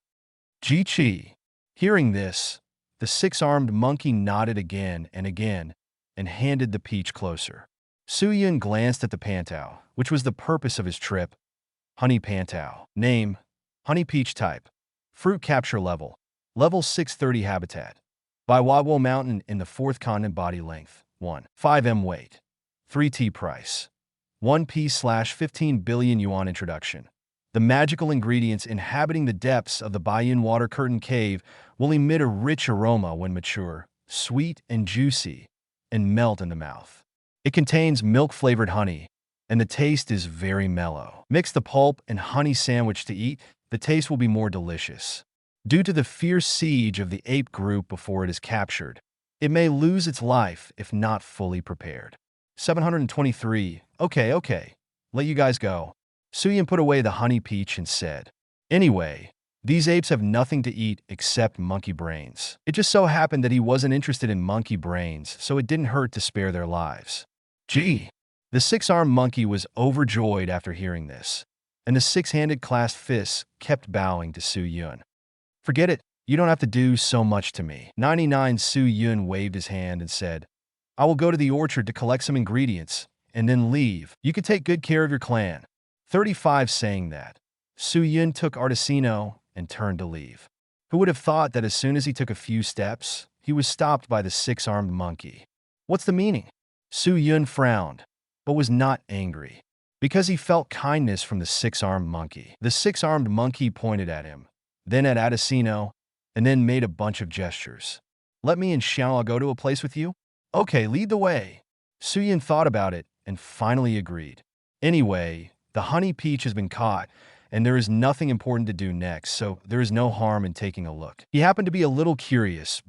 Ji-chi. Hearing this, the six-armed monkey nodded again and handed the peach closer. Su Yun glanced at the pantao, which was the purpose of his trip. Honey pantao. Name: Honey Peach Type. Fruit Capture Level: Level 630 Habitat. Baiwawo Mountain in the 4th continent. Body length: 1. 5m. Weight: 3t. Price: 1p/15 billion yuan. Introduction. The magical ingredients inhabiting the depths of the Baiyun Water Curtain Cave will emit a rich aroma when mature, sweet and juicy, and melt in the mouth. It contains milk-flavored honey, and the taste is very mellow. Mix the pulp and honey sandwich to eat, the taste will be more delicious. Due to the fierce siege of the ape group before it is captured, it may lose its life if not fully prepared. 723. Okay. Let you guys go. Su Yun put away the honey peach and said, Anyway, these apes have nothing to eat except monkey brains. It just so happened that he wasn't interested in monkey brains, so it didn't hurt to spare their lives. Gee! The six-armed monkey was overjoyed after hearing this, and the six-handed clasped fists kept bowing to Su Yun. Forget it, you don't have to do so much to me. 99. Su Yun waved his hand and said, I will go to the orchard to collect some ingredients, and then leave. You can take good care of your clan. 35. Saying that, Su Yun took Artesino and turned to leave. Who would have thought that as soon as he took a few steps, he was stopped by the six-armed monkey? What's the meaning? Su Yun frowned, but was not angry, because he felt kindness from the six-armed monkey. The six-armed monkey pointed at him, then at Adesino, and then made a bunch of gestures. Let me and Xiao go to a place with you? Okay, lead the way. Su Yun thought about it and finally agreed. Anyway, the honey peach has been caught, and there is nothing important to do next, so there is no harm in taking a look. He happened to be a little curious,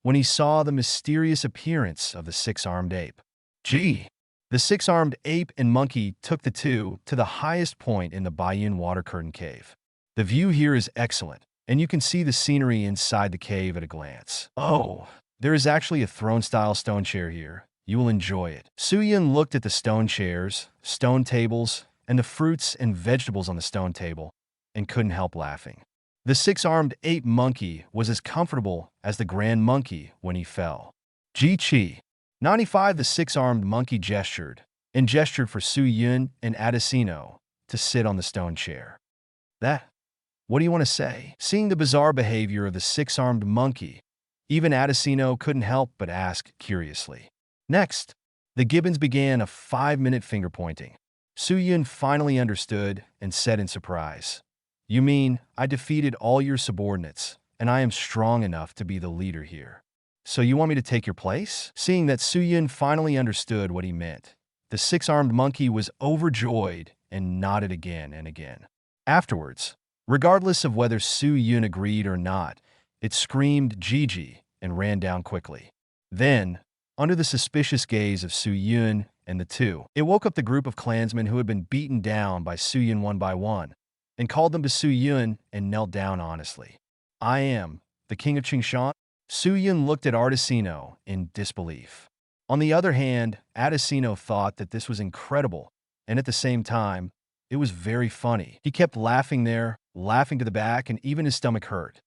when he saw the mysterious appearance of the six-armed ape. Gee! The six-armed ape and monkey took the two to the highest point in the Baiyun water curtain cave. The view here is excellent, and you can see the scenery inside the cave at a glance. Oh, there is actually a throne-style stone chair here. You will enjoy it. Su Yun looked at the stone chairs, stone tables, and the fruits and vegetables on the stone table, and couldn't help laughing. The six-armed ape monkey was as comfortable as the grand monkey when he fell. Chi. 95 The six-armed monkey gestured for Su Yun and Adesino to sit on the stone chair. What do you want to say? Seeing the bizarre behavior of the six-armed monkey, even Adesino couldn't help but ask curiously. Next, the gibbons began a 5-minute finger-pointing. Su Yun finally understood and said in surprise, "You mean I defeated all your subordinates, and I am strong enough to be the leader here? So you want me to take your place?" Seeing that Su Yun finally understood what he meant, the six-armed monkey was overjoyed and nodded again and again. Afterwards, regardless of whether Su Yun agreed or not, it screamed Gigi and ran down quickly. Then, under the suspicious gaze of Su Yun and the two, it woke up the group of clansmen who had been beaten down by Su Yun one by one, and called them to Su Yun and knelt down honestly. "I am the king of Qingshan?" Su Yun looked at Artesino in disbelief. On the other hand, Adesino thought that this was incredible, and at the same time, it was very funny. He kept laughing to the back, and even his stomach hurt.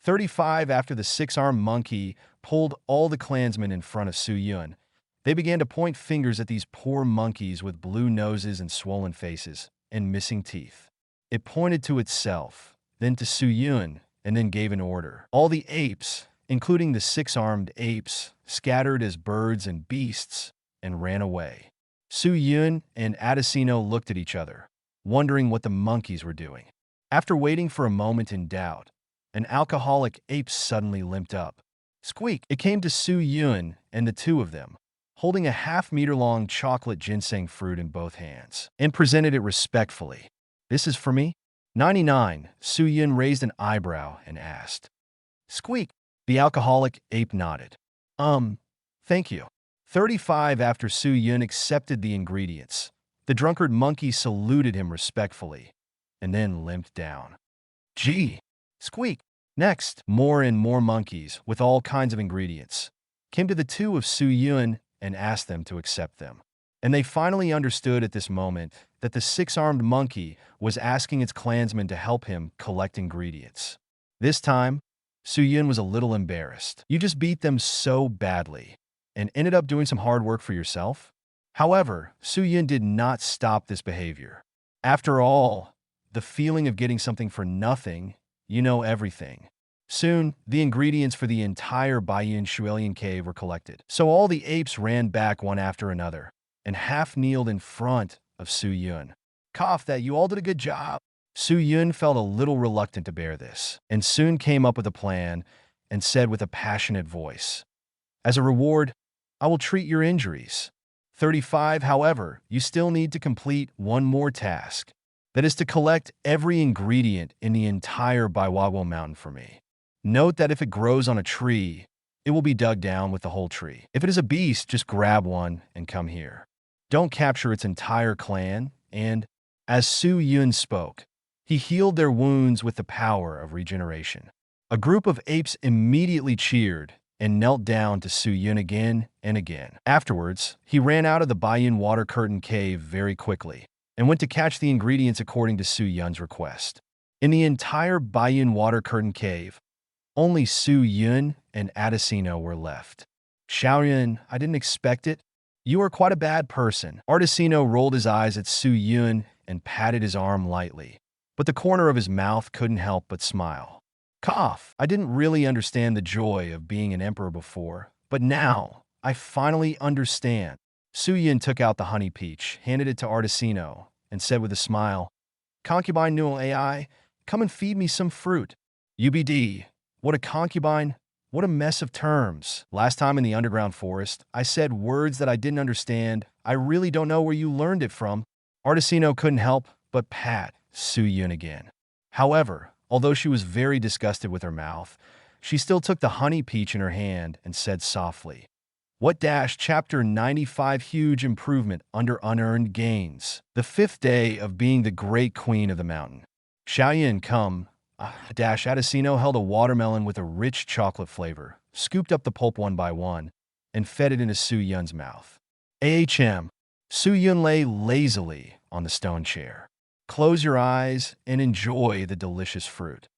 35 After the six-armed monkey pulled all the clansmen in front of Su Yun, they began to point fingers at these poor monkeys with blue noses and swollen faces and missing teeth. It pointed to itself, then to Su Yun, and then gave an order. All the apes, including the six-armed apes, scattered as birds and beasts and ran away. Su Yun and Adesino looked at each other, wondering what the monkeys were doing. After waiting for a moment in doubt, an alcoholic ape suddenly limped up. Squeak! It came to Su Yun and the two of them, holding a half-meter-long chocolate ginseng fruit in both hands, and presented it respectfully. "This is for me?" 99 Su Yun raised an eyebrow and asked. Squeak! The alcoholic ape nodded. Thank you." 35 After Su Yun accepted the ingredients, the drunkard monkey saluted him respectfully, and then limped down. Squeak! Next, more and more monkeys, with all kinds of ingredients, came to the two of Su Yun and asked them to accept them. And they finally understood at this moment that the six-armed monkey was asking its clansmen to help him collect ingredients. This time, Su Yun was a little embarrassed. "You just beat them so badly, and ended up doing some hard work for yourself?" However, Su Yun did not stop this behavior. After all, the feeling of getting something for nothing, everything. Soon, the ingredients for the entire Baiyun Shuilian cave were collected. So all the apes ran back one after another, and half-kneeled in front of Su Yun. That you all did a good job." Su Yun felt a little reluctant to bear this, and soon came up with a plan and said with a passionate voice, "As a reward, I will treat your injuries." 35 However, you still need to complete one more task. That is to collect every ingredient in the entire Baiwaguo mountain for me. Note that if it grows on a tree, it will be dug down with the whole tree. If it is a beast, just grab one and come here. Don't capture its entire clan, and, as Su Yun spoke, he healed their wounds with the power of regeneration. A group of apes immediately cheered and knelt down to Su Yun again and again. Afterwards, he ran out of the Baiyun water curtain cave very quickly and went to catch the ingredients according to Su Yun's request. In the entire Baiyun water curtain cave, only Su Yun and Adesino were left. "Xiaoyun, I didn't expect it. You are quite a bad person." Artesino rolled his eyes at Su Yun and patted his arm lightly, but the corner of his mouth couldn't help but smile. "I didn't really understand the joy of being an emperor before, but now I finally understand." Su Yun took out the honey peach, handed it to Artesino, and said with a smile, "Concubine Newell AI, come and feed me some fruit." UBD. What a concubine. What a mess of terms. Last time in the underground forest, I said words that I didn't understand. I really don't know where you learned it from. Artesino couldn't help but pat Su Yun again. However, although she was very disgusted with her mouth, she still took the honey peach in her hand and said softly, "What dash Chapter 95 huge improvement under unearned gains. The 5th day of being the great queen of the mountain. Xiaoyan, come." Dash Adesino held a watermelon with a rich chocolate flavor, scooped up the pulp one by one, and fed it into Su Yun's mouth. AHM. Su Yun lay lazily on the stone chair. Close your eyes and enjoy the delicious fruit.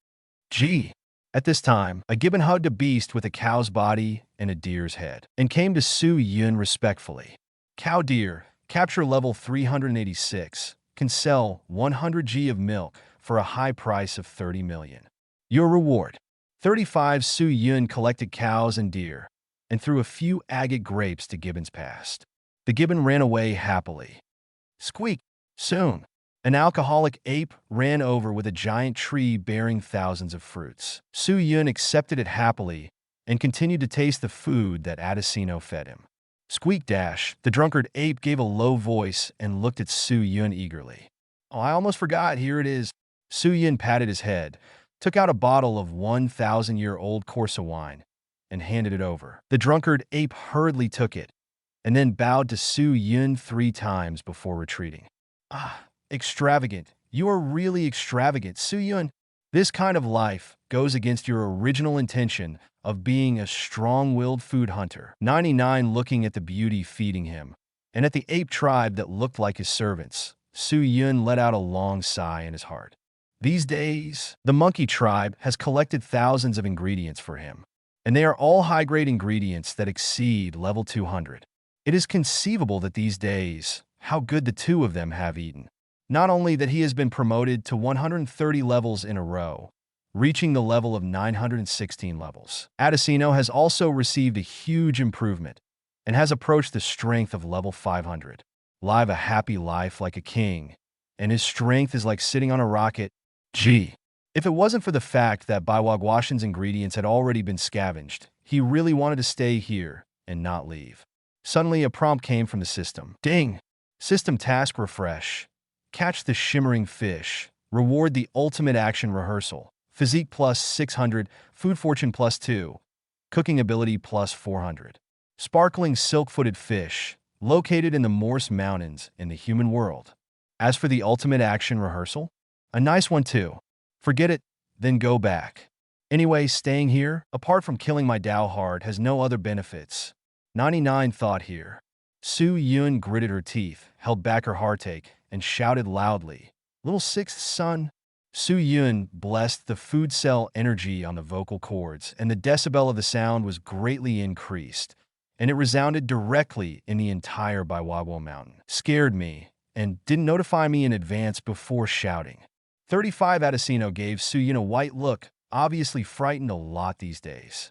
Gee. At this time, a gibbon hugged a beast with a cow's body and a deer's head, and came to Su Yun respectfully. Cow deer, capture level 386, can sell 100 G of milk for a high price of 30 million. Your reward. 35 Su Yun collected cows and deer, and threw a few agate grapes to Gibbon's past. The gibbon ran away happily. Squeak. Soon, an alcoholic ape ran over with a giant tree bearing thousands of fruits. Su Yun accepted it happily and continued to taste the food that Adesino fed him. Squeak dash, the drunkard ape gave a low voice and looked at Su Yun eagerly. Oh, I almost forgot, here it is. Su Yun patted his head, took out a bottle of 1,000-year-old Corsa wine, and handed it over. The drunkard ape hurriedly took it, and then bowed to Su Yun 3 times before retreating. Extravagant. You are really extravagant, Su Yun. This kind of life goes against your original intention of being a strong-willed food hunter. 99 looking at the beauty feeding him, and at the ape tribe that looked like his servants, Su Yun let out a long sigh in his heart. These days, the monkey tribe has collected thousands of ingredients for him, and they are all high-grade ingredients that exceed level 200. It is conceivable that these days, how good the 2 of them have eaten. Not only that he has been promoted to 130 levels in a row, reaching the level of 916 levels. Adesino has also received a huge improvement and has approached the strength of level 500. Live a happy life like a king, and his strength is like sitting on a rocket. Gee. If it wasn't for the fact that Baiwagwashin's ingredients had already been scavenged, he really wanted to stay here and not leave. Suddenly, a prompt came from the system. Ding! System task refresh. Catch the shimmering fish. Reward the ultimate action rehearsal. Physique plus 600. Food fortune plus 2. Cooking ability plus 400. Sparkling silk-footed fish. Located in the Morse Mountains in the human world. As for the ultimate action rehearsal, a nice one too. Forget it, then go back. Anyway, staying here, apart from killing my Dao hard, has no other benefits. 99 thought here. Su Yun gritted her teeth, held back her heartache, and shouted loudly, "Little sixth son." Su Yun blessed the food cell energy on the vocal cords, and the decibel of the sound was greatly increased, and it resounded directly in the entire Baiwagwo mountain. Scared me, and didn't notify me in advance before shouting. 35 Adesino gave Su Yun a white look, obviously frightened a lot these days.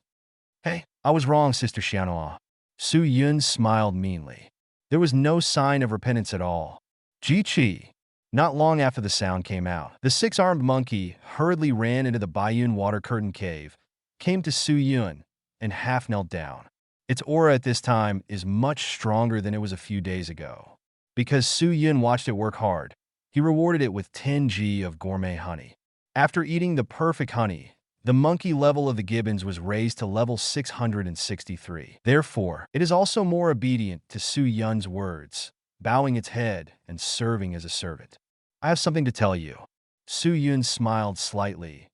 Hey, I was wrong, Sister Xianoa. Su Yun smiled meanly. There was no sign of repentance at all. Ji-chi. Not long after the sound came out, the 6-armed monkey hurriedly ran into the Baiyun water curtain cave, came to Su Yun, and half knelt down. Its aura at this time is much stronger than it was a few days ago. Because Su Yun watched it work hard, he rewarded it with 10 G of gourmet honey. After eating the perfect honey, the monkey level of the gibbons was raised to level 663. Therefore, it is also more obedient to Su Yun's words, bowing its head and serving as a servant. I have something to tell you. Su Yun smiled slightly.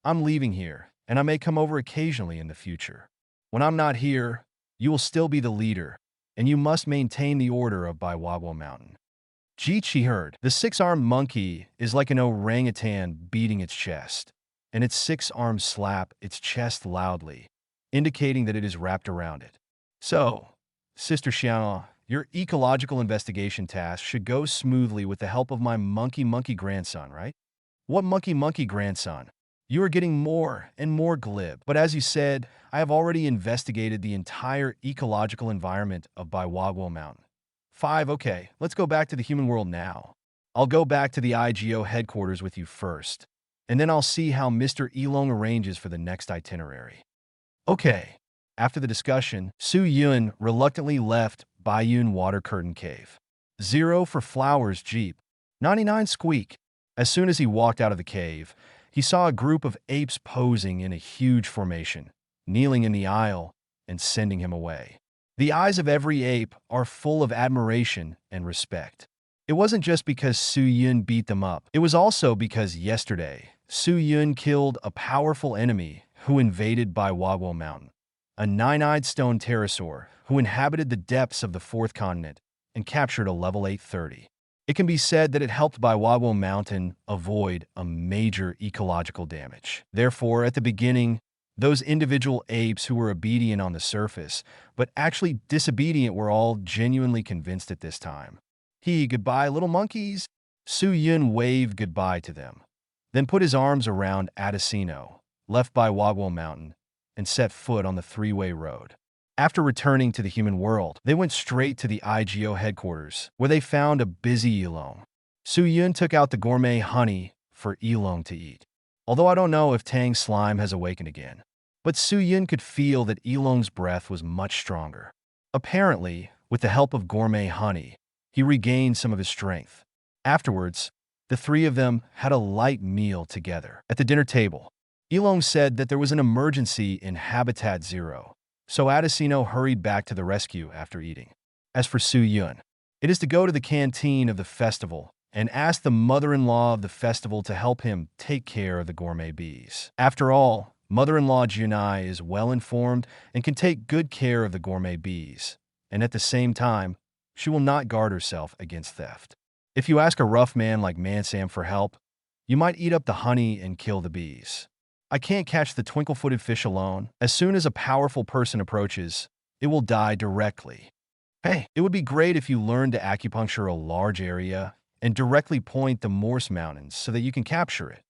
I'm leaving here, and I may come over occasionally in the future. When I'm not here, you will still be the leader, and you must maintain the order of Baiwagwo Mountain. Ji-chi heard. The 6-armed monkey is like an orangutan beating its chest, and its 6 arms slap its chest loudly, indicating that it is wrapped around it. So, Sister Xiana, your ecological investigation task should go smoothly with the help of my monkey grandson, right? What monkey grandson? You are getting more and more glib. But as you said, I have already investigated the entire ecological environment of Baiwagwo Mountain. 5, okay, let's go back to the human world now. I'll go back to the IGO headquarters with you first, and then I'll see how Mr. Yilong arranges for the next itinerary. Okay. After the discussion, Su Yun reluctantly left Baiyun Water Curtain Cave. 0 for Flowers Jeep. 99 Squeak. As soon as he walked out of the cave, he saw a group of apes posing in a huge formation, kneeling in the aisle and sending him away. The eyes of every ape are full of admiration and respect. It wasn't just because Su Yun beat them up. It was also because yesterday, Su Yun killed a powerful enemy who invaded Baiwagwo Mountain, a nine-eyed stone pterosaur who inhabited the depths of the fourth continent and captured a level 830. It can be said that it helped Baiwagwo Mountain avoid a major ecological damage. Therefore, at the beginning, those individual apes who were obedient on the surface, but actually disobedient, were all genuinely convinced at this time. Goodbye, little monkeys. Su Yun waved goodbye to them, then put his arms around Adesino, left Baiwagwo Mountain, and set foot on the three-way road. After returning to the human world, they went straight to the IGO headquarters, where they found a busy Yilong. Su Yun took out the gourmet honey for Yilong to eat. Although I don't know if Tang Slime has awakened again, but Su Yun could feel that Yilong's breath was much stronger. Apparently, with the help of gourmet honey, he regained some of his strength. Afterwards, the three of them had a light meal together. At the dinner table, Yilong said that there was an emergency in Habitat 0, so Adesino hurried back to the rescue after eating. As for Su Yun, it is to go to the canteen of the festival and ask the mother-in-law of the festival to help him take care of the gourmet bees. After all, mother-in-law Jiunai is well-informed and can take good care of the gourmet bees, and at the same time, she will not guard herself against theft. If you ask a rough man like Mansam for help, you might eat up the honey and kill the bees. I can't catch the twinkle-footed fish alone. As soon as a powerful person approaches, it will die directly. Hey, it would be great if you learned to acupuncture a large area and directly point the Morse Mountains so that you can capture it.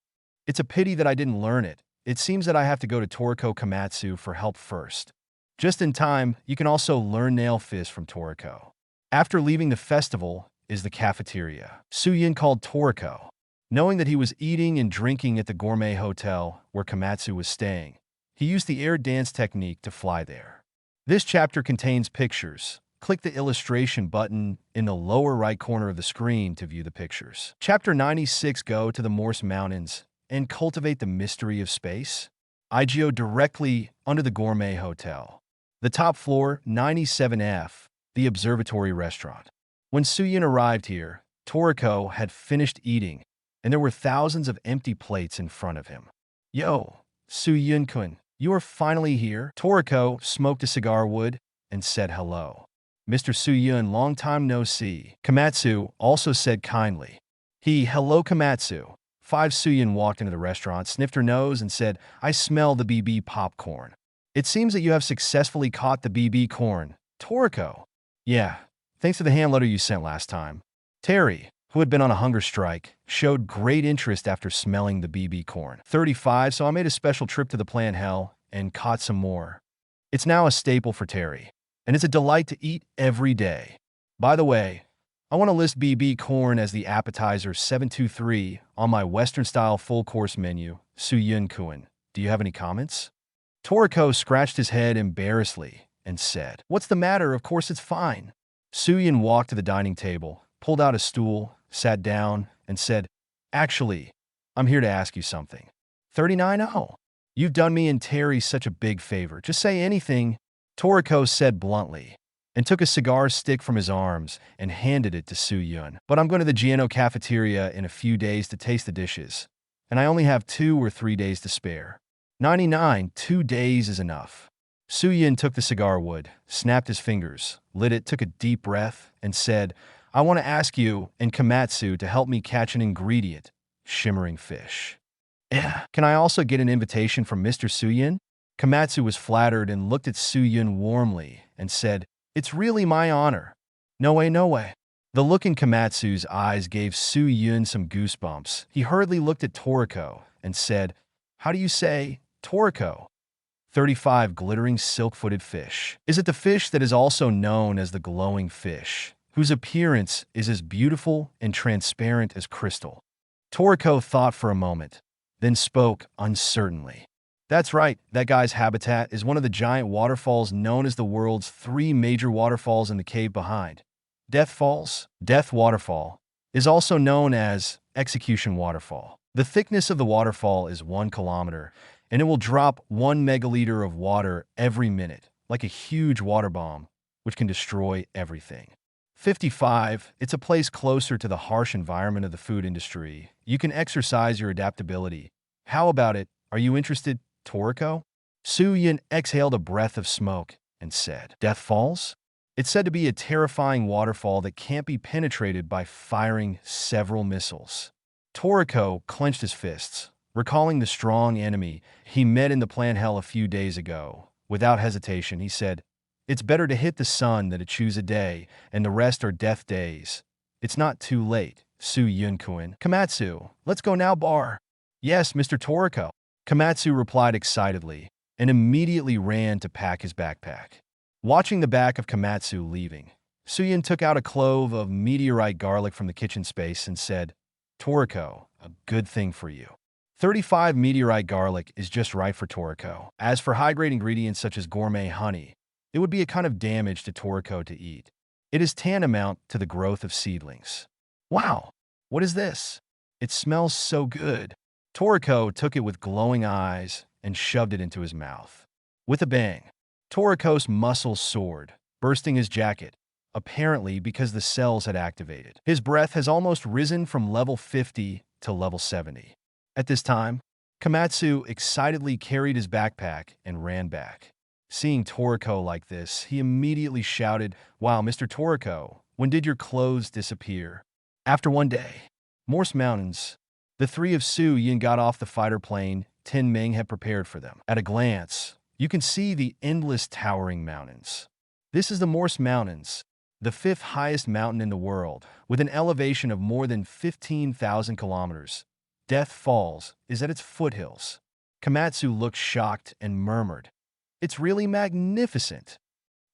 It's a pity that I didn't learn it. It seems that I have to go to Toriko Komatsu for help first. Just in time, you can also learn nail fist from Toriko. After leaving the festival is the cafeteria. Su Yun called Toriko. Knowing that he was eating and drinking at the Gourmet Hotel where Komatsu was staying, he used the air dance technique to fly there. This chapter contains pictures. Click the illustration button in the lower right corner of the screen to view the pictures. Chapter 96. Go to the Morse Mountains and cultivate the mystery of space. IGO directly under the Gourmet Hotel. The top floor, 97F, the observatory restaurant. When Su Yun arrived here, Toriko had finished eating, and there were thousands of empty plates in front of him. Yo, Su Yun-kun, you are finally here? Toriko smoked a cigar wood and said hello. Mr. Su Yun, long time no see. Komatsu also said kindly. Hello Komatsu. 5 Su Yun walked into the restaurant, sniffed her nose, and said, I smell the BB popcorn. It seems that you have successfully caught the BB corn. Toriko. Yeah, thanks to the hand letter you sent last time. Terry, who had been on a hunger strike, showed great interest after smelling the BB corn. 35, so I made a special trip to the plant hell and caught some more. It's now a staple for Terry, and it's a delight to eat every day. By the way, I want to list BB corn as the appetizer 723 on my Western-style full-course menu. Su Yun-kun, do you have any comments? Toriko scratched his head embarrassedly and said, What's the matter? Of course it's fine. Su Yun walked to the dining table, pulled out a stool, sat down, and said, Actually, I'm here to ask you something. 39. Oh, you've done me and Terry such a big favor. Just say anything, Toriko said bluntly, and took a cigar stick from his arms and handed it to Su Yun. But I'm going to the Jiunai cafeteria in a few days to taste the dishes, and I only have 2 or 3 days to spare. 99, 2 days is enough. Su Yun took the cigar wood, snapped his fingers, lit it, took a deep breath, and said, I want to ask you and Komatsu to help me catch an ingredient, shimmering fish. Yeah. Can I also get an invitation from Mr. Su Yun? Komatsu was flattered and looked at Su Yun warmly and said, It's really my honor. No way, no way. The look in Komatsu's eyes gave Su Yun some goosebumps. He hurriedly looked at Toriko and said, How do you say, Toriko? 35 glittering silk-footed fish. Is it the fish that is also known as the glowing fish, whose appearance is as beautiful and transparent as crystal? Toriko thought for a moment, then spoke uncertainly. That's right, that guy's habitat is one of the giant waterfalls known as the world's 3 major waterfalls in the cave behind. Death Falls, Death Waterfall, is also known as Execution Waterfall. The thickness of the waterfall is 1 kilometer, and it will drop 1 megaliter of water every minute, like a huge water bomb, which can destroy everything. 55. It's a place closer to the harsh environment of the food industry. You can exercise your adaptability. How about it? Are you interested, Toriko? Su Yin exhaled a breath of smoke and said, Death Falls? It's said to be a terrifying waterfall that can't be penetrated by firing several missiles. Toriko clenched his fists, recalling the strong enemy he met in the plant hell a few days ago. Without hesitation, he said, It's better to hit the sun than to choose a day, and the rest are death days. It's not too late, Su Yunkuin. Komatsu, let's go now, bar. Yes, Mr. Toriko. Komatsu replied excitedly, and immediately ran to pack his backpack. Watching the back of Komatsu leaving, Suyin took out a clove of meteorite garlic from the kitchen space and said, Toriko, a good thing for you. 35 meteorite garlic is just right for Toriko. As for high-grade ingredients such as gourmet honey, it would be a kind of damage to Toriko to eat. It is tantamount to the growth of seedlings. Wow, what is this? It smells so good. Toriko took it with glowing eyes and shoved it into his mouth. With a bang, Toriko's muscles soared, bursting his jacket, apparently because the cells had activated. His breath has almost risen from level 50 to level 70. At this time, Komatsu excitedly carried his backpack and ran back. Seeing Toriko like this, he immediately shouted, Wow, Mr. Toriko, when did your clothes disappear? After 1 day. Morse Mountains. The 3 of Su Yin got off the fighter plane Tin Ming had prepared for them. At a glance, you can see the endless towering mountains. This is the Morse Mountains, the 5th highest mountain in the world, with an elevation of more than 15,000 kilometers. Death Falls is at its foothills. Komatsu looked shocked and murmured, It's really magnificent.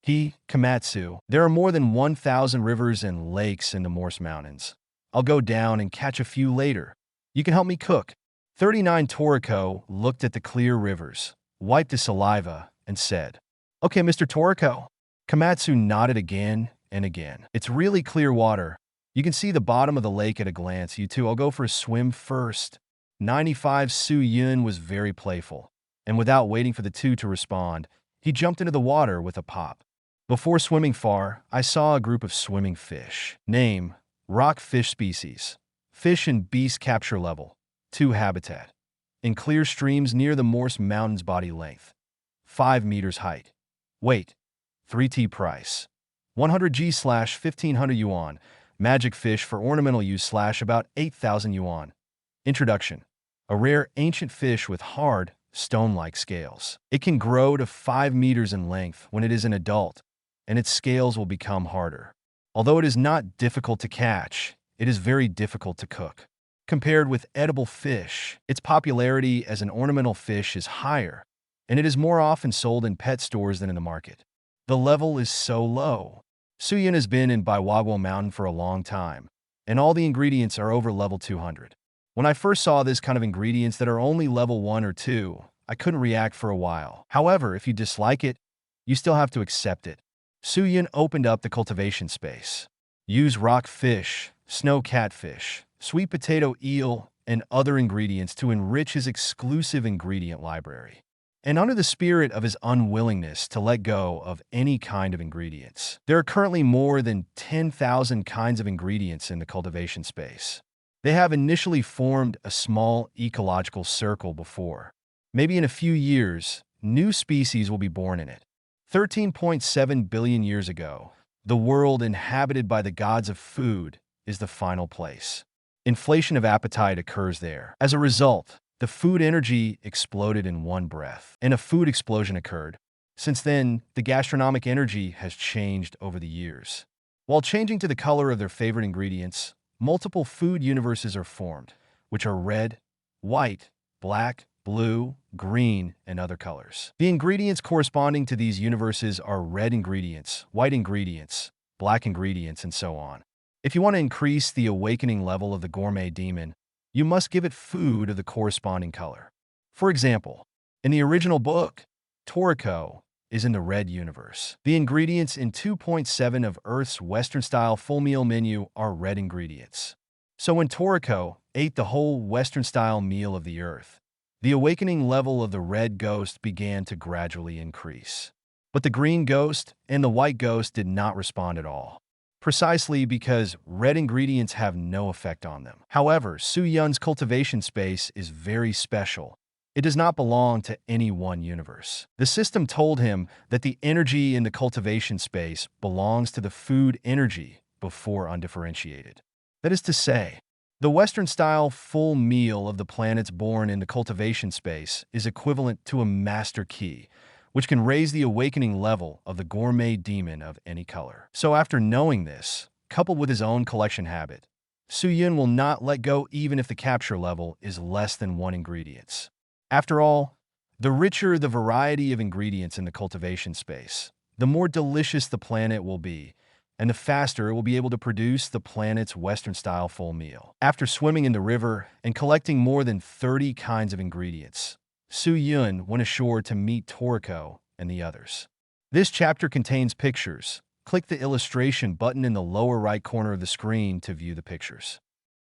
Komatsu, there are more than 1,000 rivers and lakes in the Morse Mountains. I'll go down and catch a few later. You can help me cook. 39 Toriko looked at the clear rivers, wiped his saliva, and said, Okay, Mr. Toriko. Komatsu nodded again and again. It's really clear water. You can see the bottom of the lake at a glance. You two, I'll go for a swim first. 95 Su Yun was very playful, and without waiting for the 2 to respond, he jumped into the water with a pop. Before swimming far, I saw a group of swimming fish. Name, rock fish species. Fish and beast capture level, 2 habitat. In clear streams near the Morse Mountains body length. 5 meters height. Weight, 3T price. 100G/1500 yuan. Magic fish for ornamental use / about 8,000 yuan. Introduction. A rare ancient fish with hard, stone-like scales. It can grow to 5 meters in length when it is an adult, and its scales will become harder. Although it is not difficult to catch, it is very difficult to cook. Compared with edible fish, its popularity as an ornamental fish is higher, and it is more often sold in pet stores than in the market. The level is so low. Suyin has been in Baiwagwa Mountain for a long time, and all the ingredients are over level 200. When I first saw this kind of ingredients that are only level 1 or 2, I couldn't react for a while. However, if you dislike it, you still have to accept it. Suyin opened up the cultivation space. Use rock fish, snow catfish, sweet potato eel, and other ingredients to enrich his exclusive ingredient library. And under the spirit of his unwillingness to let go of any kind of ingredients, there are currently more than 10,000 kinds of ingredients in the cultivation space. They have initially formed a small ecological circle before. Maybe in a few years, new species will be born in it. 13.7 billion years ago, the world inhabited by the gods of food is the final place. Inflation of appetite occurs there. As a result, the food energy exploded in one breath, and a food explosion occurred. Since then, the gastronomic energy has changed over the years. While changing to the color of their favorite ingredients, multiple food universes are formed, which are red, white, black, blue, green, and other colors. The ingredients corresponding to these universes are red ingredients, white ingredients, black ingredients, and so on. If you want to increase the awakening level of the gourmet demon, you must give it food of the corresponding color. For example, in the original book, Toriko is in the red universe. The ingredients in 2.7 of Earth's Western-style full meal menu are red ingredients. So when Toriko ate the whole Western-style meal of the Earth, the awakening level of the red ghost began to gradually increase. But the green ghost and the white ghost did not respond at all, precisely because red ingredients have no effect on them. However, Su Yun's cultivation space is very special. It does not belong to any one universe. The system told him that the energy in the cultivation space belongs to the food energy before undifferentiated. That is to say, the Western-style full meal of the planets born in the cultivation space is equivalent to a master key, which can raise the awakening level of the gourmet demon of any color. So after knowing this, coupled with his own collection habit, Su Yun will not let go even if the capture level is less than 1 ingredient. After all, the richer the variety of ingredients in the cultivation space, the more delicious the planet will be, and the faster it will be able to produce the planet's Western-style full meal. After swimming in the river and collecting more than 30 kinds of ingredients, Su Yun went ashore to meet Toriko and the others. This chapter contains pictures. Click the illustration button in the lower right corner of the screen to view the pictures.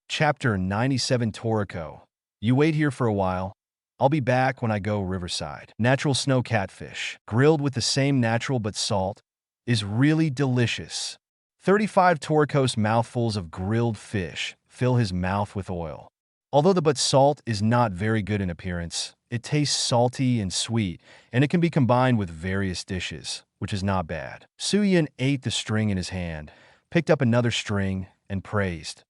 Chapter 97 Toriko. You wait here for a while. I'll be back when I go riverside. Natural snow catfish, grilled with the same natural but salt, is really delicious. 35 Toriko's mouthfuls of grilled fish fill his mouth with oil. Although the but salt is not very good in appearance, it tastes salty and sweet, and it can be combined with various dishes, which is not bad. Su Yun ate the string in his hand, picked up another string, and praised.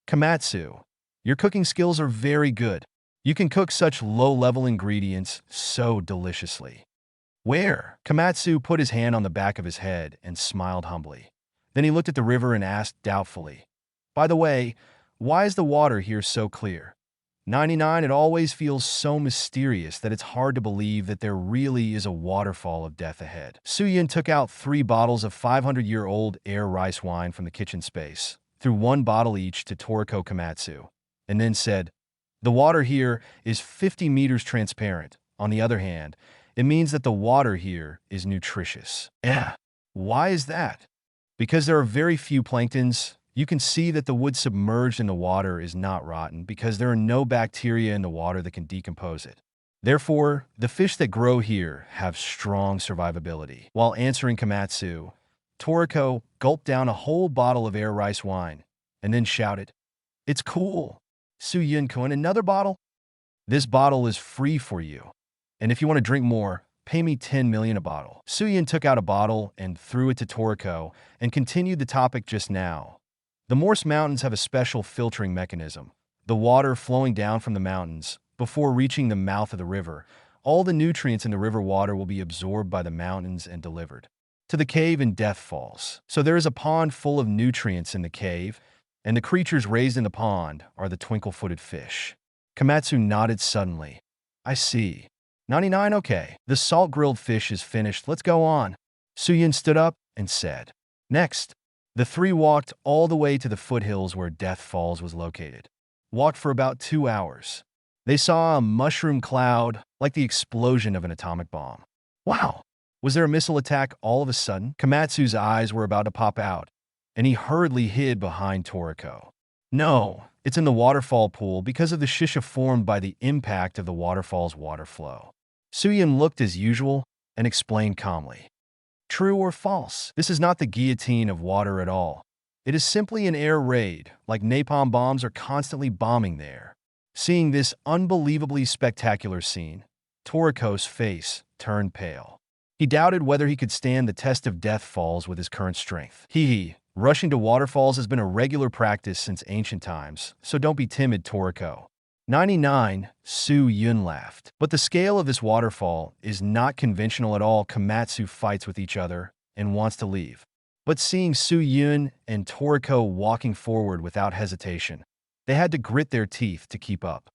Komatsu, your cooking skills are very good. You can cook such low-level ingredients so deliciously. Where? Komatsu put his hand on the back of his head and smiled humbly. Then he looked at the river and asked doubtfully, by the way, why is the water here so clear? 99, it always feels so mysterious that it's hard to believe that there really is a waterfall of death ahead. Su Yun took out 3 bottles of 500-year-old air rice wine from the kitchen space, threw 1 bottle each to Toriko Komatsu, and then said, the water here is 50 meters transparent. On the other hand, it means that the water here is nutritious. Why is that? Because there are very few planktons. You can see that the wood submerged in the water is not rotten because there are no bacteria in the water that can decompose it. Therefore, the fish that grow here have strong survivability. While answering Komatsu, Toriko gulped down a whole bottle of air rice wine and then shouted, it's cool. Su Yun-kun, another bottle? This bottle is free for you. And if you want to drink more, pay me 10 million a bottle. Su Yun took out a bottle and threw it to Toriko and continued the topic just now. The Morse Mountains have a special filtering mechanism. The water flowing down from the mountains, before reaching the mouth of the river, all the nutrients in the river water will be absorbed by the mountains and delivered to the cave in Death Falls. So there is a pond full of nutrients in the cave, and the creatures raised in the pond are the twinkle-footed fish. Komatsu nodded suddenly. I see. 99, okay. The salt-grilled fish is finished. Let's go on. Su Yun stood up and said. Next. The 3 walked all the way to the foothills where Death Falls was located. Walked for about 2 hours. They saw a mushroom cloud like the explosion of an atomic bomb. Wow! Was there a missile attack all of a sudden? Komatsu's eyes were about to pop out, and he hurriedly hid behind Toriko. No, it's in the waterfall pool because of the shisha formed by the impact of the waterfall's water flow. Su Yun looked as usual and explained calmly. True or false? This is not the guillotine of water at all. It is simply an air raid, like napalm bombs are constantly bombing there. Seeing this unbelievably spectacular scene, Toriko's face turned pale. He doubted whether he could stand the test of Death Falls with his current strength. Rushing to waterfalls has been a regular practice since ancient times, so don't be timid, Toriko. 99, Su Yun laughed. But the scale of this waterfall is not conventional at all. Komatsu fights with each other and wants to leave. But seeing Su Yun and Toriko walking forward without hesitation, they had to grit their teeth to keep up.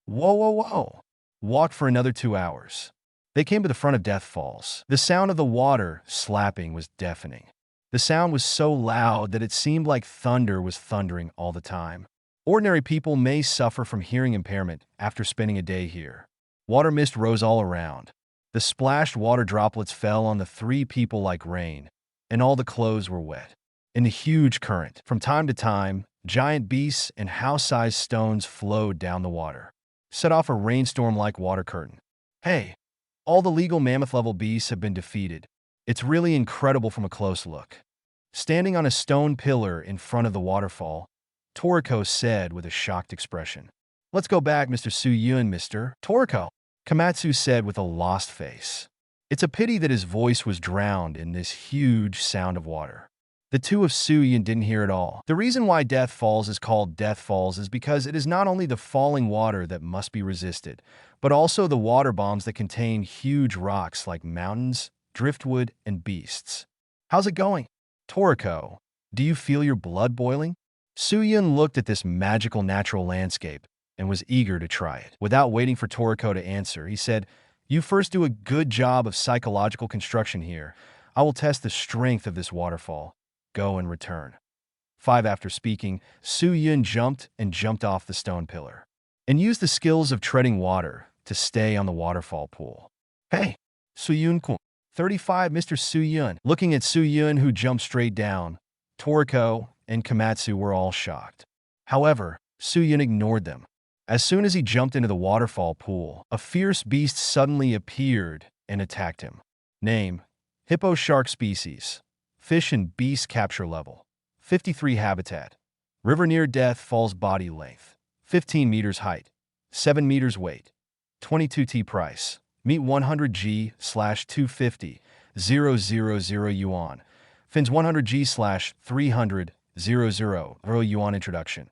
Whoa. Walked for another 2 hours. They came to the front of Death Falls. The sound of the water slapping was deafening. The sound was so loud that it seemed like thunder was thundering all the time. Ordinary people may suffer from hearing impairment after spending a day here. Water mist rose all around. The splashed water droplets fell on the three people like rain, and all the clothes were wet. In the huge current, from time to time, giant beasts and house-sized stones flowed down the water, set off a rainstorm-like water curtain. Hey, all the legal mammoth-level beasts have been defeated. It's really incredible from a close look. Standing on a stone pillar in front of the waterfall, Toriko said with a shocked expression. Let's go back, Mr. Su-yun, Mr. Toriko, Komatsu said with a lost face. It's a pity that his voice was drowned in this huge sound of water. The two of Su-yun didn't hear it all. The reason why Death Falls is called Death Falls is because it is not only the falling water that must be resisted, but also the water bombs that contain huge rocks like mountains, driftwood, and beasts. How's it going? Toriko, do you feel your blood boiling? Su-yun looked at this magical natural landscape and was eager to try it. Without waiting for Toriko to answer, he said, You first do a good job of psychological construction here. I will test the strength of this waterfall. Go and return. 5 After speaking, Su-yun jumped off the stone pillar and used the skills of treading water to stay on the waterfall pool. Hey, Su-yun-kun. 35 Mr. Su-yun. Looking at Su-yun, who jumped straight down, Toriko and Komatsu were all shocked. However, Su-yun ignored them. As soon as he jumped into the waterfall pool, a fierce beast suddenly appeared and attacked him. Name: Hippo shark species. Fish and beast capture level. 53 habitat. River near Death Falls body length. 15 meters height. 7 meters weight. 22 T price. Meat 100G/250. 000 yuan. Fins 100G/300. 00 yuan introduction.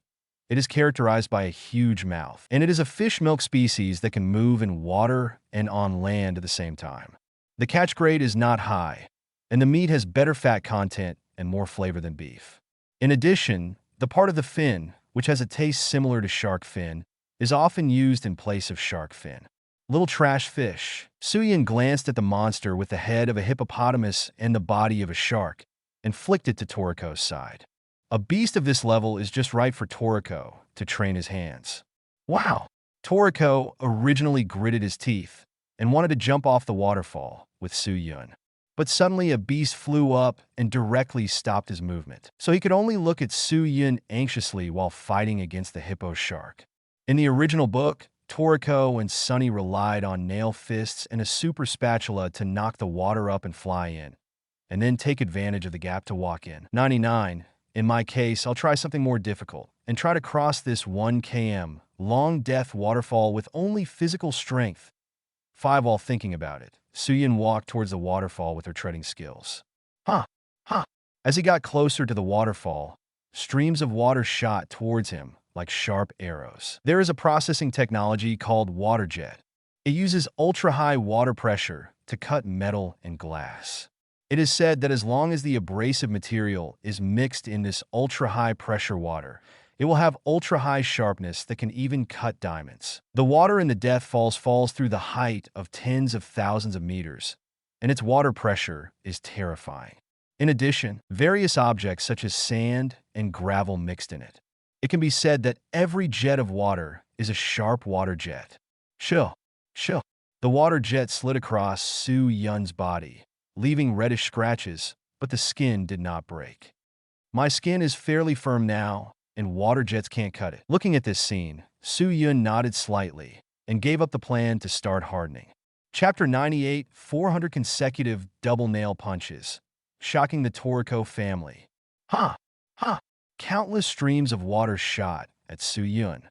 It is characterized by a huge mouth, and it is a fish milk species that can move in water and on land at the same time. The catch grade is not high, and the meat has better fat content and more flavor than beef. In addition, the part of the fin, which has a taste similar to shark fin, is often used in place of shark fin. Little trash fish. Su-yun glanced at the monster with the head of a hippopotamus and the body of a shark, and flicked it to Toriko's side. A beast of this level is just right for Toriko to train his hands. Wow! Toriko originally gritted his teeth and wanted to jump off the waterfall with Su-yun. But suddenly a beast flew up and directly stopped his movement, so he could only look at Su-yun anxiously while fighting against the hippo shark. In the original book, Toriko and Sunny relied on nail fists and a super spatula to knock the water up and fly in, and then take advantage of the gap to walk in. 99. In my case, I'll try something more difficult and try to cross this 1 km long death waterfall with only physical strength. 5 While thinking about it, Su-yun walked towards the waterfall with her treading skills. As he got closer to the waterfall, streams of water shot towards him like sharp arrows. There is a processing technology called water jet. It uses ultra-high water pressure to cut metal and glass. It is said that as long as the abrasive material is mixed in this ultra-high pressure water, it will have ultra-high sharpness that can even cut diamonds. The water in the Death Falls falls through the height of tens of thousands of meters, and its water pressure is terrifying. In addition, various objects such as sand and gravel mixed in it. It can be said that every jet of water is a sharp water jet. Shill. The water jet slid across Su-yun's body, leaving reddish scratches, but the skin did not break. My skin is fairly firm now, and water jets can't cut it. Looking at this scene, Su-yun nodded slightly and gave up the plan to start hardening. Chapter 98, 400 consecutive double nail punches, shocking the Toriko family. Countless streams of water shot at Su-yun,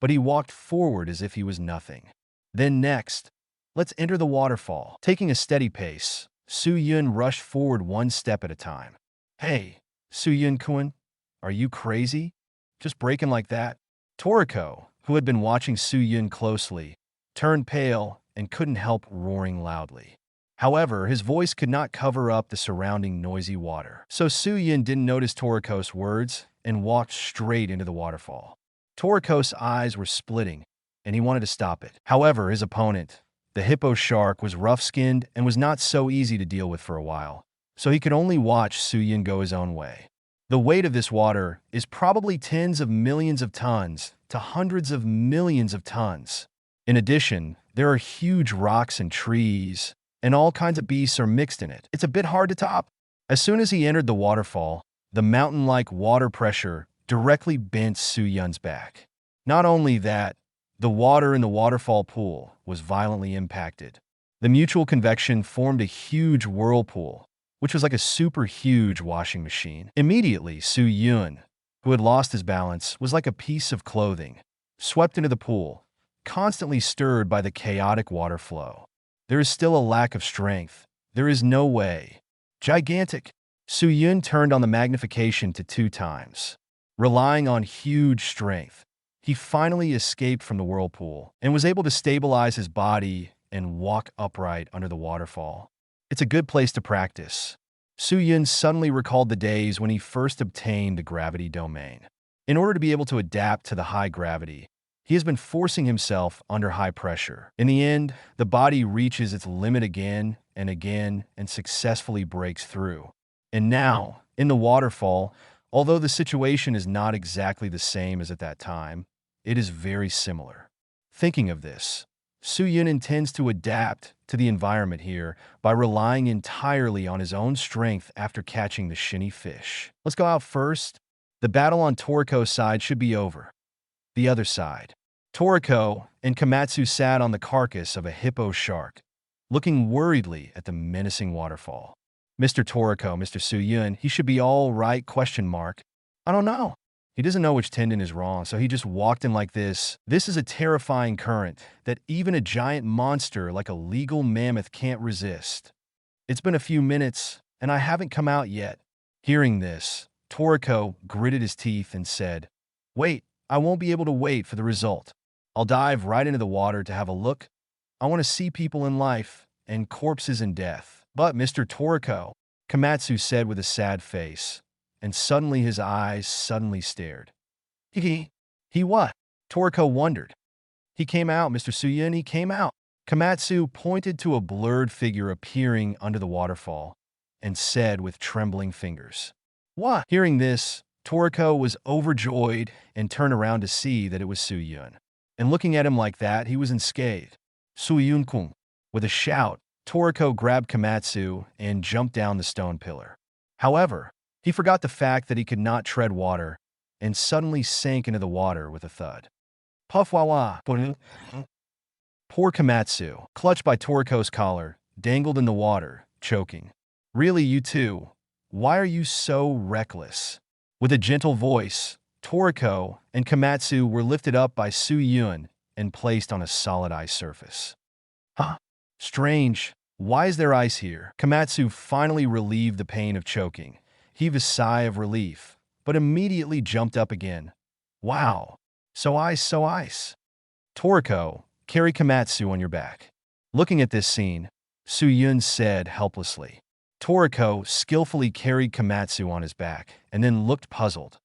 but he walked forward as if he was nothing. Then next, let's enter the waterfall. Taking a steady pace, Su-yun rushed forward 1 step at a time. Hey, Su-yun-kun, are you crazy? Just breaking like that? Toriko, who had been watching Su-yun closely, turned pale and couldn't help roaring loudly. However, his voice could not cover up the surrounding noisy water. So Su-yun didn't notice Toriko's words and walked straight into the waterfall. Toriko's eyes were splitting, and he wanted to stop it. However, his opponent, the hippo shark, was rough-skinned and was not so easy to deal with for a while, so he could only watch Su-yun go his own way. The weight of this water is probably tens of millions of tons to hundreds of millions of tons. In addition, there are huge rocks and trees, and all kinds of beasts are mixed in it. It's a bit hard to top. As soon as he entered the waterfall, the mountain-like water pressure directly bent Su Yun's back. Not only that, the water in the waterfall pool was violently impacted. The mutual convection formed a huge whirlpool, which was like a super huge washing machine. Immediately, Su Yun, who had lost his balance, was like a piece of clothing, swept into the pool, constantly stirred by the chaotic water flow. There is still a lack of strength. There is no way. Gigantic. Su Yun turned on the magnification to 2 times. Relying on huge strength, he finally escaped from the whirlpool and was able to stabilize his body and walk upright under the waterfall. It's a good place to practice. Su Yun suddenly recalled the days when he first obtained the gravity domain. In order to be able to adapt to the high gravity, he has been forcing himself under high pressure. In the end, the body reaches its limit again and successfully breaks through. And now, in the waterfall, although the situation is not exactly the same as at that time, it is very similar. Thinking of this, Su Yun intends to adapt to the environment here by relying entirely on his own strength after catching the shinny fish. Let's go out first. The battle on Toriko's side should be over. The other side. Toriko and Komatsu sat on the carcass of a hippo shark, looking worriedly at the menacing waterfall. Mr. Toriko, Mr. Su Yun, he should be all right, ? I don't know. He doesn't know which tendon is wrong, so he just walked in like this. This is a terrifying current that even a giant monster like a legal mammoth can't resist. It's been a few minutes, and I haven't come out yet. Hearing this, Toriko gritted his teeth and said, "Wait, I won't be able to wait for the result. I'll dive right into the water to have a look. I want to see people in life and corpses in death." "But, Mr. Toriko," Komatsu said with a sad face, and suddenly his eyes stared. He what?" Toriko wondered. "He came out, Mr. Su Yun, he came out." Komatsu pointed to a blurred figure appearing under the waterfall and said with trembling fingers, "What?" Hearing this, Toriko was overjoyed and turned around to see that it was Su Yun. And looking at him like that, he was unscathed. "Su Yun-kun." With a shout, Toriko grabbed Komatsu and jumped down the stone pillar. However, he forgot the fact that he could not tread water and suddenly sank into the water with a thud. Puff wah. Poor Komatsu, clutched by Toriko's collar, dangled in the water, choking. "Really, you two? Why are you so reckless?" With a gentle voice, Toriko and Komatsu were lifted up by Su Yun and placed on a solid ice surface. "Huh? Strange. Why is there ice here?" Komatsu finally relieved the pain of choking, heaved a sigh of relief, but immediately jumped up again. "Wow. So ice. Toriko, carry Komatsu on your back." Looking at this scene, Su Yun said helplessly. Toriko skillfully carried Komatsu on his back and then looked puzzled.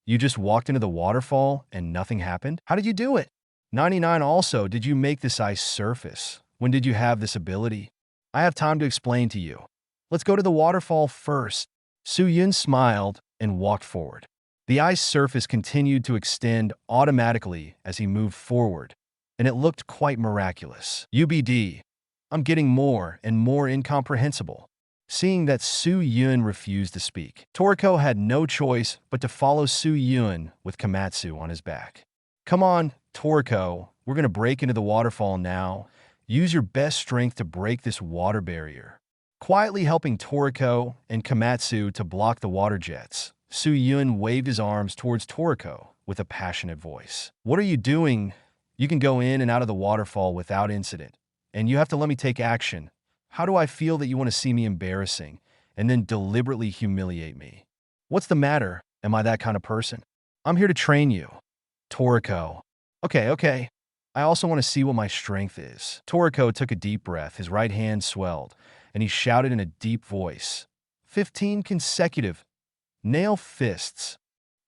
"You just walked into the waterfall and nothing happened? How did you do it?" 99 Also, did you make this ice surface? When did you have this ability? I have time to explain to you. Let's go to the waterfall first. Su Yun smiled and walked forward. The ice surface continued to extend automatically as he moved forward, and it looked quite miraculous. UBD. I'm getting more and more incomprehensible. Seeing that Su Yun refused to speak, Toriko had no choice but to follow Su Yun with Komatsu on his back. "Come on, Toriko, we're going to break into the waterfall now. Use your best strength to break this water barrier." Quietly helping Toriko and Komatsu to block the water jets, Su Yun waved his arms towards Toriko with a passionate voice. "What are you doing? You can go in and out of the waterfall without incident, and you have to let me take action. How do I feel that you want to see me embarrassing and then deliberately humiliate me? What's the matter? Am I that kind of person? I'm here to train you." Toriko. Okay. I also want to see what my strength is." Toriko took a deep breath, his right hand swelled, and he shouted in a deep voice, 15 consecutive nail fists.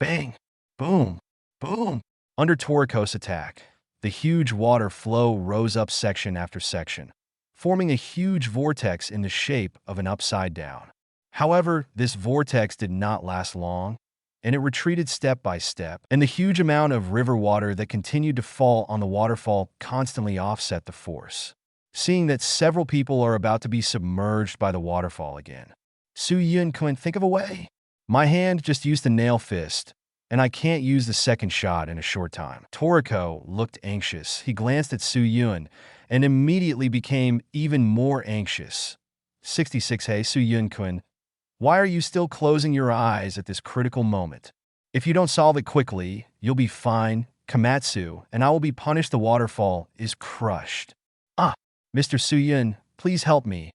Bang! Boom! Boom! Under Toriko's attack, the huge water flow rose up section after section, forming a huge vortex in the shape of an upside down. However, this vortex did not last long, and it retreated step by step, and the huge amount of river water that continued to fall on the waterfall constantly offset the force. Seeing that several people are about to be submerged by the waterfall again, Su Yun couldn't think of a way. My hand just used a nail fist, and I can't use the second shot in a short time. Toriko looked anxious. He glanced at Su Yun and immediately became even more anxious. 66. Hey, Su Yun-kun, why are you still closing your eyes at this critical moment? If you don't solve it quickly, you'll be fine. Komatsu, and I will be punished. The waterfall is crushed. Mr. Su Yun, please help me.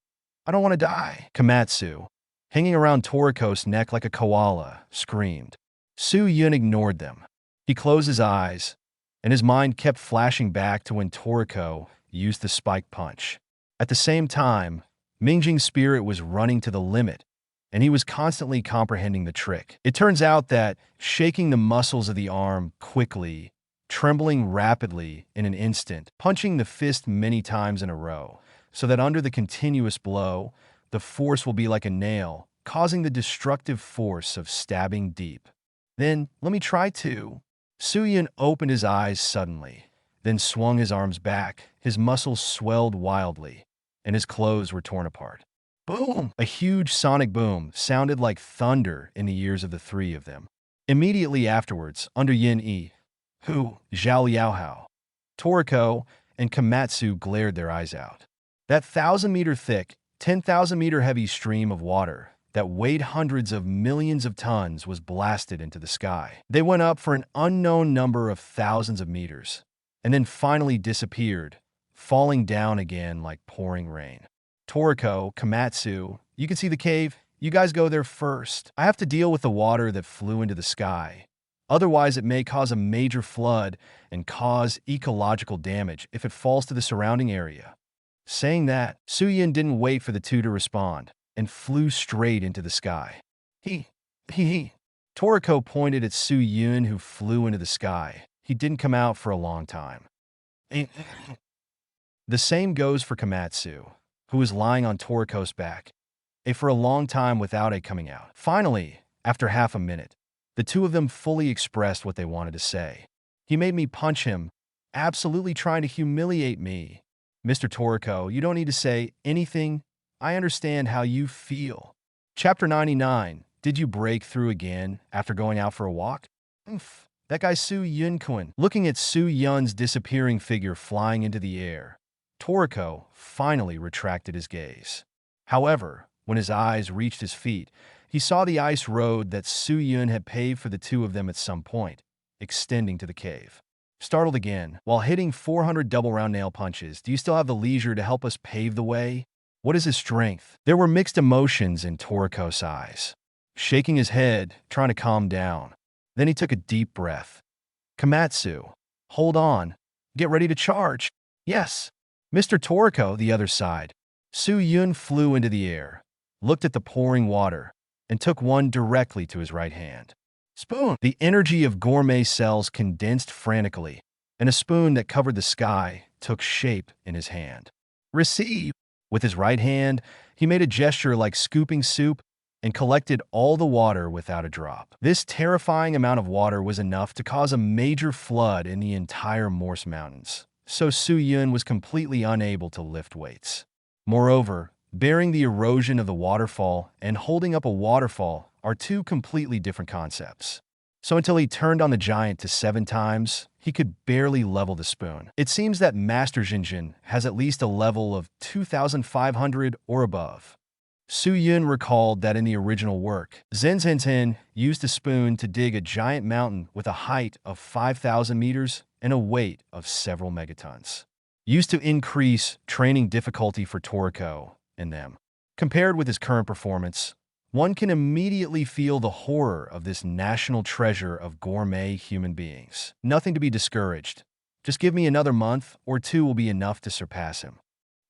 I don't want to die. Komatsu, hanging around Toriko's neck like a koala, screamed. Su Yun ignored them. He closed his eyes, and his mind kept flashing back to when Toriko used the spike punch. At the same time, Mingjing's spirit was running to the limit, and he was constantly comprehending the trick. It turns out that shaking the muscles of the arm quickly, trembling rapidly in an instant, punching the fist many times in a row, so that under the continuous blow, the force will be like a nail, causing the destructive force of stabbing deep. Then, let me try to. Su Yun opened his eyes suddenly, then swung his arms back. His muscles swelled wildly, and his clothes were torn apart. Boom! A huge sonic boom sounded like thunder in the ears of the three of them. Immediately afterwards, under Yin Yi, Hu, Zhao Liaohao, Toriko, and Komatsu glared their eyes out. That 1,000-meter thick, 10,000-meter heavy stream of water that weighed hundreds of millions of tons was blasted into the sky. They went up for an unknown number of thousands of meters, and then finally disappeared, falling down again like pouring rain. Toriko, Komatsu, you can see the cave. You guys go there first. I have to deal with the water that flew into the sky. Otherwise, it may cause a major flood and cause ecological damage if it falls to the surrounding area. Saying that, Su Yun didn't wait for the two to respond and flew straight into the sky. He. Toriko pointed at Su Yun, who flew into the sky. He didn't come out for a long time. The same goes for Komatsu, who was lying on Toriko's back, for a long time without a coming out. Finally, after half a minute, the two of them fully expressed what they wanted to say. He made me punch him, absolutely trying to humiliate me. Mr. Toriko, you don't need to say anything. I understand how you feel. Chapter 99. Did you break through again after going out for a walk? Oof. That guy Su Yun-kun. Looking at Su Yun's disappearing figure flying into the air, Toriko finally retracted his gaze. However, when his eyes reached his feet, he saw the ice road that Su Yun had paved for the two of them at some point, extending to the cave. Startled again, while hitting 400 double round nail punches, do you still have the leisure to help us pave the way? What is his strength? There were mixed emotions in Toriko's eyes. Shaking his head, trying to calm down. Then he took a deep breath. Komatsu, hold on. Get ready to charge. Yes. Mr. Toriko, the other side. Su Yun flew into the air, looked at the pouring water, and took one directly to his right hand. Spoon! The energy of Gourmet cells condensed frantically, and a spoon that covered the sky took shape in his hand. Receive! With his right hand, he made a gesture like scooping soup and collected all the water without a drop. This terrifying amount of water was enough to cause a major flood in the entire Morse Mountains, so Su Yun was completely unable to lift weights. Moreover, bearing the erosion of the waterfall and holding up a waterfall are two completely different concepts. So until he turned on the giant to 7 times, he could barely level the spoon. It seems that Master Jinjin has at least a level of 2,500 or above. Su Yun recalled that in the original work, Zhen used a spoon to dig a giant mountain with a height of 5,000 meters and a weight of several megatons, used to increase training difficulty for Toriko and them. Compared with his current performance, one can immediately feel the horror of this national treasure of gourmet human beings. Nothing to be discouraged. Just give me another month or 2 will be enough to surpass him.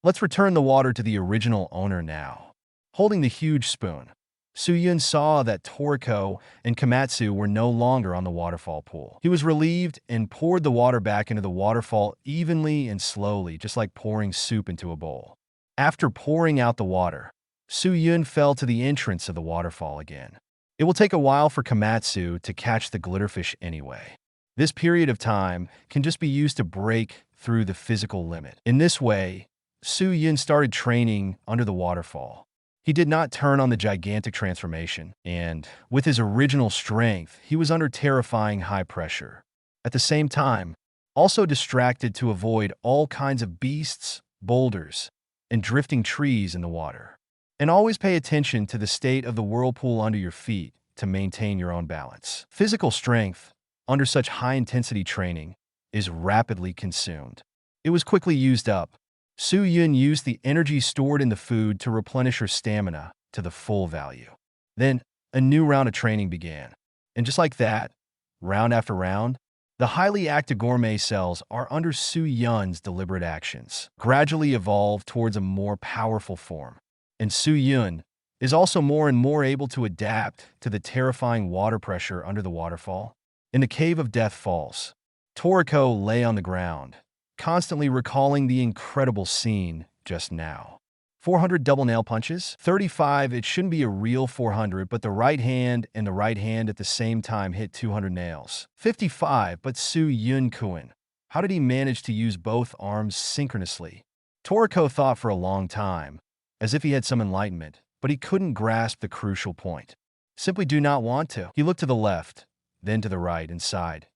Let's return the water to the original owner now. Holding the huge spoon, Su Yun saw that Toriko and Komatsu were no longer on the waterfall pool. He was relieved and poured the water back into the waterfall evenly and slowly, just like pouring soup into a bowl. After pouring out the water, Su Yun fell to the entrance of the waterfall again. It will take a while for Komatsu to catch the glitterfish anyway. This period of time can just be used to break through the physical limit. In this way, Su Yun started training under the waterfall. He did not turn on the gigantic transformation, and with his original strength, he was under terrifying high pressure. At the same time, also distracted to avoid all kinds of beasts, boulders, and drifting trees in the water. And always pay attention to the state of the whirlpool under your feet to maintain your own balance. Physical strength, under such high-intensity training, is rapidly consumed. It was quickly used up. Su Yun used the energy stored in the food to replenish her stamina to the full value. Then, a new round of training began. And just like that, round after round, the highly active gourmet cells are under Su Yun's deliberate actions, gradually evolve towards a more powerful form. And Su Yun is also more and more able to adapt to the terrifying water pressure under the waterfall. In the Cave of Death Falls, Toriko lay on the ground, constantly recalling the incredible scene just now. 400 double nail punches? 35, it shouldn't be a real 400, but the right hand and the right hand at the same time hit 200 nails. 55, but Su Yun-kun, how did he manage to use both arms synchronously? Toriko thought for a long time, as if he had some enlightenment, but he couldn't grasp the crucial point. Simply do not want to. He looked to the left, then to the right and sighed.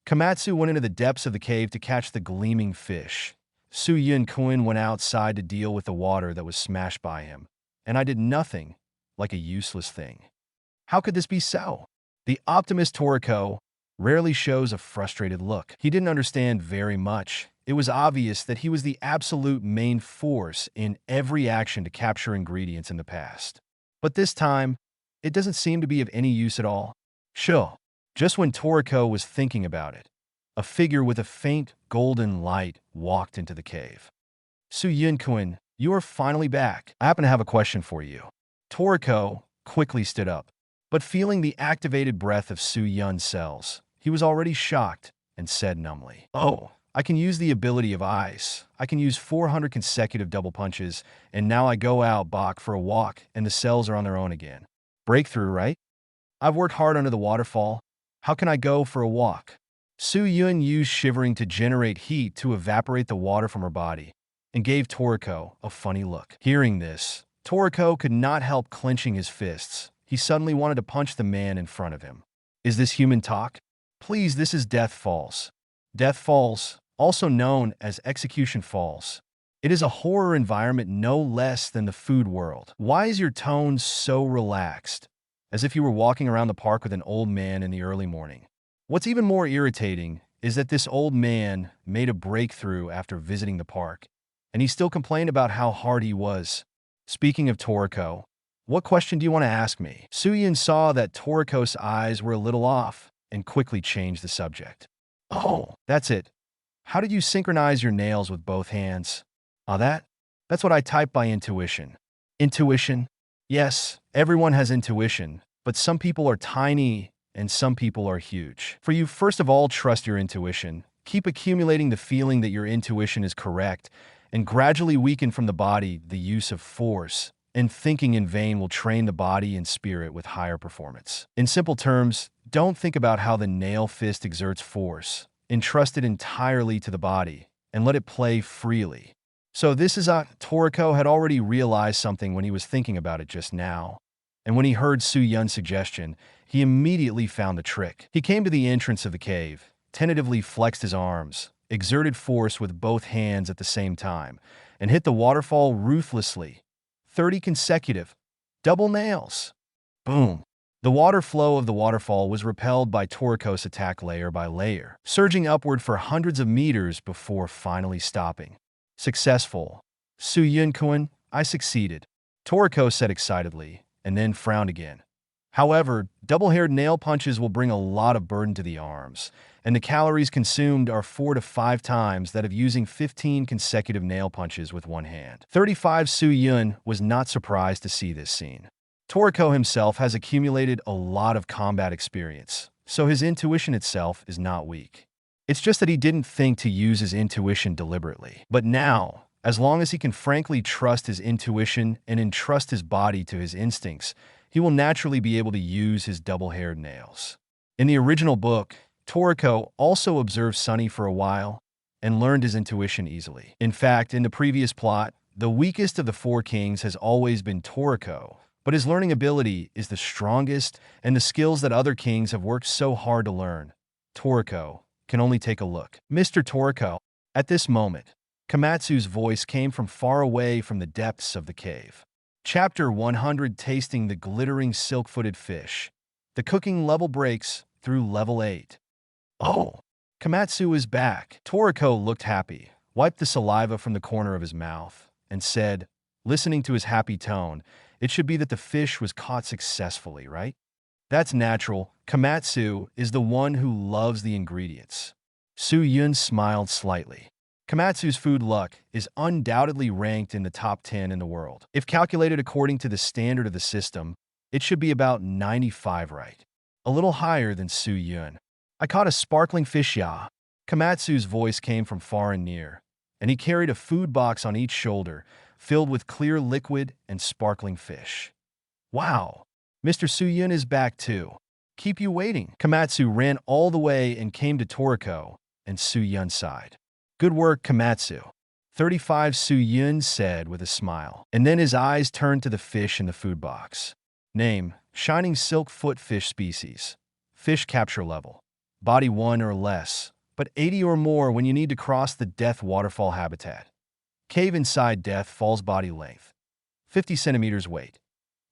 Komatsu went into the depths of the cave to catch the gleaming fish. Su Yun-kun went outside to deal with the water that was smashed by him, and I did nothing, like a useless thing. How could this be so? The optimist Toriko rarely shows a frustrated look. He didn't understand very much. It was obvious that he was the absolute main force in every action to capture ingredients in the past. But this time, it doesn't seem to be of any use at all. Sure. Just when Toriko was thinking about it, a figure with a faint golden light walked into the cave. Su Yun-kun, you are finally back. I happen to have a question for you. Toriko quickly stood up, but feeling the activated breath of Su Yun's cells, he was already shocked and said numbly, "Oh, I can use the ability of ice. I can use 400 consecutive double punches, and now I go out back for a walk, and the cells are on their own again. Breakthrough, right? I've worked hard under the waterfall. How can I go for a walk?" Su Yun used shivering to generate heat to evaporate the water from her body, and gave Toriko a funny look. Hearing this, Toriko could not help clenching his fists. He suddenly wanted to punch the man in front of him. Is this human talk? Please, this is Death Falls. Death Falls, also known as Execution Falls. It is a horror environment no less than the food world. Why is your tone so relaxed? As if you were walking around the park with an old man in the early morning. What's even more irritating is that this old man made a breakthrough after visiting the park, and he still complained about how hard he was. Speaking of Toriko, what question do you want to ask me? Su Yun saw that Toriko's eyes were a little off and quickly changed the subject. Oh, that's it. How did you synchronize your nails with both hands? That's what I type by intuition. Intuition? Yes, everyone has intuition, but some people are tiny and some people are huge. For you, first of all, trust your intuition. Keep accumulating the feeling that your intuition is correct, and gradually weaken from the body the use of force, and thinking in vain will train the body and spirit with higher performance. In simple terms, don't think about how the nail fist exerts force. Entrust it entirely to the body, and let it play freely. So this is Toriko had already realized something when he was thinking about it just now. And when he heard Su Yun's suggestion, he immediately found the trick. He came to the entrance of the cave, tentatively flexed his arms, exerted force with both hands at the same time, and hit the waterfall ruthlessly. 30 consecutive double nails. Boom. The water flow of the waterfall was repelled by Toriko's attack layer by layer, surging upward for hundreds of meters before finally stopping. Successful. Su Yun-kun, I succeeded, Toriko said excitedly, and then frowned again. However, double-haired nail punches will bring a lot of burden to the arms, and the calories consumed are 4 to 5 times that of using 15 consecutive nail punches with one hand. 35 Su Yun was not surprised to see this scene. Toriko himself has accumulated a lot of combat experience, so his intuition itself is not weak. It's just that he didn't think to use his intuition deliberately. But now, As long as he can frankly trust his intuition and entrust his body to his instincts, he will naturally be able to use his double-haired nails. In the original book, Toriko also observed Sunny for a while and learned his intuition easily. In fact, in the previous plot, the weakest of the four kings has always been Toriko, but his learning ability is the strongest, and the skills that other kings have worked so hard to learn, Toriko can only take a look. Mr. Toriko. At this moment, Komatsu's voice came from far away from the depths of the cave. Chapter 100, Tasting the Glittering Silk-Footed Fish. The cooking level breaks through level 8. Oh, Komatsu is back. Toriko looked happy, wiped the saliva from the corner of his mouth, and said, listening to his happy tone, it should be that the fish was caught successfully, right? That's natural. Komatsu is the one who loves the ingredients. Su-yun smiled slightly. Komatsu's food luck is undoubtedly ranked in the top 10 in the world. If calculated according to the standard of the system, it should be about 95 right. A little higher than Su-yun. I caught a sparkling fish, ya. Komatsu's voice came from far and near, and he carried a food box on each shoulder, filled with clear liquid and sparkling fish. Wow, Mr. Su-yun is back too. Keep you waiting. Komatsu ran all the way and came to Toriko, and Su-yun sighed. Good work, Komatsu. 35, Su-yun said with a smile, and then his eyes turned to the fish in the food box. Name, shining silk foot fish species. Fish capture level. Body 1 or less, but 80 or more when you need to cross the Death Waterfall habitat. Cave inside Death Fall's body length. 50 centimeters weight.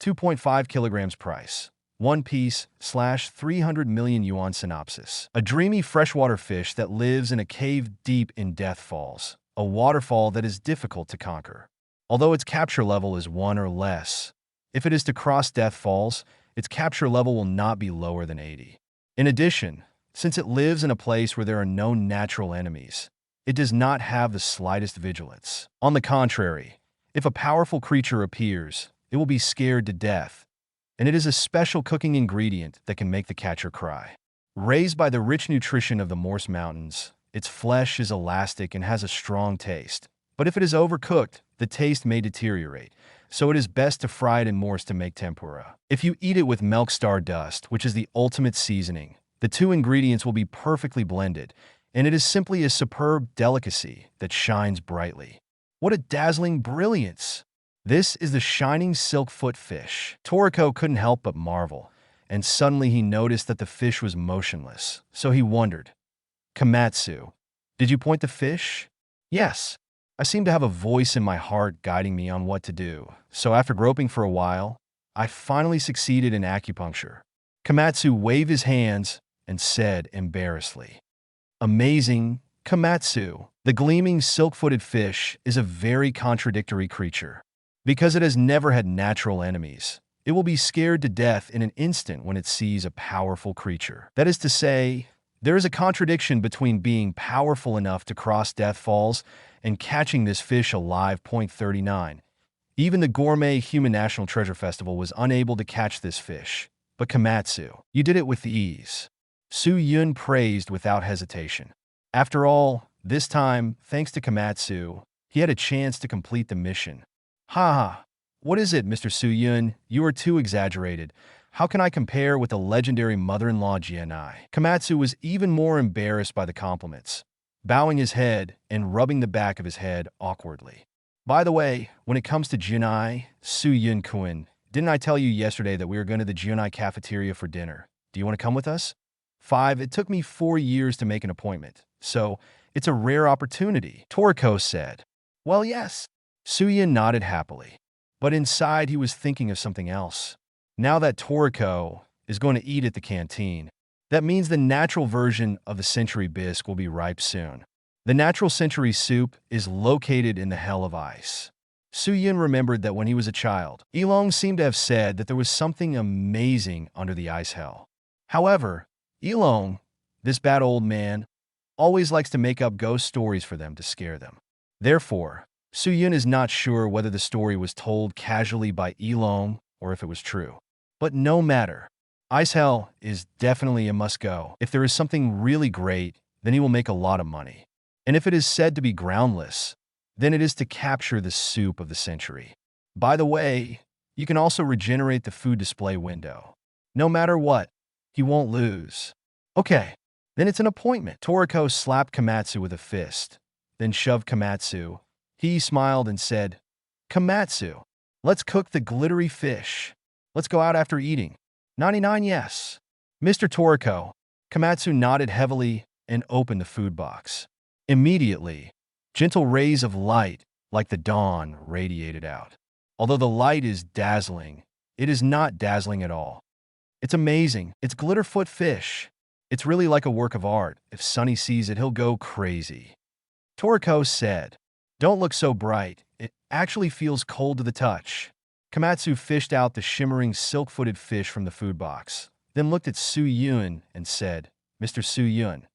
2.5 kilograms price. 1 piece / 300 million yuan synopsis. A dreamy freshwater fish that lives in a cave deep in Death Falls, a waterfall that is difficult to conquer. Although its capture level is 1 or less, if it is to cross Death Falls, its capture level will not be lower than 80. In addition, since it lives in a place where there are no natural enemies, it does not have the slightest vigilance. On the contrary, if a powerful creature appears, it will be scared to death, and it is a special cooking ingredient that can make the catcher cry. Raised by the rich nutrition of the Morse Mountains, its flesh is elastic and has a strong taste. But if it is overcooked, the taste may deteriorate, so it is best to fry it in Morse to make tempura. If you eat it with milk star dust, which is the ultimate seasoning, the two ingredients will be perfectly blended, and it is simply a superb delicacy that shines brightly. What a dazzling brilliance! This is the shining silk-foot fish. Toriko couldn't help but marvel, and suddenly he noticed that the fish was motionless, so he wondered. Komatsu, did you point the fish? Yes. I seem to have a voice in my heart guiding me on what to do, so after groping for a while, I finally succeeded in acupuncture. Komatsu waved his hands and said embarrassedly, Amazing, Komatsu. The gleaming silk-footed fish is a very contradictory creature. Because it has never had natural enemies, it will be scared to death in an instant when it sees a powerful creature. That is to say, there is a contradiction between being powerful enough to cross Death Falls and catching this fish alive. 39. Even the Gourmet Human National Treasure Festival was unable to catch this fish. But Komatsu, you did it with ease. Su-yun praised without hesitation. After all, this time, thanks to Komatsu, he had a chance to complete the mission. Ha! What is it, Mr. Su-yun? You are too exaggerated. How can I compare with the legendary mother-in-law Jiunai? Komatsu was even more embarrassed by the compliments, bowing his head and rubbing the back of his head awkwardly. By the way, when it comes to Jiunai, Su-yun-kun, didn't I tell you yesterday that we were going to the Jiunai cafeteria for dinner? Do you want to come with us? 5. It took me 4 years to make an appointment, so it's a rare opportunity, Toriko said. Well, yes. Su-yun nodded happily, but inside he was thinking of something else. Now that Toriko is going to eat at the canteen, that means the natural version of the century bisque will be ripe soon. The natural century soup is located in the Hell of Ice. Su-yun remembered that when he was a child, Yilong seemed to have said that there was something amazing under the ice hell. However, Yilong, this bad old man, always likes to make up ghost stories for them to scare them. Therefore, Su-yun is not sure whether the story was told casually by Yilong or if it was true. But no matter. Ice Hell is definitely a must-go. If there is something really great, then he will make a lot of money. And if it is said to be groundless, than it is to capture the soup of the century. By the way, you can also regenerate the food display window. No matter what, he won't lose. Okay, then it's an appointment. Toriko slapped Komatsu with a fist, then shoved Komatsu. He smiled and said, Komatsu, let's cook the glittery fish. Let's go out after eating. 99 yes. Mr. Toriko, Komatsu nodded heavily and opened the food box. Immediately, gentle rays of light, like the dawn, radiated out. Although the light is dazzling, it is not dazzling at all. It's amazing. It's glitterfoot fish. It's really like a work of art. If Sonny sees it, he'll go crazy. Toriko said, Don't look so bright. It actually feels cold to the touch. Komatsu fished out the shimmering silk-footed fish from the food box, then looked at Su Yun and said, Mr. Su Yun,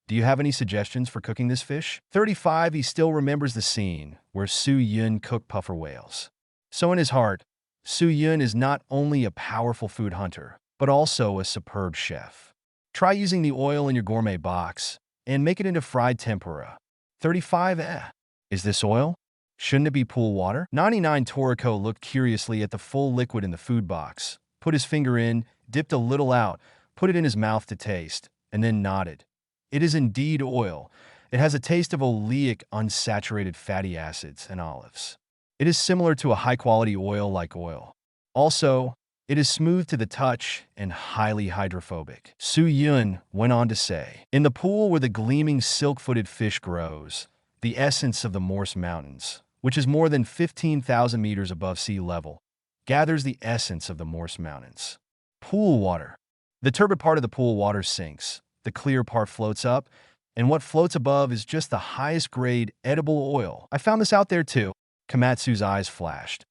do you have any suggestions for cooking this fish? 35, he still remembers the scene where Su Yun cooked puffer whales. So in his heart, Su Yun is not only a powerful food hunter, but also a superb chef. Try using the oil in your gourmet box and make it into fried tempura. 35, is this oil? Shouldn't it be pool water? 99, Toriko looked curiously at the full liquid in the food box, put his finger in, dipped a little out, put it in his mouth to taste, and then nodded. It is indeed oil. It has a taste of oleic unsaturated fatty acids and olives. It is similar to a high-quality oil like oil. Also, it is smooth to the touch and highly hydrophobic. Su Yun went on to say, In the pool where the gleaming silk-footed fish grows, the essence of the Morse Mountains, which is more than 15,000 meters above sea level, gathers the essence of the Morse Mountains. Pool water. The turbid part of the pool water sinks, the clear part floats up, and what floats above is just the highest grade edible oil. I found this out there too. Komatsu's eyes flashed.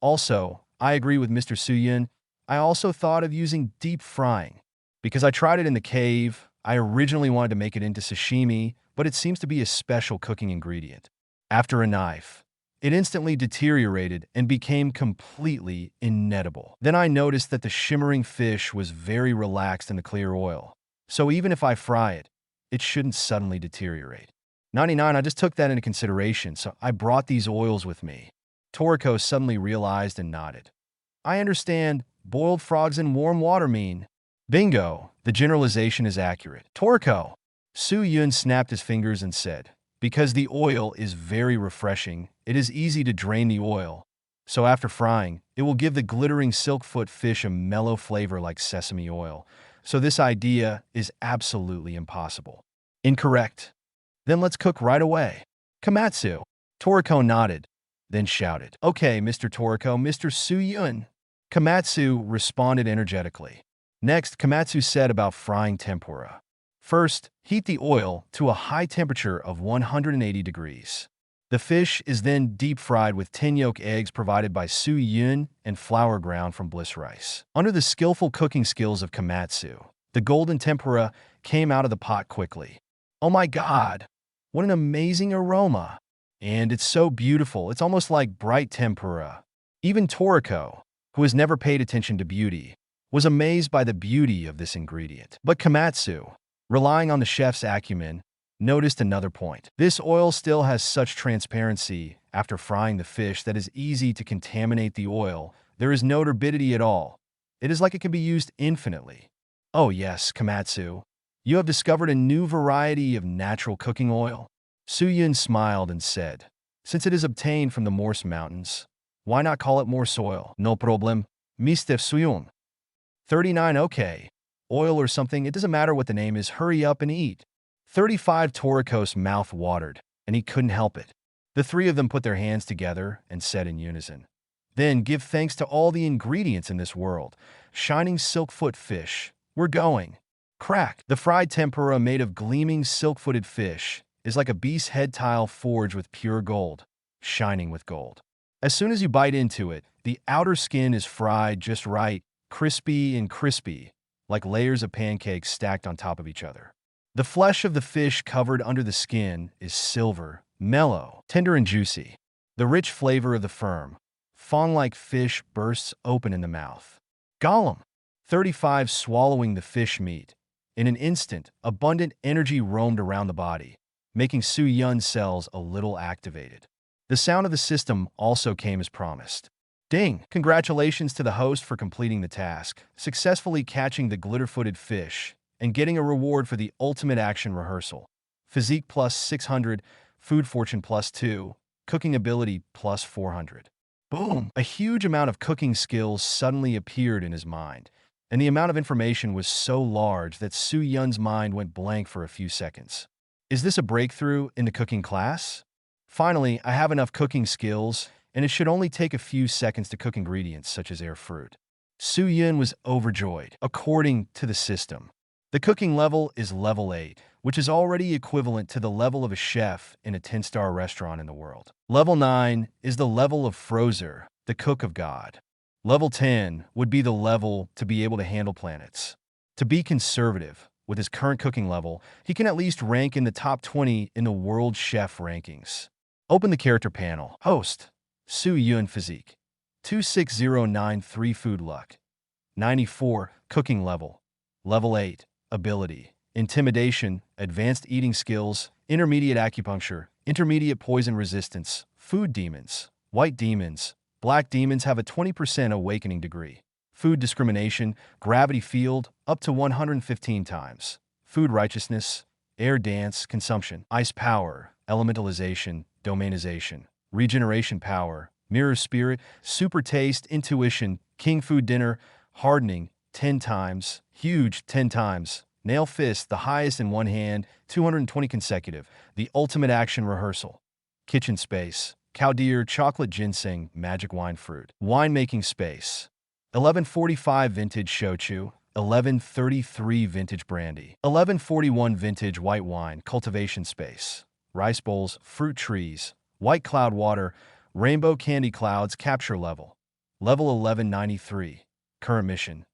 Also, I agree with Mr. Suyun. I also thought of using deep frying. Because I tried it in the cave, I originally wanted to make it into sashimi, but it seems to be a special cooking ingredient. After a knife, it instantly deteriorated and became completely inedible. Then I noticed that the shimmering fish was very relaxed in the clear oil. So even if I fry it, it shouldn't suddenly deteriorate. 99, I just took that into consideration, so I brought these oils with me. Toriko suddenly realized and nodded. I understand. Boiled frogs in warm water mean. Bingo, the generalization is accurate. Toriko. Su Yun snapped his fingers and said, Because the oil is very refreshing, it is easy to drain the oil. So after frying, it will give the glittering silkfoot fish a mellow flavor like sesame oil. So this idea is absolutely impossible. Incorrect. Then let's cook right away. Komatsu. Toriko nodded, then shouted, Okay, Mr. Toriko, Mr. Su Yun. Komatsu responded energetically. Next, Komatsu said about frying tempura. First, heat the oil to a high temperature of 180 degrees. The fish is then deep fried with 10 yolk eggs provided by Su Yun and flour ground from bliss rice. Under the skillful cooking skills of Komatsu, the golden tempura came out of the pot quickly. Oh my God, what an amazing aroma! And it's so beautiful, it's almost like bright tempura. Even Toriko, who has never paid attention to beauty, was amazed by the beauty of this ingredient. But Komatsu, relying on the chef's acumen, noticed another point. This oil still has such transparency after frying the fish that is easy to contaminate the oil. There is no turbidity at all. It is like it can be used infinitely. Oh yes, Komatsu, you have discovered a new variety of natural cooking oil. Su Yun smiled and said, Since it is obtained from the Morse Mountains, why not call it Morse oil? No problem, Mr. Su Yun. 39, okay. Oil or something, it doesn't matter what the name is, hurry up and eat. 35, Toriko's mouth watered, and he couldn't help it. The three of them put their hands together and said in unison, Then give thanks to all the ingredients in this world. Shining silk-foot fish, we're going. Crack. The fried tempura made of gleaming silk-footed fish is like a beast's head tile forged with pure gold, shining with gold. As soon as you bite into it, the outer skin is fried just right, crispy and crispy, like layers of pancakes stacked on top of each other. The flesh of the fish covered under the skin is silver, mellow, tender and juicy. The rich flavor of the firm, fawn-like fish bursts open in the mouth. Gollum. 35, swallowing the fish meat. In an instant, abundant energy roamed around the body, making Su Yun's cells a little activated. The sound of the system also came as promised. Ding! Congratulations to the host for completing the task, successfully catching the glitter-footed fish, and getting a reward for the ultimate action rehearsal. Physique plus 600, food fortune plus 2, cooking ability plus 400. Boom! A huge amount of cooking skills suddenly appeared in his mind, and the amount of information was so large that Su Yun's mind went blank for a few seconds. Is this a breakthrough in the cooking class? Finally, I have enough cooking skills, and it should only take a few seconds to cook ingredients such as air fruit. Su Yun was overjoyed. According to the system, the cooking level is level 8, which is already equivalent to the level of a chef in a 10-star restaurant in the world. Level 9 is the level of Frozer, the cook of God. Level 10 would be the level to be able to handle planets. To be conservative, with his current cooking level, he can at least rank in the top 20 in the world chef rankings. Open the character panel. Host, Su Yun Physique. 26093 Food Luck. 94 Cooking Level. Level 8 Ability. Intimidation, Advanced Eating Skills, Intermediate Acupuncture, Intermediate Poison Resistance, Food Demons. White Demons. Black Demons have a 20% awakening degree. Food Discrimination, Gravity Field, up to 115 times. Food Righteousness, Air Dance, Consumption. Ice Power, Elementalization, Domainization. Regeneration Power, Mirror Spirit, Super Taste, Intuition, King Food Dinner, Hardening, 10 times. Huge, 10 times. Nail Fist, the highest in one hand, 220 consecutive. The Ultimate Action Rehearsal. Kitchen Space, Cow Deer, Chocolate Ginseng, Magic Wine Fruit. Winemaking Space. 1145 Vintage Shochu, 1133 Vintage Brandy, 1141 Vintage White Wine. Cultivation Space. Rice Bowls, Fruit Trees, White Cloud Water, Rainbow Candy Clouds. Capture Level. Level 1193. Current Mission.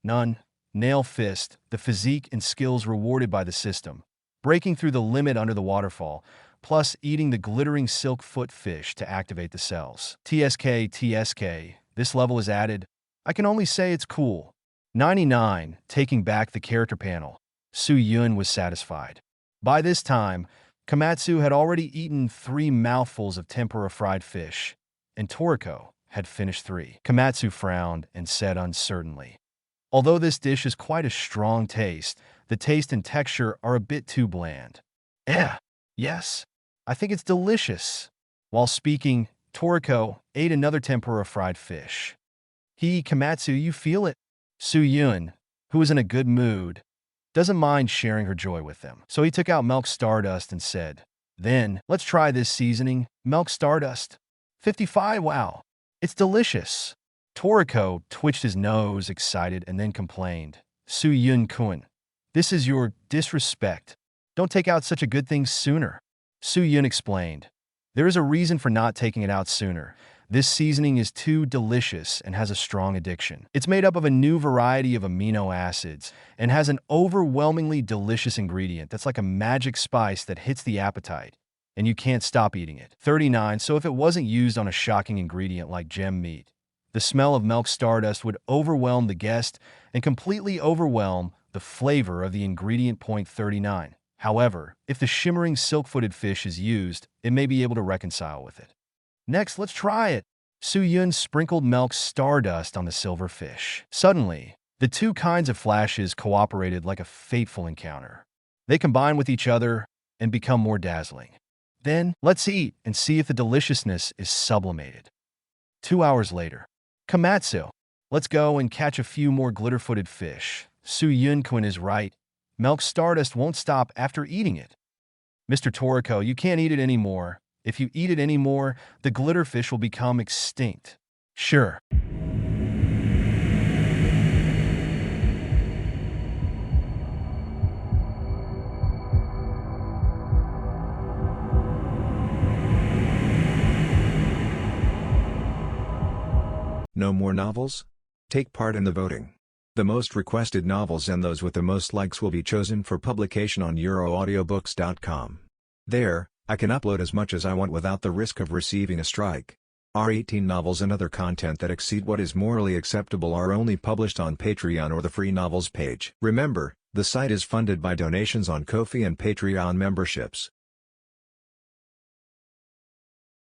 None. Nail Fist, the physique and skills rewarded by the system. Breaking through the limit under the waterfall, plus eating the glittering silk foot fish to activate the cells. TSK. This level is added. I can only say it's cool. 99. Taking back the character panel. Su Yun was satisfied. By this time, Komatsu had already eaten 3 mouthfuls of tempura fried fish, and Toriko had finished 3. Komatsu frowned and said uncertainly, "Although this dish is quite a strong taste, the taste and texture are a bit too bland." Yes, I think it's delicious." While speaking, Toriko ate another tempura fried fish. Komatsu, you feel it? Su Yun, who was in a good mood, doesn't mind sharing her joy with them. So he took out Milk Stardust and said, "Then, let's try this seasoning, Milk Stardust. 55, wow, it's delicious." Toriko twitched his nose, excited, and then complained, "Su Yun-kun, this is your disrespect. Don't take out such a good thing sooner." Su Yun explained, "There is a reason for not taking it out sooner. This seasoning is too delicious and has a strong addiction. It's made up of a new variety of amino acids and has an overwhelmingly delicious ingredient that's like a magic spice that hits the appetite, and you can't stop eating it." 39. So if it wasn't used on a shocking ingredient like gem meat, the smell of Milk Stardust would overwhelm the guest and completely overwhelm the flavor of the ingredient. 39. However, if the shimmering silk-footed fish is used, it may be able to reconcile with it. "Next, let's try it." Su Yun sprinkled Milk Stardust on the silver fish. Suddenly, the two kinds of flashes cooperated like a fateful encounter. They combine with each other and become more dazzling. Then, let's eat and see if the deliciousness is sublimated. 2 hours later. Komatsu, let's go and catch a few more glitter-footed fish. Su Yun-kun is right. Milk Stardust won't stop after eating it. Mr. Toriko, you can't eat it anymore. If you eat it anymore, the glitter fish will become extinct. Sure.
No more novels? Take part in the voting. The most requested novels and those with the most likes will be chosen for publication on euroaudiobooks.com. There, I can upload as much as I want without the risk of receiving a strike. Our 18 novels and other content that exceed what is morally acceptable are only published on Patreon or the free novels page. Remember, the site is funded by donations on Ko-fi and Patreon memberships.